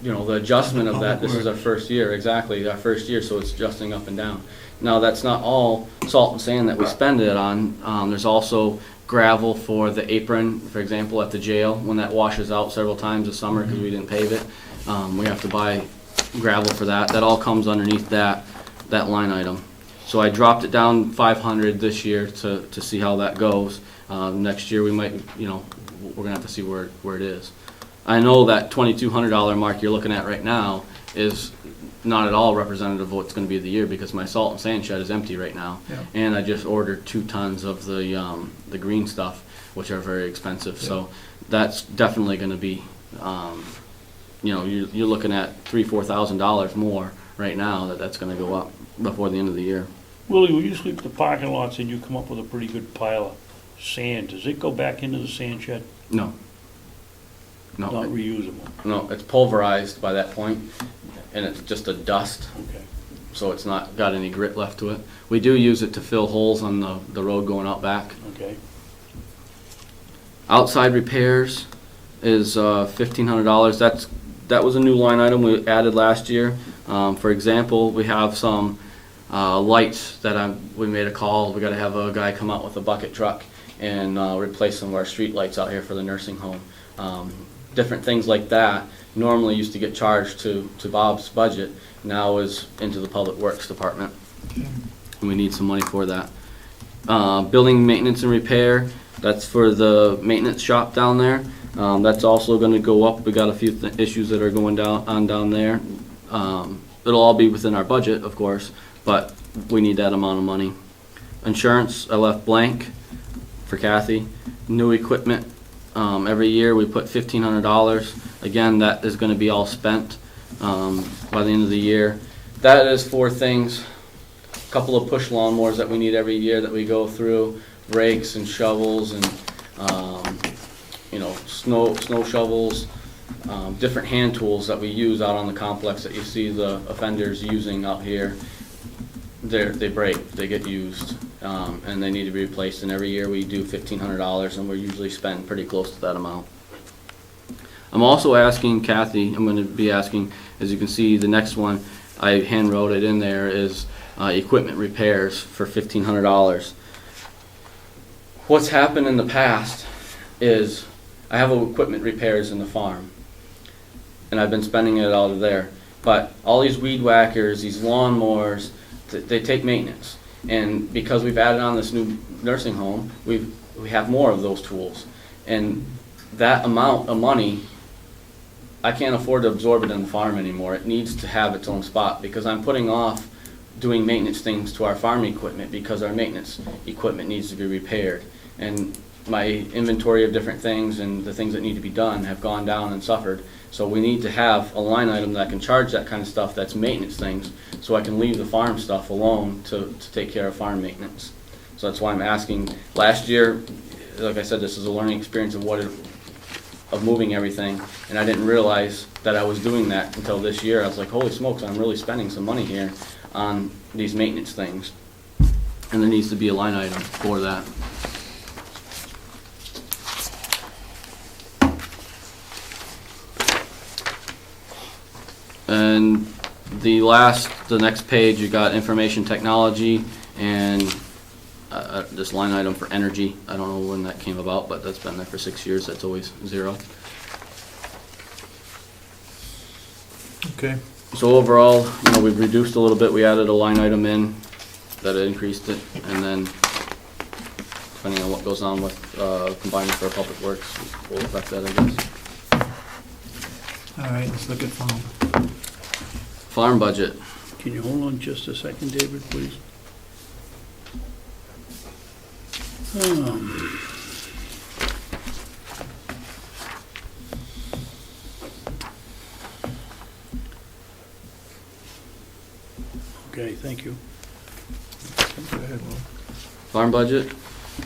you know, the adjustment of that, Public this is our Works. first year, exactly, our first year, so it's adjusting up and down. Now, that's not all salt and sand that we spend it on. There's also gravel for the apron, for example, at the jail, when that washes out several times this summer because we didn't pave it. We have to buy gravel for that. That all comes underneath that line item. So I dropped it down 500 this year to see how that goes. Next year, we might, you know, we're gonna have to see where it is. I know that $2,200 mark you're looking at right now is not at all representative of what's gonna be the year, because my salt and sand shed is empty right now. Yeah. And I just ordered 2 tons of the green stuff, which are very expensive, so that's definitely gonna be, you know, you're looking at $3,000-4,000 more right now that's gonna go up before the end of the year. Willie, when you sweep the parking lots and you come up with a pretty good pile of sand, does it go back into the sand shed? No. Not No, reusable? no, it's pulverized by that point, and it's just a dust, Okay. so it's not got any grit left to it. We do use it to fill holes on the road going out back. Okay. Outside repairs is $1,500. That was a new line item we added last year. For example, we have some lights that we made a call. We got to have a guy come out with a bucket truck and replace some of our street lights out here for the nursing home. Different things like that normally used to get charged to Bob's budget, now is into the Public Works Department. And we need some money for that. Building maintenance and repair, that's for the maintenance shop down there. That's also gonna go up. We got a few issues that are going down there. It'll all be within our budget, of course, but we need that amount of money. Insurance, I left blank for Kathy. New equipment, every year we put $1,500. Again, that is gonna be all spent by the end of the year. That is for things, a couple of push lawnmowers that we need every year that we go through, rakes and shovels and, you know, snow shovels, different hand tools that we use out on the complex that you see the offenders using out here. They break, they get used, and they need to be replaced, and every year we do $1,500, and we usually spend pretty close to that amount. I'm also asking Kathy, I'm gonna be asking, as you can see, the next one, I hand wrote it in there, is equipment repairs for $1,500. What's happened in the past is I have equipment repairs in the farm, and I've been spending it out of there. But all these weed whackers, these lawnmowers, they take maintenance. And because we've added on this new nursing home, we have more of those tools. And that amount of money, I can't afford to absorb it in the farm anymore. It needs to have its own spot, because I'm putting off doing maintenance things to our farm equipment because our maintenance equipment needs to be repaired. And my inventory of different things and the things that need to be done have gone down and suffered. So we need to have a line item that can charge that kind of stuff that's maintenance things, so I can leave the farm stuff alone to take care of farm maintenance. So that's why I'm asking. Last year, like I said, this is a learning experience of moving everything, and I didn't realize that I was doing that until this year. I was like, holy smokes, I'm really spending some money here on these maintenance things. And there needs to be a line item for that. And the next page, you got information technology and this line item for energy. I don't know when that came about, but that's been there for 6 years. That's always zero. Okay. So overall, you know, we've reduced a little bit. We added a line item in that increased it, and then depending on what goes on with combining for Public Works, will affect that, I guess. All right, let's look at farm. Farm budget. Can you hold on just a second, David, please? Okay, thank you. Go ahead, Will. Farm budget.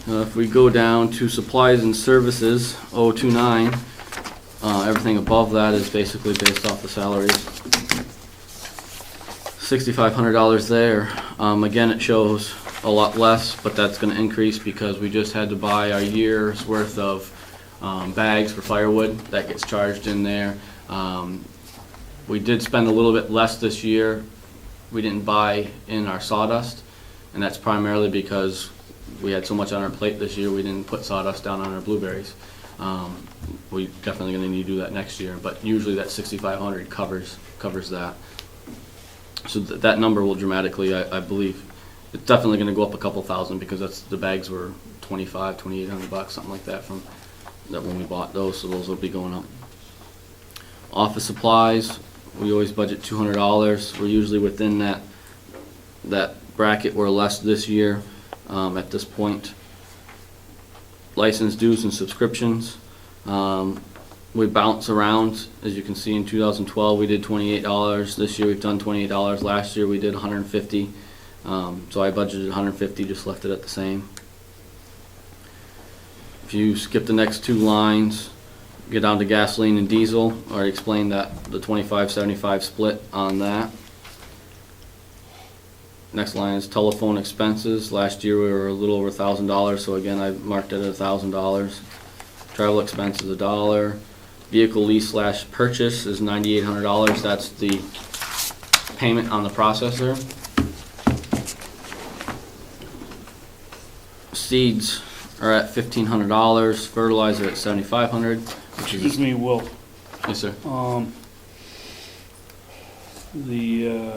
If we go down to supplies and services, 029, everything above that is basically based off the salaries. $6,500 there. Again, it shows a lot less, but that's going to increase because we just had to buy our year's worth of bags for firewood. That gets charged in there. We did spend a little bit less this year. We didn't buy in our sawdust, and that's primarily because we had so much on our plate this year, we didn't put sawdust down on our blueberries. We definitely gonna need to do that next year, but usually that 6,500 covers that. So that number will dramatically, I believe, it's definitely gonna go up a couple thousand, because the bags were $2,800, something like that from that when we bought those, so those will be going up. Office supplies, we always budget $200. We're usually within that bracket. We're less this year at this point. License dues and subscriptions. We bounce around. As you can see, in 2012 we did $28. This year we've done $28. Last year we did $150. So I budgeted $150, just left it at the same. If you skip the next two lines, get down to gasoline and diesel. I already explained that, the 25-75 split on that. Next line is telephone expenses. Last year we were a little over $1,000, so again I marked it at $1,000. Travel expenses $1. Vehicle lease / purchase is $9,800. That's the payment on the processor. Seeds are at $1,500. Fertilizer at $7,500. Excuse me, Will. Yes, sir. The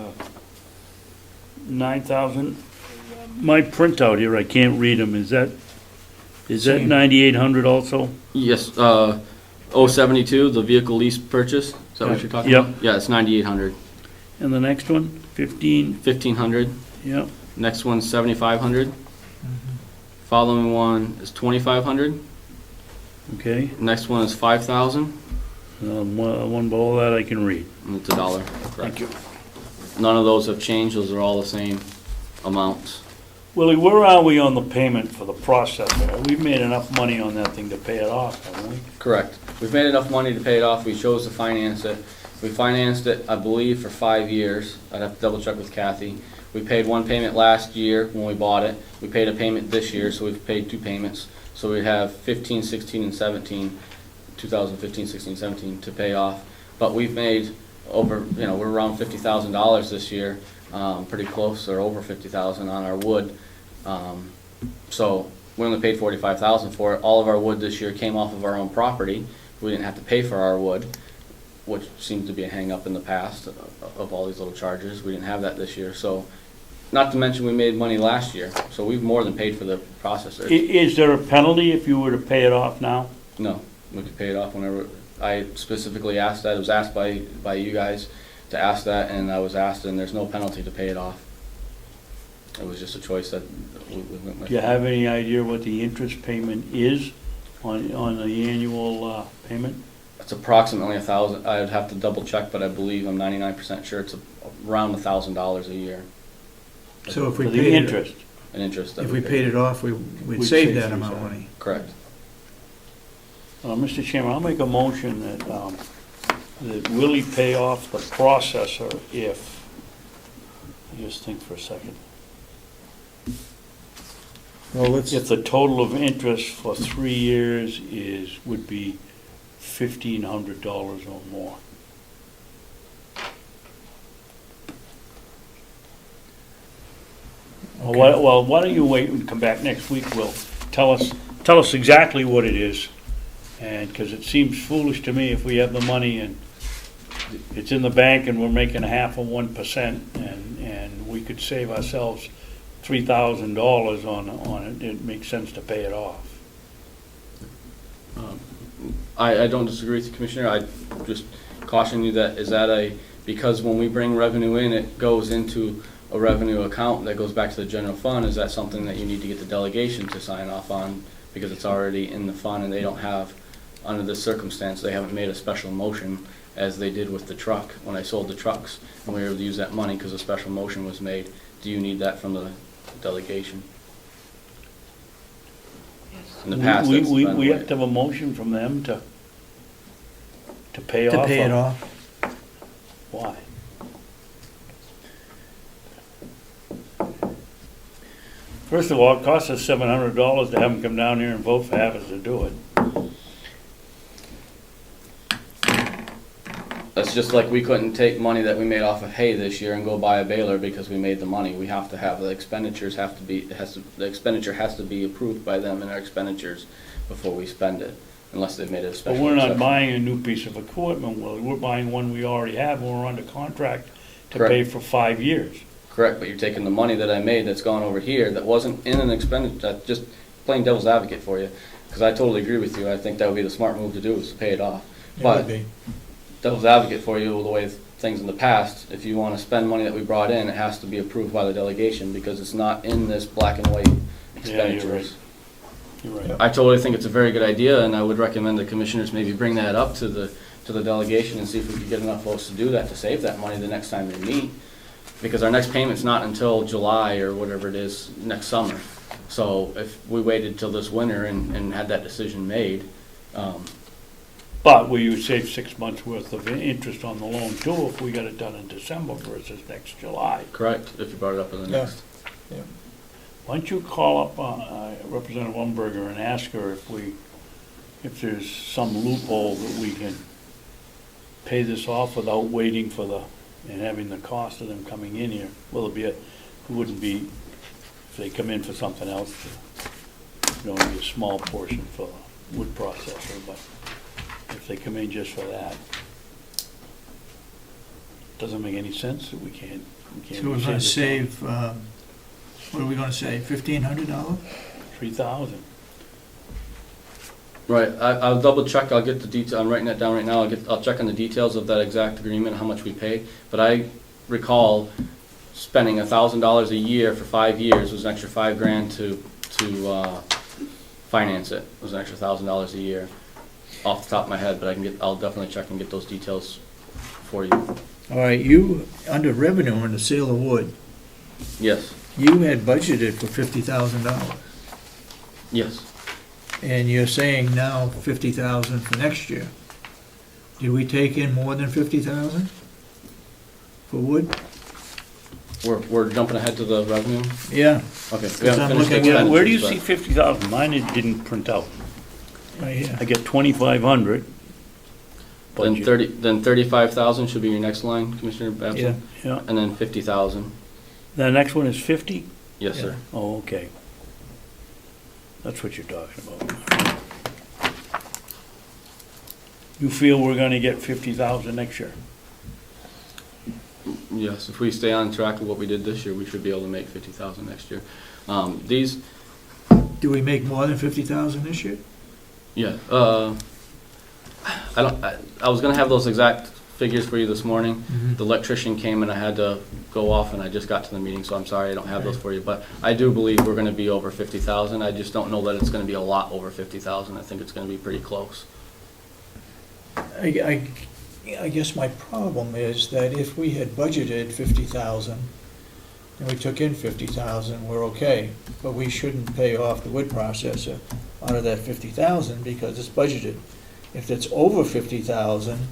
9,000, my printout here, I can't read them, is that Same. 9,800 also? Yes, 072, the vehicle lease purchase. Is that what you're talking Yep. about? Yeah, it's 9,800. And the next one, 15, 1,500. yep, Next one's 7,500. Following one is 2,500. okay. Next one is 5,000. One below that I can read. And it's $1. Thank you. None of those have changed. Those are all the same amounts. Willie, where are we on the payment for the processor? We've made enough money on that thing to pay it off, haven't we? Correct. We've made enough money to pay it off. We chose to finance it. We financed it, I believe, for 5 years. I'd have to double check with Kathy. We paid one payment last year when we bought it. We paid a payment this year, so we've paid 2 payments. So we have 15, 16, and 17, 2015, 16, 17 to pay off. But we've made over, we're around $50,000 this year, pretty close, or over 50,000 on our wood. So we only paid 45,000 for it. All of our wood this year came off of our own property. We didn't have to pay for our wood, which seems to be a hang-up in the past of all these little charges. We didn't have that this year. So, not to mention we made money last year, so we've more than paid for the processor. Is there a penalty if you were to pay it off now? No, we could pay it off whenever. I specifically asked that. It was asked by you guys to ask that, and I was asked, and there's no penalty to pay it off. It was just a choice that we went with. Do you have any idea what the interest payment is on the annual payment? It's approximately $1,000. I'd have to double check, but I believe I'm 99% sure it's around $1,000 a year. So if we For the paid it, interest? An interest. that if we pay. paid it off, we'd We'd save save that some amount of money. money. Correct. Mr. Chairman, I'll make a motion that Willie pay off the processor if, just think for a second, Well, if the total of interest for 3 years would be $1,500 or more. Well, why don't you wait and come back next week, Will? Tell us exactly what it is. And, because it seems foolish to me if we have the money and it's in the bank and we're making 0.5% and we could save ourselves $3,000 on it, it makes sense to pay it off. I don't disagree with you, Commissioner. I just caution you that because when we bring revenue in, it goes into a revenue account that goes back to the general fund. Is that something that you need to get the delegation to sign off on because it's already in the fund and they don't have, under this circumstance, they haven't made a special motion as they did with the truck when I sold the trucks and we were able to use that money because a special motion was made. Do you need that from the delegation? In the past, that's We been the way. have to have a motion from them to pay off. To pay it off. Why? First of all, it costs us $700 to have them come down here and vote for having us to do it. That's just like we couldn't take money that we made off of hay this year and go buy a baler because we made the money. We have to have, the expenditures have to be, the expenditure has to be approved by them in our expenditures before we spend it, unless they've made a But special we're not exception. buying a new piece of equipment, Willie. We're buying one we already have, and we're under contract to Correct. pay for 5 years. Correct, but you're taking the money that I made that's gone over here, that wasn't in an expenditure, just plain devil's advocate for you, because I totally agree with you. I think that would be the smart move to do, is to pay it off. It But would be. devil's advocate for you, the way things in the past, if you want to spend money that we brought in, it has to be approved by the delegation, because it's not in this black and white expenditures. You're right. I totally think it's a very good idea, and I would recommend the commissioners maybe bring that up to the delegation and see if we could get enough votes to do that, to save that money the next time they meet. Because our next payment's not until July or whatever it is, next summer. So if we waited till this winter and had that decision made, But will you save 6 months' worth of interest on the loan too if we got it done in December versus next July? correct, if you brought it up in the Yeah. next. Why don't you call up Representative Umberger and ask her if there's some loophole that we can pay this off without waiting for and having the cost of them coming in here? Will it be it wouldn't be, if they come in for something else, only be a small portion for the wood processor, but if they come in just for that, doesn't make any sense that we can't. So we're gonna save, what are we gonna save, $1,500? 3,000. Right, I'll double check, I'll get the detail, I'm writing that down right now, I'll check on the details of that exact agreement, how much we paid. But I recall spending $1,000 a year for 5 years, was an extra $5,000 to finance it. It was an extra $1,000 a year, off the top of my head, but I'll definitely check and get those details for you. All right, you, under revenue on the sale of wood, Yes, you had budgeted for $50,000. yes. And you're saying now 50,000 for next year. Did we take in more than 50,000 for wood? We're jumping ahead to the revenue? Yeah, Okay. Because we haven't I'm finished the looking at- Where do you expenditures, see 50,000? Mine it didn't print out. right here. I get 2,500. but Then budget. 35,000 should be your next line, Commissioner Babson? Yeah. Yeah. And then 50,000, The next one is 50? yes, sir. Oh, okay. That's what you're talking about. You feel we're gonna get 50,000 next year? Yes, if we stay on track with what we did this year, we should be able to make 50,000 next year. These, Do we make more than 50,000 this year? yeah, I was gonna have those exact figures for you this morning. Mhm. The electrician came and I had to go off and I just got to the meeting, so I'm sorry I don't have those for you. But I do believe we're gonna be over 50,000. I just don't know that it's gonna be a lot over 50,000. I think it's gonna be pretty close. I guess my problem is that if we had budgeted 50,000 and we took in 50,000, we're okay. But we shouldn't pay off the wood processor out of that 50,000 because it's budgeted. If it's over 50,000,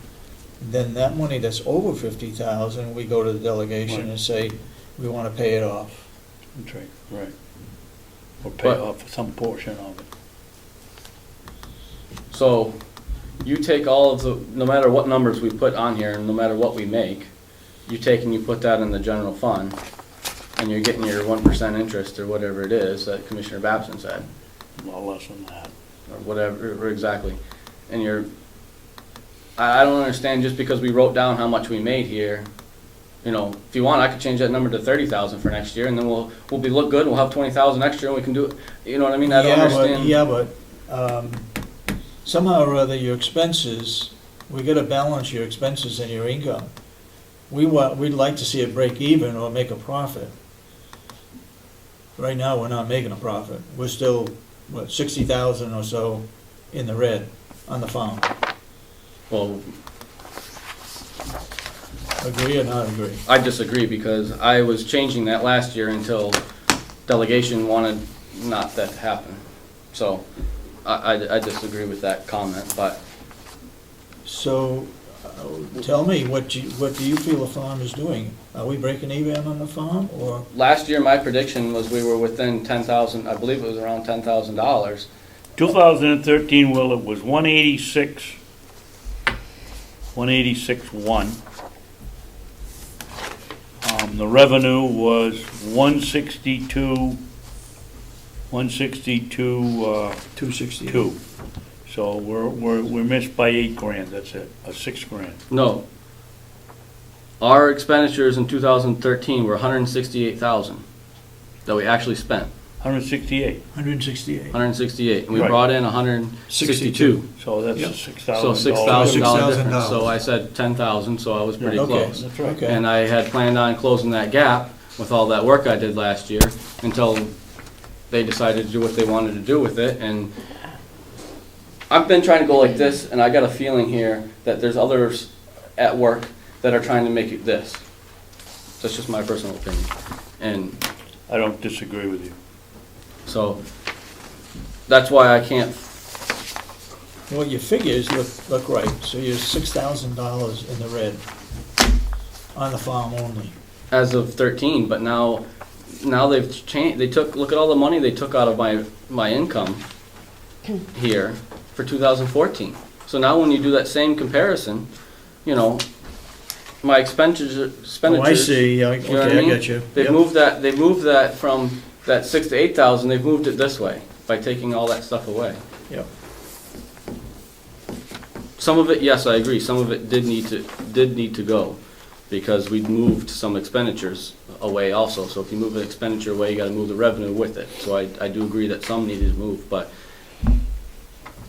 then that money that's over 50,000, we go to the delegation and say, we want to pay it off. That's right, right. Or pay But- off some portion of it. So you take all of the, no matter what numbers we put on here, and no matter what we make, you take and you put that in the general fund, and you're getting your 1% interest or whatever it is that Commissioner Babson said, A lot less than that. or whatever, or exactly. And I don't understand, just because we wrote down how much we made here, if you want, I could change that number to 30,000 for next year, and then we'll look good, we'll have 20,000 extra, and we can do it, you know what I mean? I don't understand. Yeah, but somehow or other, your expenses, we gotta balance your expenses and your income. We'd like to see it break even or make a profit. Right now, we're not making a profit. We're still, 60,000 or so in the red on the farm. Well, Agree or not agree? I disagree, because I was changing that last year until delegation wanted not that to happen. So I disagree with that comment, but So, tell me, what do you feel the farm is doing? Are we breaking even on the farm, or? last year my prediction was we were within 10,000, I believe it was around $10,000. 2013, Will, it was 186. 186.1. The revenue was 162, 268. 2. So we're missed by $8,000, that's it, $6,000. No. Our expenditures in 2013 were 168,000 that we actually spent. 168, 168. 168, and we Right. brought in 162. so that's Yep. a So $6,000. $6,000 difference. $6,000. So I said 10,000, so I was pretty Okay, close. That's right. okay. And I had planned on closing that gap with all that work I did last year until they decided to do what they wanted to do with it. And I've been trying to go like this, and I got a feeling here that there's others at work that are trying to make it this. That's just my personal opinion. And I don't disagree with you. so that's why I can't, Well, your figures look right, so you're $6,000 in the red on the farm only. as of 13, but now they've changed, look at all the money they took out of my income here for 2014. So now when you do that same comparison, you know, my expenditures. Oh, I see, you know what okay, I I mean? got you. They've Yep. moved that from that 6 to 8,000, they've moved it this way by taking all that stuff away. Yep. Some of it, yes, I agree, some of it did need to go, because we moved some expenditures away also. So if you move an expenditure away, you gotta move the revenue with it. So I do agree that some needed to move, but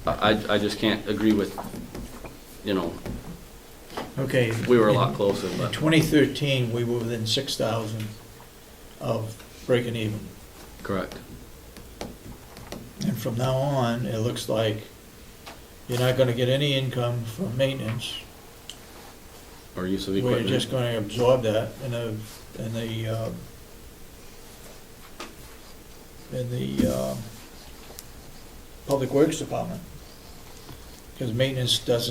I just can't agree with, you know, Okay. we were a lot closer, In but 2013, we were within 6,000 of breaking even. correct. And from now on, it looks like you're not gonna get any income from maintenance. Or use of We're equipment. just gonna absorb that in the Public Works Department. Because maintenance does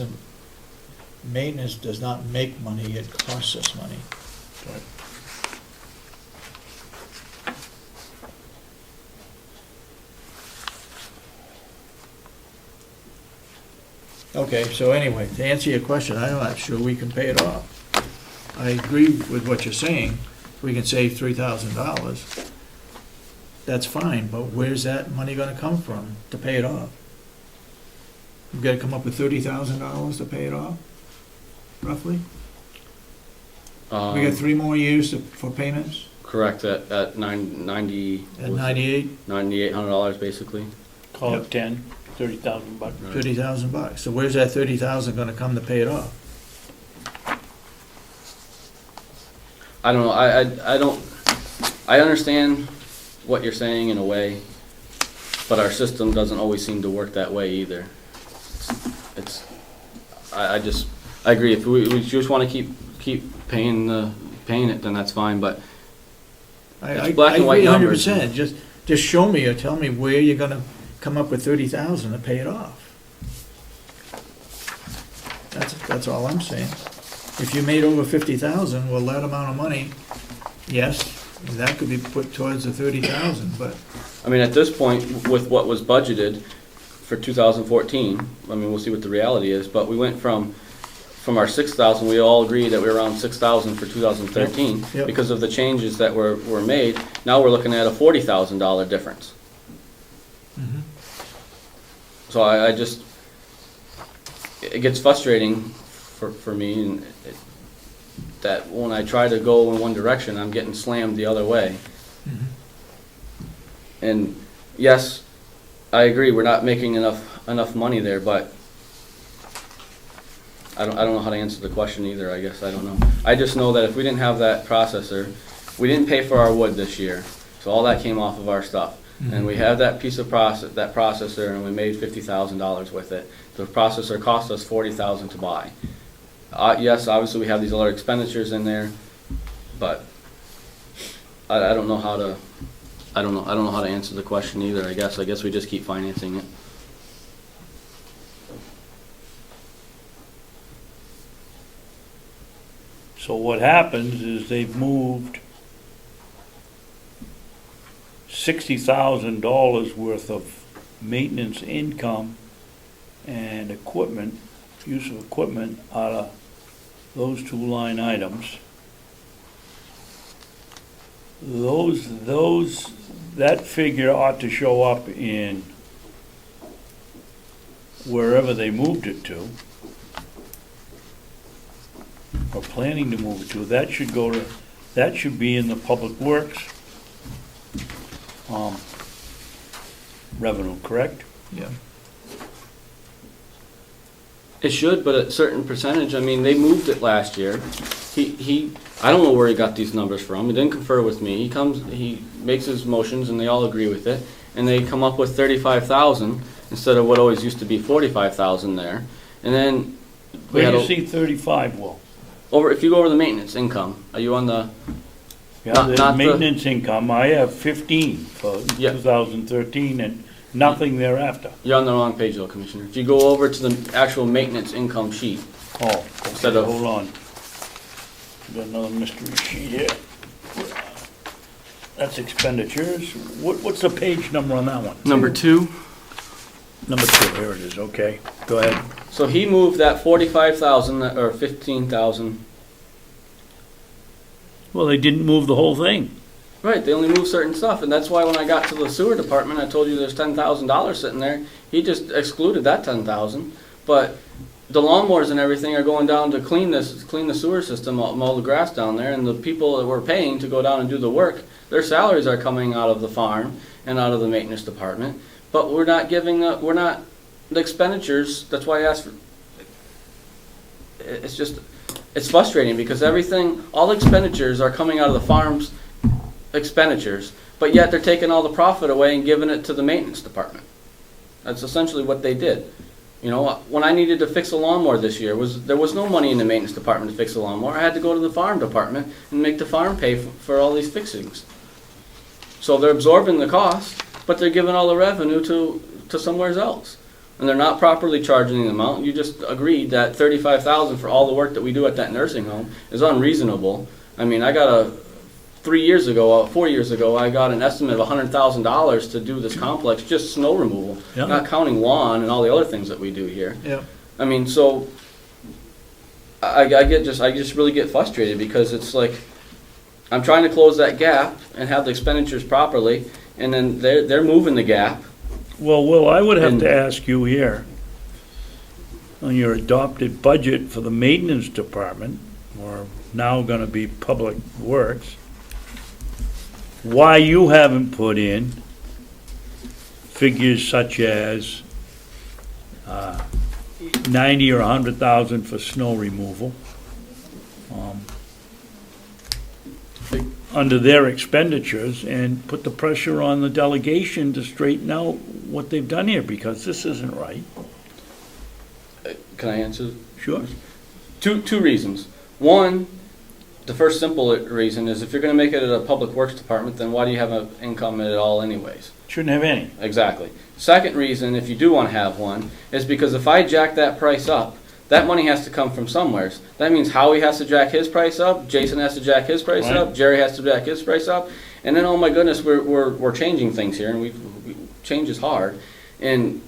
not make money, it costs us money. Okay, so anyway, to answer your question, I'm not sure we can pay it off. I agree with what you're saying, we can save $3,000. That's fine, but where's that money gonna come from to pay it off? We've gotta come up with $30,000 to pay it off, roughly? We got 3 more years for payments Correct, at 90. at 98, $9,800 basically. Call Yep. it 10, 30,000 bucks. Right. $30,000. So where's that 30,000 gonna come to pay it off? I don't know, I understand what you're saying in a way, but our system doesn't always seem to work that way either. I agree, if we just wanna keep paying it, then that's fine, but I It's black and white agree numbers. 100%, just show me or tell me where you're gonna come up with 30,000 to pay it off. That's all I'm saying. If you made over 50,000, well, that amount of money, yes, that could be put towards the 30,000, but I mean, at this point, with what was budgeted for 2014, I mean, we'll see what the reality is, but we went from our 6,000, we all agreed that we were around 6,000 for 2013. Yep. Because of the changes that were made, now we're looking at a $40,000 difference. So I just, it gets frustrating for me, and that when I try to go in one direction, I'm getting slammed the other way. And yes, I agree, we're not making enough money there, but I don't know how to answer the question either, I guess, I don't know. I just know that if we didn't have that processor, we didn't pay for our wood this year, so all that came off of our stuff. And we have that piece of that processor, and we made $50,000 with it. The processor cost us $40,000 to buy. Yes, obviously we have these other expenditures in there, but I don't know how to, I don't know how to answer the question either, I guess we just keep financing it. So what happens is they've moved $60,000 worth of maintenance income and equipment, use of equipment out of those two line items, that figure ought to show up in wherever they moved it to, or planning to move it to. That should be in the Public Works revenue, correct? Yeah. It should, but at a certain percentage, I mean, they moved it last year. I don't know where he got these numbers from, he didn't confer with me, he makes his motions and they all agree with it, and they come up with 35,000 instead of what always used to be 45,000 there, and then. Where do you see 35, Will? If you go over the maintenance income, are you on the? Yeah, Not the the- maintenance income, I have 15 for Yeah. 2013 and nothing thereafter. You're on the wrong page though, Commissioner. If you go over to the actual maintenance income sheet, Oh, Instead okay, of- hold on. Got another mystery sheet here. That's expenditures. What's the page number on that one? number 2. Number 2, here it is, okay. Go ahead. So he moved that 45,000 or 15,000. Well, they didn't move the whole thing. Right, they only moved certain stuff, and that's why when I got to the sewer department, I told you there's $10,000 sitting there. He just excluded that 10,000, but the lawnmowers and everything are going down to clean the sewer system, mow the grass down there, and the people that we're paying to go down and do the work, their salaries are coming out of the farm and out of the maintenance department, but we're not the expenditures. That's why I asked for. It's frustrating because all the expenditures are coming out of the farm's expenditures, but yet they're taking all the profit away and giving it to the maintenance department. That's essentially what they did. You know, when I needed to fix a lawnmower this year, there was no money in the maintenance department to fix a lawnmower. I had to go to the farm department and make the farm pay for all these fixings. So they're absorbing the cost, but they're giving all the revenue to somewhere else. And they're not properly charging the amount. You just agreed that $35,000 for all the work that we do at that nursing home is unreasonable. I mean, 4 years ago, I got an estimate of $100,000 to do this complex, just snow removal, Yeah. not counting lawn and all the other things that we do here. Yeah. I mean, so I just really get frustrated because it's like I'm trying to close that gap and have the expenditures properly, and then they're moving the gap. Well, Will, I would have And- to ask you here, on your adopted budget for the maintenance department, or now gonna be Public Works, why you haven't put in figures such as 90 or 100,000 for snow removal under their expenditures, and put the pressure on the delegation to straighten out what they've done here, because this isn't right. Can I answer? Sure. Two reasons. One, the first simple reason is if you're going to make it a public works department, then why do you have an income at all anyways? Shouldn't have any. Exactly. Second reason, if you do want to have one, is because if I jack that price up, that money has to come from somewhere. That means Howie has to jack his price up, Jason has to jack his price Right. up, Jerry has to jack his price up, and then, oh my goodness, we're changing things here, and change is hard. And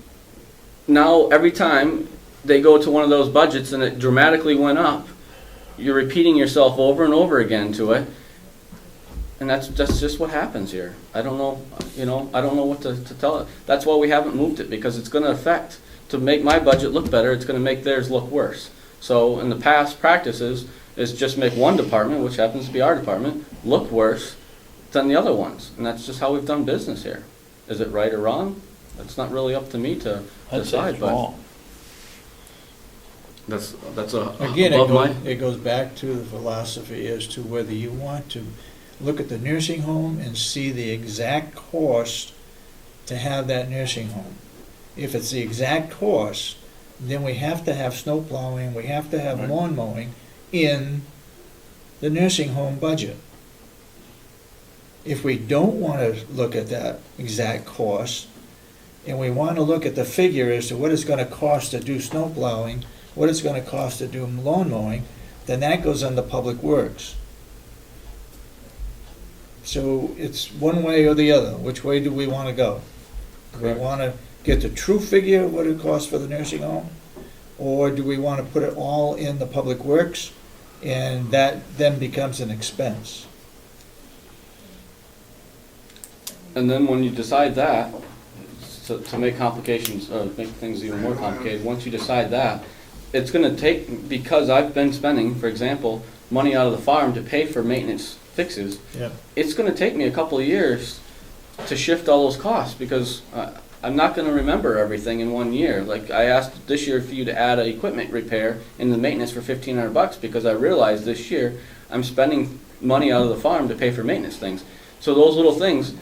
now every time they go to one of those budgets and it dramatically went up, you're repeating yourself over and over again to it, and that's just what happens here. I don't know, I don't know what to tell it. That's why we haven't moved it, because it's going to affect, to make my budget look better, it's going to make theirs look worse. So in the past practices is just make one department, which happens to be our department, look worse than the other ones, and that's just how we've done business here. Is it right or wrong? That's not really up to me to I'd say decide, it's but wrong. that's Again, above my. it goes back to the philosophy as to whether you want to look at the nursing home and see the exact cost to have that nursing home. If it's the exact cost, then we have to have snow plowing, we have to have Right. lawn mowing in the nursing home budget. If we don't want to look at that exact cost, and we want to look at the figure as to what it's going to cost to do snow plowing, what it's going to cost to do lawn mowing, then that goes under Public Works. So it's one way or the other. Which way do we want to go? Do we Correct. want to get the true figure of what it costs for the nursing home? Or do we want to put it all in the Public Works? and that then becomes an expense. And then when you decide that, to make complications, make things even more complicated, once you decide that, it's gonna take, because I've been spending, for example, money out of the farm to pay for maintenance fixes, Yeah. it's gonna take me a couple of years to shift all those costs, because I'm not gonna remember everything in 1 year. Like, I asked this year for you to add an equipment repair in the maintenance for $1,500, because I realized this year I'm spending money out of the farm to pay for maintenance things. So those little things,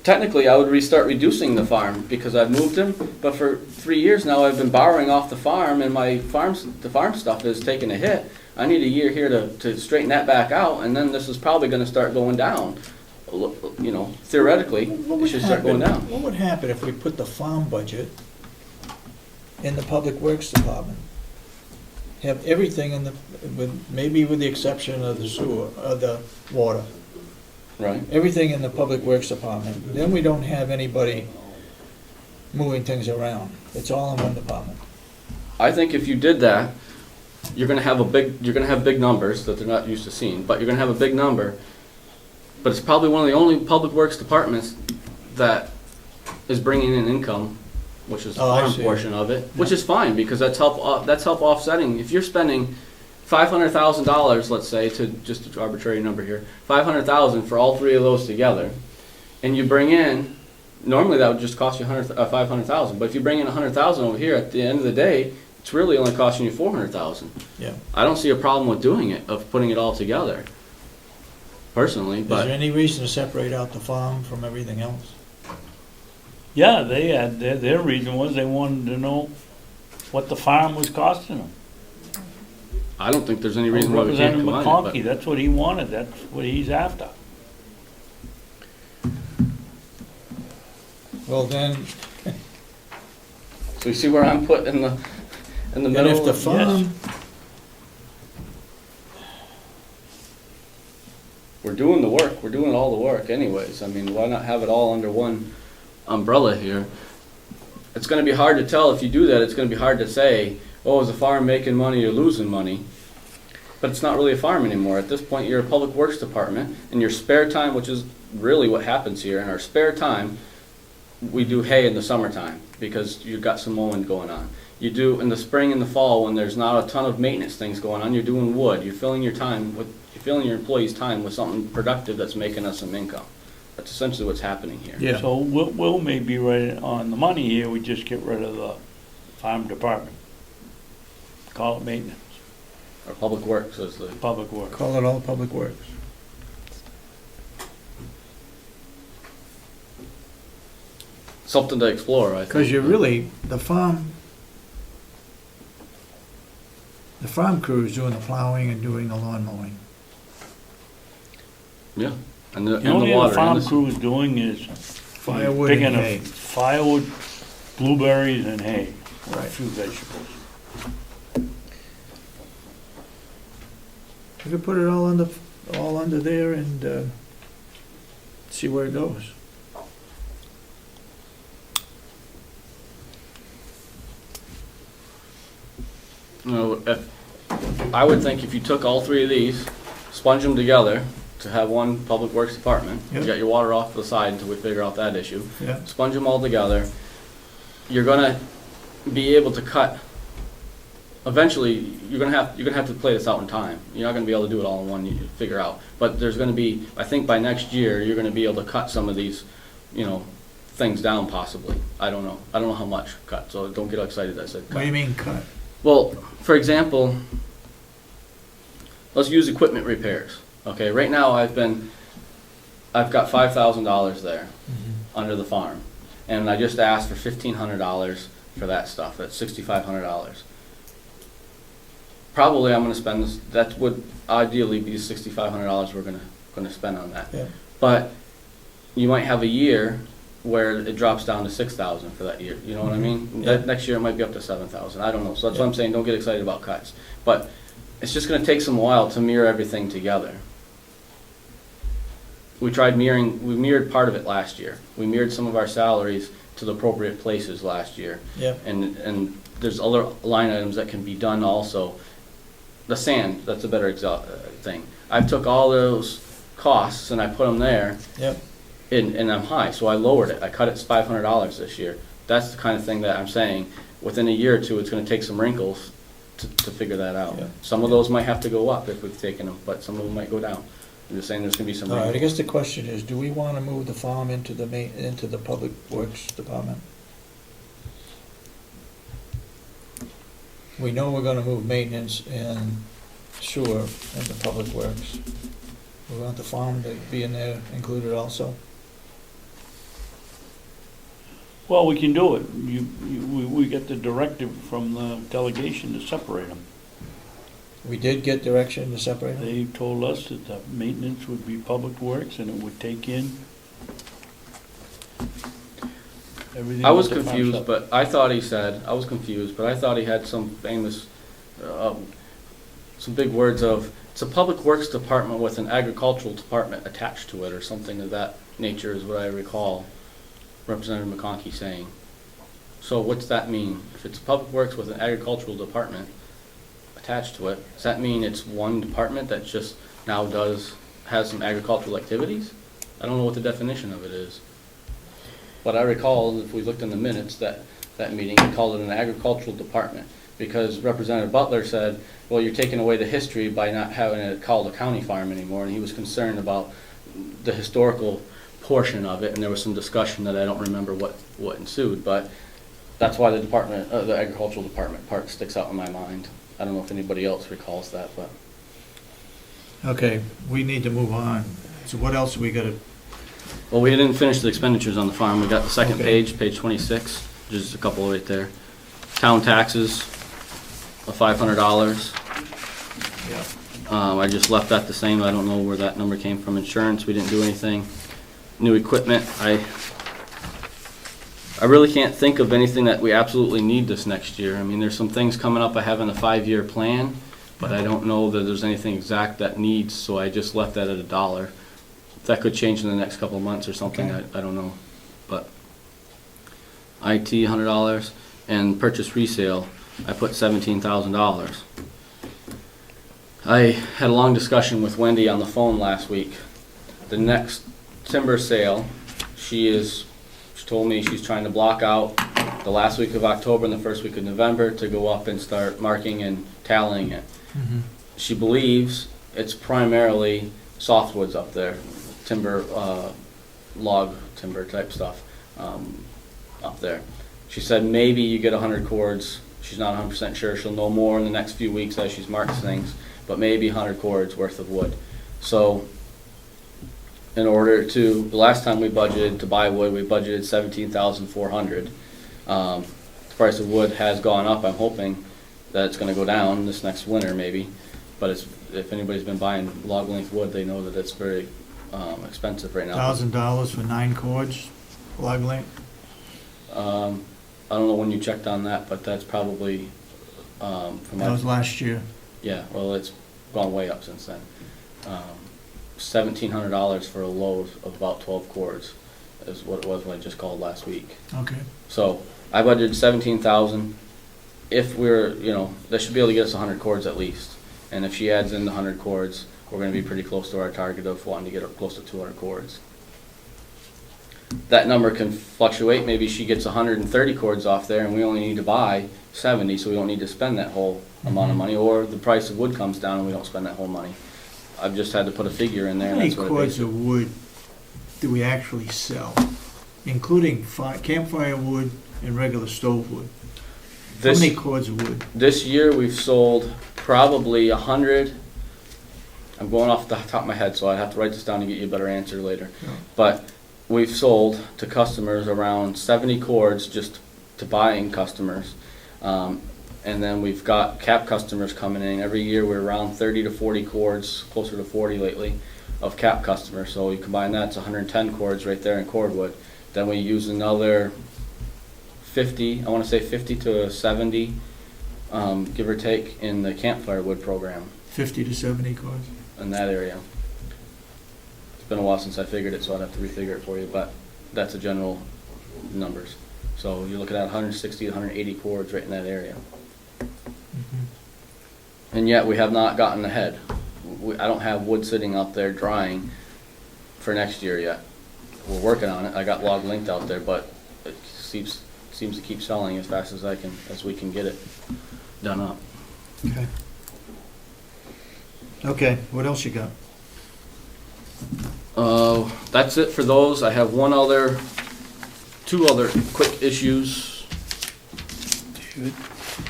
technically I would restart reducing the farm, because I've moved them, but for 3 years now I've been borrowing off the farm, and the farm stuff is taking a hit. I need a year here to straighten that back out, and then this is probably gonna start going down. You know, theoretically, What it would should start going happen- down. What would happen if we put the farm budget in the Public Works Department? Have everything in the, maybe with the exception of the sewer, of the water, Right. everything in the Public Works Department, then we don't have anybody moving things around. It's all in one department. I think if you did that, you're gonna have big numbers that they're not used to seeing, but you're gonna have a big number. But it's probably one of the only public works departments that is bringing in income, which is the Oh, I farm see. portion of it, which is fine, because that's help offsetting. If you're spending $500,000, let's say, to just an arbitrary number here, 500,000 for all three of those together, and you bring in, normally that would just cost you 500,000, but if you bring in 100,000 over here, at the end of the day, it's really only costing you 400,000. Yeah. I don't see a problem with doing it, of putting it all together, personally, Is there but any reason to separate out the farm from everything else? Yeah, they had, their reason was they wanted to know what the farm was costing them. I don't think there's any reason why we can't Representative combine it. McConkey, that's what he wanted, that's what he's after. Well, then, But, so you see where I'm put in the then middle? if the of- farm, We're doing the work, we're doing all the work anyways. I mean, why not have it all under one umbrella here? It's gonna be hard to tell if you do that, it's gonna be hard to say, oh, is the farm making money or losing money? But it's not really a farm anymore. At this point, you're a public works department. In your spare time, which is really what happens here, in our spare time, we do hay in the summertime because you've got some mowing going on. You do in the spring and the fall when there's not a ton of maintenance things going on, you're doing wood. You're filling your employees' time with something productive that's making us some income. That's essentially what's happening here. yeah, So Will may be right on the money here, we just get rid of the farm department. Call it maintenance, Or public works is the, public work. call it all Public Works. something to explore, I think. Because you really, the farm crew is doing the plowing and doing the lawn mowing. Yeah, and the The only other water. farm and the- crew is doing is Firewood and picking up hay. firewood, blueberries and hay, or a Right. few vegetables. You could put it all under there and see where it goes. You know, I would think if you took all three of these, sponge them together to have one public works department, you Yep. got your water off to the side until we figure out that issue. Yeah. Sponge them all together, you're gonna be able to cut, eventually, you're gonna have to play this out in time. You're not gonna be able to do it all in one, figure out. But there's gonna be, I think by next year, you're gonna be able to cut some of these, things down possibly. I don't know. I don't know how much cut, so don't get excited I said cut. What do you mean cut? Well, for example, let's use equipment repairs. Okay, right now I've got $5,000 there under the farm, and I just asked for $1,500 for that stuff. That's $6,500. Probably I'm going to spend this. That would ideally be $6,500 we're going to spend on that. Yeah. But you might have a year where it drops down to 6,000 for that year. You know what I mean? Yeah. That next year it might be up to 7,000. I don't know. So that's what I'm saying. Don't get excited about cuts. But it's just going to take some while to mirror everything together. We mirrored part of it last year. We mirrored some of our salaries to the appropriate places last year. Yeah. And there's other line items that can be done also the sand, that's a better thing. I took all those costs and I put them there, Yep. and I'm high, so I lowered it. I cut it to $500 this year. That's the kind of thing that I'm saying, within a year or two, it's gonna take some wrinkles to figure that out. Yeah. Some of those might have to go up if we've taken them, but some of them might go down. I'm just saying there's gonna be some All right, I wrinkles. guess the question is, do we want to move the farm into the Public Works Department? We know we're gonna move maintenance and sewer into Public Works. We want the farm to be in there included also? Well, we can do it. We get the directive from the delegation to separate them. We did get direction to separate them? They told us that the maintenance would be Public Works and it would take in everything. I was that the farm confused, shop- but I thought he said, I thought he had some famous, some big words of, it's a Public Works Department with an agricultural department attached to it, or something of that nature is what I recall Representative McConkey saying. So what's that mean? If it's Public Works with an agricultural department attached to it, does that mean it's one department that just now has some agricultural activities? I don't know what the definition of it is. But I recall, if we looked in the minutes, that meeting, he called it an agricultural department, because Representative Butler said, well, you're taking away the history by not having it called a county farm anymore, and he was concerned about the historical portion of it, and there was some discussion that I don't remember what ensued, but that's why the department, the agricultural department part sticks out in my mind. I don't know if anybody else recalls that, but. Okay, we need to move on. So what else we gotta, Well, we didn't finish the expenditures on the farm. We got the second Okay. page 26, just a couple right there. Town taxes of $500. yeah, I just left that the same. I don't know where that number came from. Insurance, we didn't do anything. New equipment, I really can't think of anything that we absolutely need this next year. I mean, there's some things coming up I have in a 5-year plan, but I don't know that there's anything exact that needs, so I just left that at $1. That could change in the next couple of months or something, Okay. I don't know. But IT, $100, and purchase resale, I put $17,000. I had a long discussion with Wendy on the phone last week. The next timber sale, she told me she's trying to block out the last week of October and the first week of November to go up and start marking and tallying it. mhm, She believes it's primarily softwoods up there, timber, log timber type stuff up there. She said maybe you get 100 cords. She's not 100% sure. She'll know more in the next few weeks as she's marked things, but maybe 100 cords worth of wood. So in order to, the last time we budgeted to buy wood, we budgeted $17,400. The price of wood has gone up. I'm hoping that it's going to go down this next winter maybe, but if anybody's been buying log length wood, they know that it's very expensive right now. $1,000 for 9 cords, log length? I don't know when you checked on that, but that's probably from That was last year. yeah, well, it's gone way up since then. $1,700 for a load of about 12 cords is what it was when I just called last week. Okay, So I budgeted 17,000. If we're, that should be able to get us 100 cords at least. And if she adds in the 100 cords, we're going to be pretty close to our target of wanting to get close to 200 cords. That number can fluctuate. Maybe she gets 130 cords off there and we only need to buy 70, so we don't need to spend that whole amount of money. Or the price of wood comes down and we don't spend that whole money. I've just had to put a figure in there. how And many that's what it cords basically- of wood do we actually sell, including campfire wood and regular stove wood? How many cords of wood? This year, we've sold probably 100. I'm going off the top of my head, so I'd have to write this down to get you a better answer later. Yeah. But we've sold to customers around 70 cords just to buying customers. And then we've got cap customers coming in. Every year, we're around 30 to 40 cords, closer to 40 lately, of cap customers. So you combine that, it's 110 cords right there in cordwood. Then we use another 50, I want to say 50 to 70, give or take, in the campfire wood program 50 to 70 cords? in that area. It's been a while since I figured it, so I'd have to refigure it for you, but that's the general numbers. So you're looking at 160 to 180 cords right in that area. Mhm. And yet we have not gotten ahead. I don't have wood sitting out there drying for next year yet. We're working on it. I got log linked out there, but it seems to keep selling as fast as we can get it done up. Okay. Okay, what else you got? That's it for those. I have two other quick issues. David,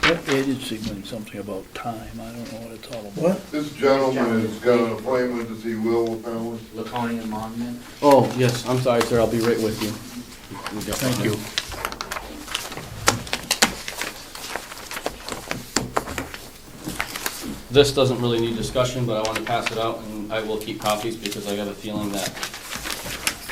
that agency meant something about time. I don't know what it's all about. What? This gentleman has got an appointment to see Will apparently. Laconia Monument. Oh, yes, I'm sorry, sir. I'll be right with you. Thank you. This doesn't really need discussion, but I want to pass it out, and I will keep copies because I got a feeling that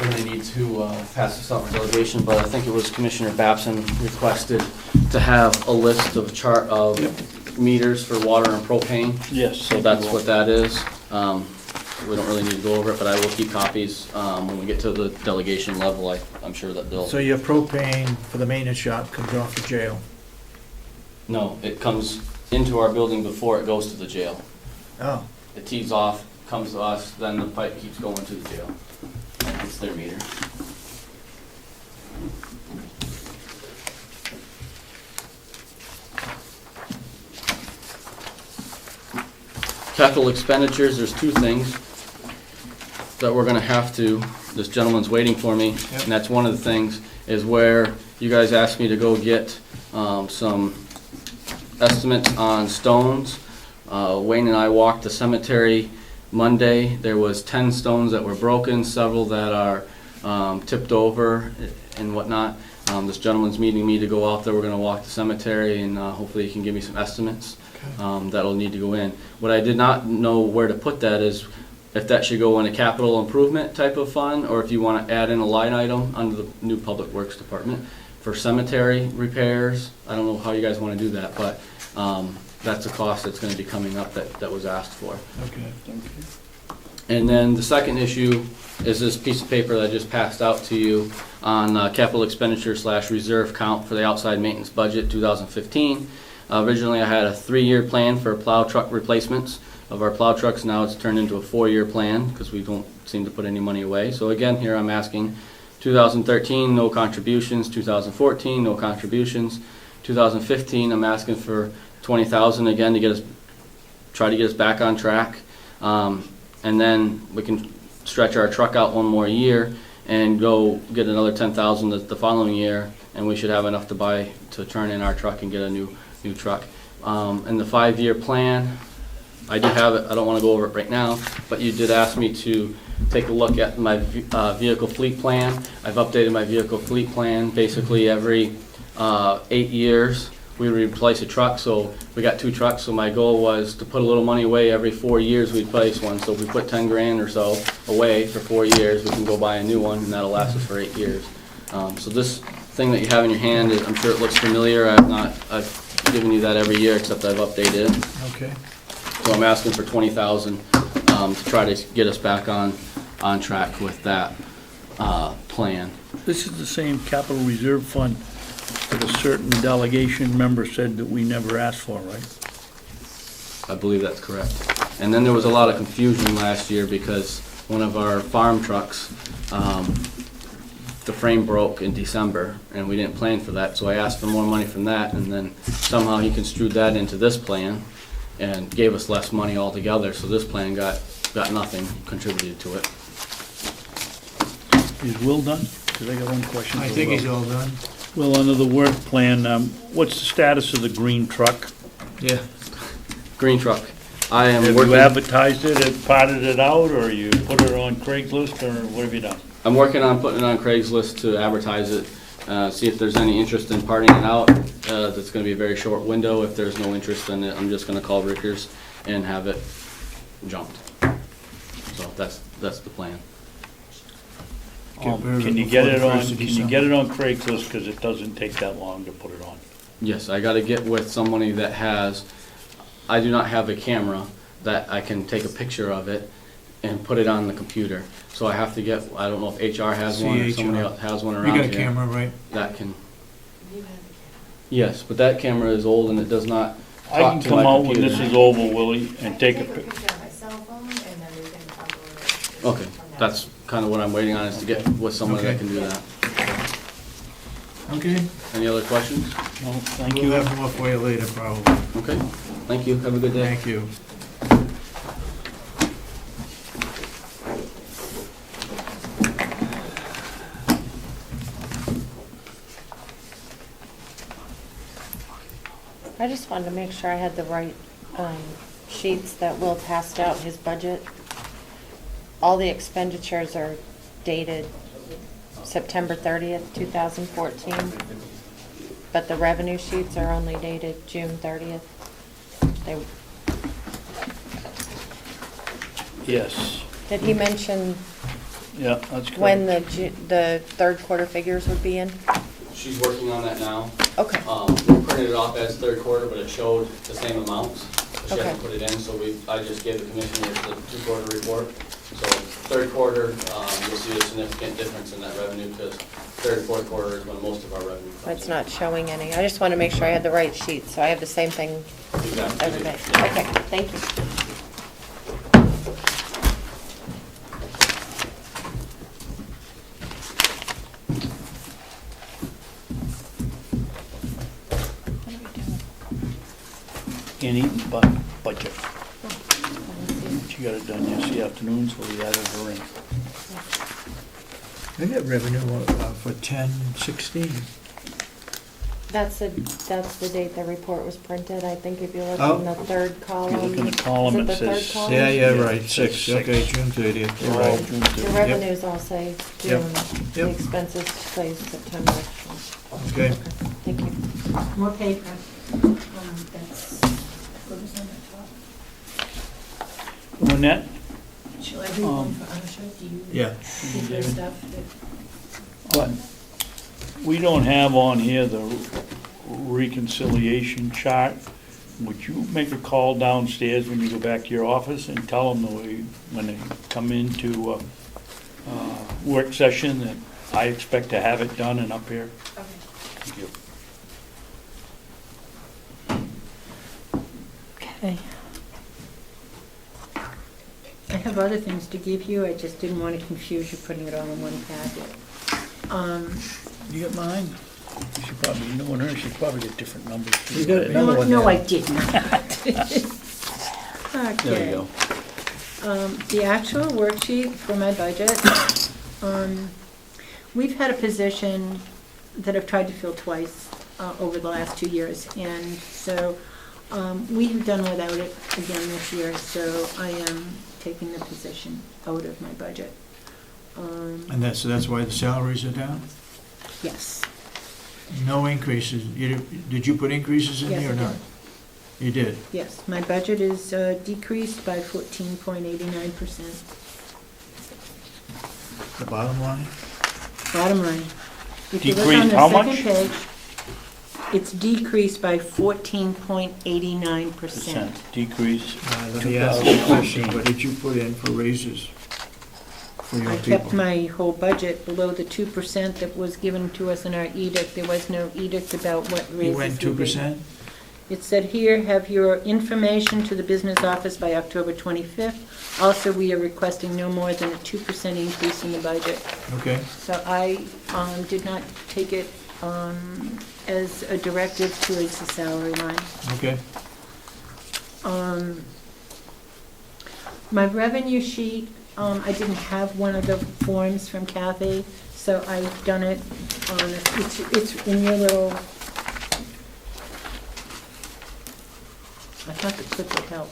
we're going to need to pass this out for delegation, but I think it was Commissioner Babson requested to have a list of meters for water and propane. Yes. So that's what that is. We don't really need to go over it, but I will keep copies when we get to the delegation level. I'm sure that they'll. So your propane for the maintenance shop comes off the jail? No, it comes into our building before it goes to the jail. Oh, It tees off, comes to us, then the pipe keeps going to the jail. It's their meter. Capital expenditures, there's two things that we're gonna have to, this gentleman's waiting for me, Yep. and that's one of the things, is where you guys asked me to go get some estimates on stones. Wayne and I walked the cemetery Monday. There was 10 stones that were broken, several that are tipped over and whatnot. This gentleman's meeting me to go out there. We're gonna walk the cemetery and hopefully he can give me some estimates that'll need to go in. What I did not know where to put that is if that should go in a capital improvement type of fund, or if you wanna add in a line item under the new Public Works Department for cemetery repairs. I don't know how you guys wanna do that, but that's a cost that's gonna be coming up that was asked for. okay. And then the second issue is this piece of paper that I just passed out to you on capital expenditure / reserve count for the outside maintenance budget 2015. Originally, I had a 3-year plan for plow truck replacements of our plow trucks. Now it's turned into a 4-year plan because we don't seem to put any money away. So again, here I'm asking 2013, no contributions. 2014, no contributions. 2015, I'm asking for $20,000 again to try to get us back on track. And then we can stretch our truck out one more year and go get another $10,000 the following year, and we should have enough to turn in our truck and get a new truck. And the 5-year plan, I do have it. I don't want to go over it right now, but you did ask me to take a look at my vehicle fleet plan. I've updated my vehicle fleet plan basically every 8 years. We replace a truck, so we got 2 trucks, so my goal was to put a little money away every 4 years we'd replace one. So if we put 10 grand or so away for 4 years, we can go buy a new one, and that'll last us for 8 years. So this thing that you have in your hand, I'm sure it looks familiar. I've given you that every year, except I've updated it. Okay. So I'm asking for $20,000 to try to get us back on track with that plan. This is the same capital reserve fund that a certain delegation member said that we never asked for, right? I believe that's correct. And then there was a lot of confusion last year because one of our farm trucks, the frame broke in December, and we didn't plan for that, so I asked for more money from that, and then somehow he construed that into this plan and gave us less money altogether, so this plan got nothing contributed to it. Is Will done? Because I got one question. I for think Will. he's all done. Will, under the work plan, what's the status of the green truck? Yeah. Green truck. I am Have working. you advertised it, and parted it out, or you put it on Craigslist, or what have you done? I'm working on putting it on Craigslist to advertise it, see if there's any interest in parting it out. That's gonna be a very short window. If there's no interest in it, I'm just gonna call Rickers and have it jumped. So that's the plan. Get rid of Can it you get before it the on, 1st of can you December. get it on Craigslist, because it doesn't take that long to put it on? Yes, I gotta get with somebody that has, I do not have a camera that I can take a picture of it and put it on the computer. So I have to get, I don't know if HR has one or somebody else has one around You here. got a camera, right? That can, You have yes, but that camera is old and it does not I can talk to come my out when this computer. is over, Willie, and take a Take a pic. picture of my cell phone, and then we can upload it. Okay, from that. that's kind of what I'm waiting on, is to get with someone that Okay. can do that. Okay, Any other questions? No, thank we'll you. have more for you later, probably. Okay, thank you, have a good day. Thank you. I just wanted to make sure I had the right sheets that Will passed out, his budget. All the expenditures are dated September 30th, 2014, but the revenue sheets are only dated June 30th. They- Yes, Did he mention yeah, that's correct. when the third quarter figures would be in? She's working on that now. Okay, We printed it off as third quarter, but it showed the same amounts. She Okay. hasn't put it in, so I just gave the commissioners the two-quarter report. So third quarter, you'll see a significant difference in that revenue, because third and fourth quarter is when most of our revenue comes. it's not showing any. I just want to make sure I had the right sheet, so I have the same thing Exactly. everybody. Yeah. Okay, thank you. What are we doing? Any budget. She got it done yesterday afternoon, so we added her in. I got revenue for 10/16. That's the date the report was printed. I think if you look Oh. in the third column. If you look in the column, Is it the third says- column? Yeah, Yeah, right, it 6, says okay, 6. June 30th, you're All right. June The 30th. revenues all say Yep. June. The Yep. expenses say September. Okay, Thank you. More paper. That's, what was on the top? Lynette? Shall I read one for Asha? Do you? yeah. Give her stuff that? But we don't have on here the reconciliation chart. Would you make a call downstairs when you go back to your office and tell them that when they come into work session, that I expect to have it done and up here? Okay. Thank you. Okay. I have other things to give you, I just didn't want to confuse you putting it all in one packet. You got mine? You should probably, knowing her, she'd probably get different numbers. You got another one No, there. I did not. There you Okay. go. The actual worksheet for my budget, we've had a position that I've tried to fill twice over the last 2 years, and so we have done without it again this year, so I am taking the position out of my budget. And that's why the salaries are down? Yes. No increases. Did you put increases in Yes, there or I not? did. You did? Yes, my budget is decreased by 14.89%. The bottom line? Bottom line. If you look Decreased on the how second much? page, it's decreased by 14.89%. Decrease. Let me ask you a question. What did you put in for raises for your I people? kept my whole budget below the 2% that was given to us in our edict. There was no edict about what raises. You went would be. 2%? It said here, have your information to the business office by October 25th. Also, we are requesting no more than a 2% increase in the budget. Okay, So I did not take it as a directive towards the salary line. okay. My revenue sheet, I didn't have one of the forms from Kathy, so I've done it on, it's in your little, I thought the clip would help.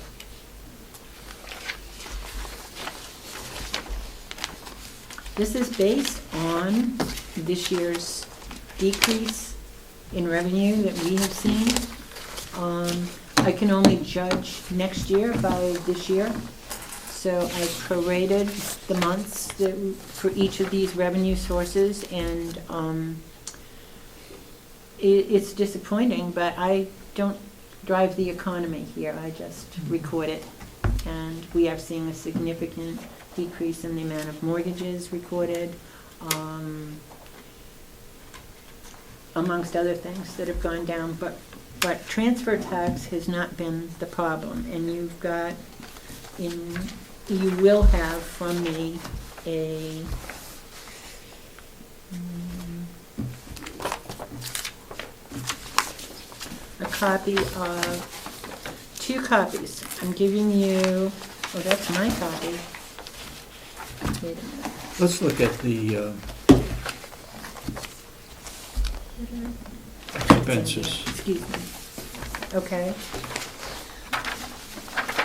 This is based on this year's decrease in revenue that we have seen. I can only judge next year by this year. So I prorated the months for each of these revenue sources, and it's disappointing, but I don't drive the economy here, I just record it. And we are seeing a significant decrease in the amount of mortgages recorded, amongst other things that have gone down, but But transfer tax has not been the problem, and you've got, you will have from me a, a copy of, 2 copies. I'm giving you, oh, that's my copy. Wait a minute. Let's look at the expenses. Excuse me. Okay.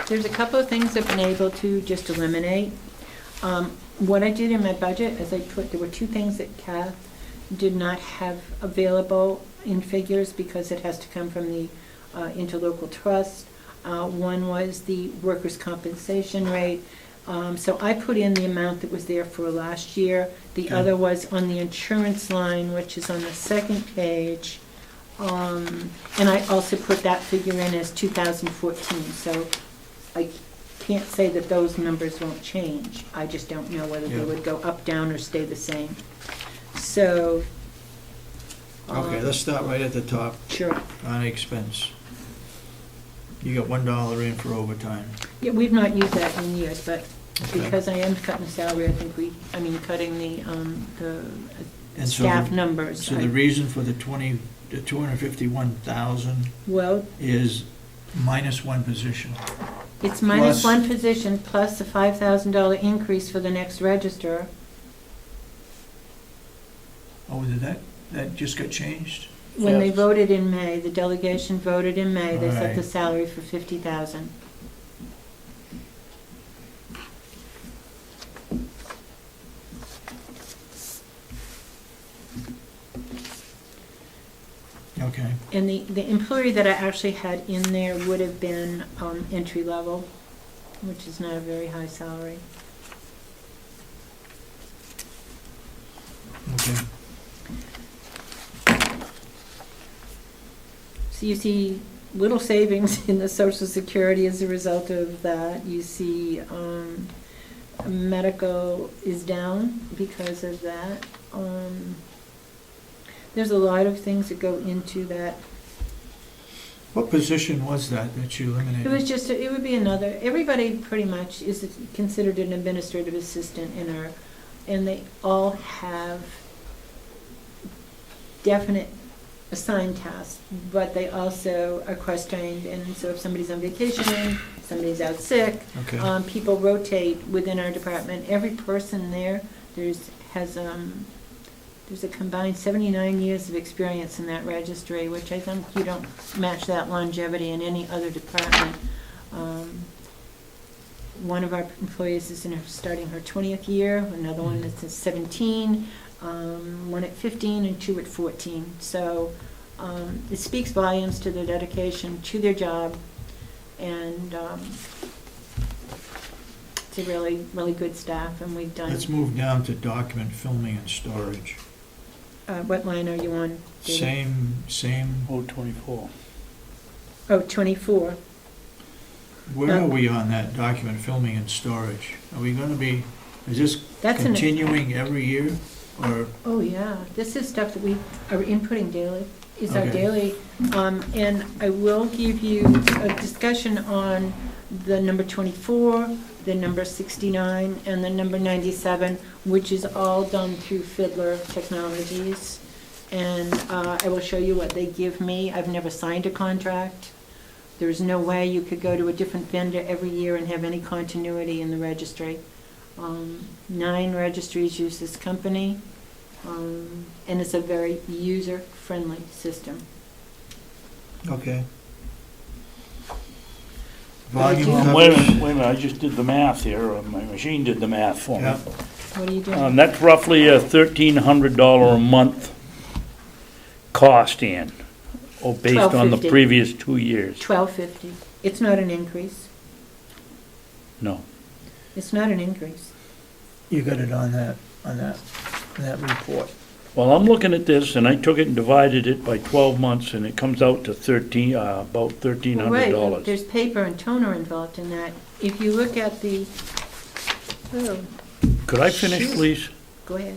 There's a couple of things I've been able to just eliminate. What I did in my budget is there were 2 things that Kath did not have available in figures because it has to come from the interlocal trust. One was the workers' compensation rate. So I put in the amount that was there for last year. The Okay. other was on the insurance line, which is on the second page. And I also put that figure in as 2014. So I can't say that those numbers won't change. I just don't know whether they Yeah. would go up, down, or stay the same. So. Okay, let's start right at the top Sure. on expense. You got $1 in for overtime. Yeah, we've not used that in years, but Okay. because I am cutting the salary, I think cutting the And so staff the- numbers. So the reason for the 251,000 Well, is minus 1 position. it's minus Plus- 1 position plus a $5,000 increase for the next register. Oh, that just got changed? When they Yes. voted in May, the delegation voted in May, they set the Right. salary for 50,000. Okay. And the employee that I actually had in there would have been entry level, which is not a very high salary. Okay. So you see little savings in the Social Security as a result of that. You see medical is down because of that. There's a lot of things that go into that. What position was that you eliminated? It was just, it would be another, everybody pretty much is considered an administrative assistant and they all have definite assigned tasks, but they also are cross-trained, and so if somebody's on vacation, somebody's out sick, Okay. people rotate within our department. Every person there, there's a combined 79 years of experience in that registry, which I think you don't match that longevity in any other department. One of our employees is starting her 20th year, another one is at 17, one at 15, and 2 at 14. So it speaks volumes to their dedication to their job, and it's a really, really good staff, and we've done. Let's move down to document filming and storage. What line are you on, David? Same, 024. Oh, 24. where are we on that document filming and storage? Are we gonna be, is this That's an, continuing every year, or? oh, yeah, this is stuff that we are inputting daily, is our Okay. daily. And I will give you a discussion on the number 24, the number 69, and the number 97, which is all done through Fiddler Technologies. And I will show you what they give me. I've never signed a contract. There's no way you could go to a different vendor every year and have any continuity in the registry. 9 registries use this company, and it's a very user-friendly system. Okay. But I Volume do- covers. Wait a minute, I just did the math here, or my machine did the math for me. Yeah. What are you doing? That's roughly a $1,300 a month cost in, or based on the $1,250. previous 2 years. $12.50. It's not an increase. No. It's not an increase. You got it on that report. Well, I'm looking at this, and I took it and divided it by 12 months, and it comes out to about $1,300. Right, there's paper and toner involved in that. If you look at the, oh, Could I finish, Sure. please? go ahead.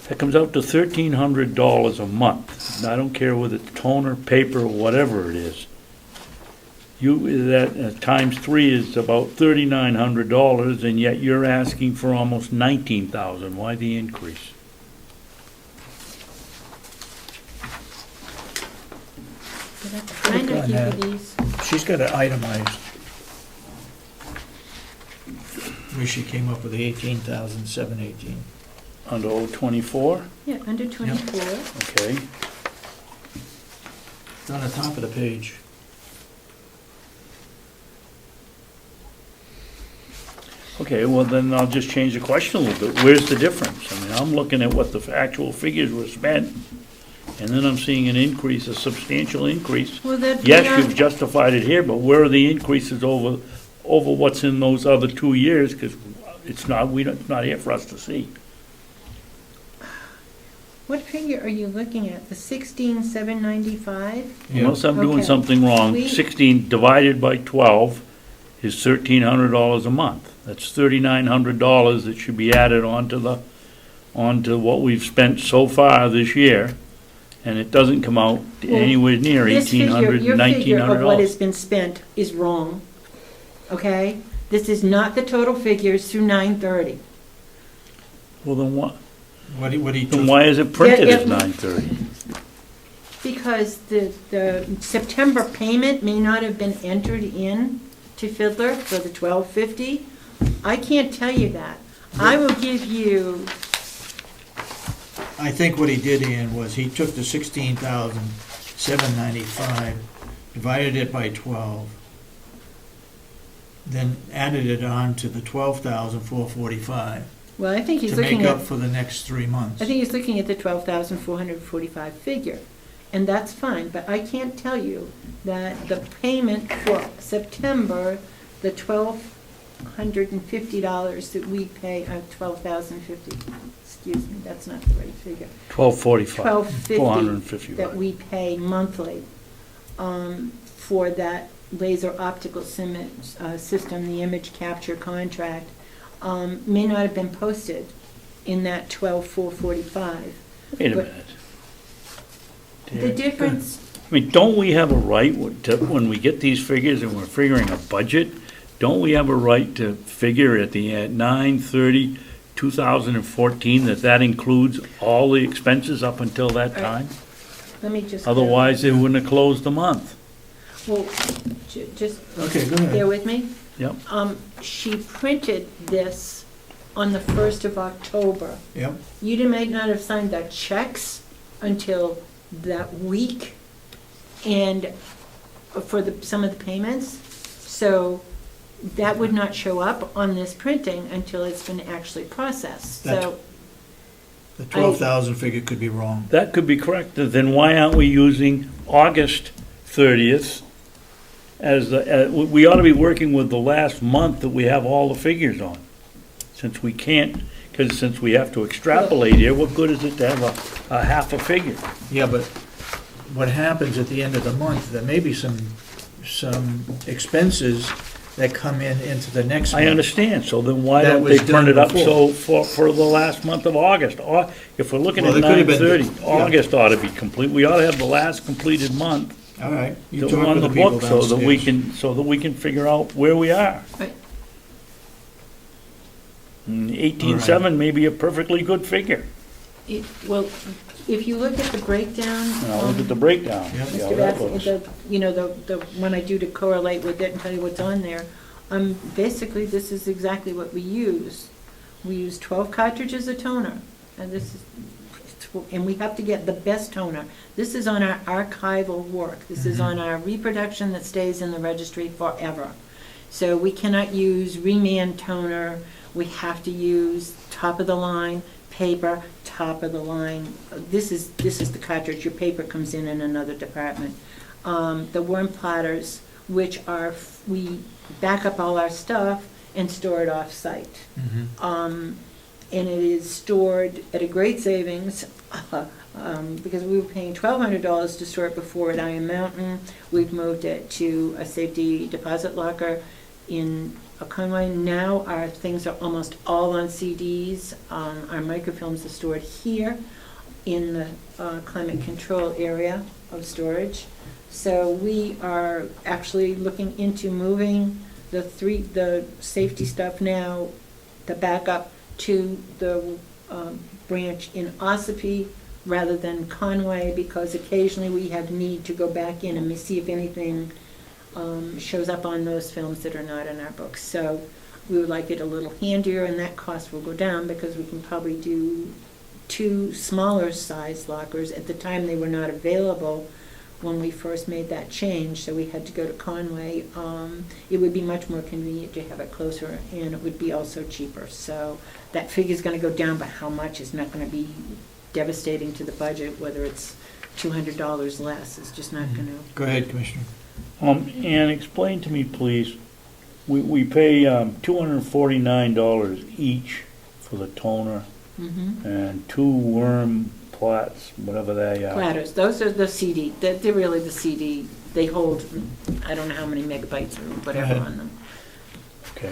That comes out to $1,300 a month. I don't care whether it's toner, paper, whatever it is. That times 3 is about $3,900, and yet you're asking for almost $19,000. Why the increase? Did I not give you these? She's got it itemized. Where she came up with the 18,718. Under 024? Yeah, under 24. Okay. It's on the top of the page. Okay, well, then I'll just change the question a little bit. Where's the difference? I mean, I'm looking at what the actual figures were spent, and then I'm seeing an increase, a substantial increase. Well, that. Yes, you've justified it here, but where are the increases over what's in those other 2 years? Because it's not here for us to see. What figure are you looking at? The 16,795? Unless I'm doing Okay. something wrong, We- 16 divided by 12 is $1,300 a month. That's $3,900 that should be added onto what we've spent so far this year, and it doesn't come out Well, anywhere near This figure, $1,800, your figure of what has $1,900. been spent is wrong, okay? This is not the total figures through 9/30. Well, then What he then took, why is it printed Yeah, as 9/30? Because the September payment may not have been entered in to Fiddler for the 1250. I can't tell you that. I will give you, I think what he did, Ian, was he took the 16,795, divided it by 12, then added it on to the 12,445 well, I think he's to looking make up at, for the next 3 months. I think he's looking at the 12,445 figure, and that's fine, but I can't tell you that the payment for September, the $1,250 that we pay, $12,050, excuse me, that's not the right figure. 1245, $1,250 450. that we pay monthly for that laser optical system, the image capture contract, may not have been posted in that 12,445. Wait a but- minute. The difference, I mean, don't we have a right when we get these figures and we're figuring a budget, don't we have a right to figure at 9/30/2014 that includes all the expenses up until that time? let me just. Otherwise, they wouldn't have closed the month. Well, just Okay, go bear ahead. with me. Yep. She printed this on the 1st of October. Yep, You might not have signed the checks until that week, and for some of the payments. So that would not show up on this printing until it's been actually processed. So the 12,000 figure could be wrong. That could be correct. Then why aren't we using August 30th as we ought to be working with the last month that we have all the figures on? Since we can't, because since we have to extrapolate here, what good is it to have a half a figure? Yeah, but what happens at the end of the month, there may be some expenses that come into the next month. I understand, so then why That don't they was print it done up before. for the last month of August? Or if we're looking Well, at it could have been- 9/30, yeah. August ought to be complete. We ought to have the last completed month All right, you to talk run with the the people book so that we downstairs. can figure out where we are. Right. 18.7 may be a perfectly good figure. well, if you look at the breakdown. Now, look at the breakdown. Yep. See how Mr. that Babson, looks. the one I do to correlate with it and tell you what's on there, basically, this is exactly what we use. We use 12 cartridges of toner, and and we have to get the best toner. This is on our archival work. This is on our reproduction that stays in the registry forever. So we cannot use remand toner. We have to use top of the line paper, top of the line. This is the cartridge. Your paper comes in another department. The worm platters, which are, we back up all our stuff and store it off-site. Mhm. And it is stored at a great savings, because we were paying $1,200 to store it before at Iron Mountain. We've moved it to a safety deposit locker in Conway. Now our things are almost all on CDs. Our microfilms are stored here. in the climate control area of storage. So we are actually looking into moving the safety stuff now, the backup to the branch in Ossipee rather than Conway, because occasionally we have need to go back in and see if anything shows up on those films that are not in our books. So we would like it a little handier, and that cost will go down because we can probably do 2 smaller size lockers. At the time, they were not available when we first made that change, so we had to go to Conway. It would be much more convenient to have it closer, and it would be also cheaper. So that figure's gonna go down, but how much is not gonna be devastating to the budget, whether it's $200 less, is just not gonna. Go ahead, Commissioner. Ann, explain to me, please, we pay $249 each for the toner and 2 worm plats, whatever they are. Platters, those are the CD, they're really the CD. They hold, I don't know how many megabytes or whatever Go ahead. on them.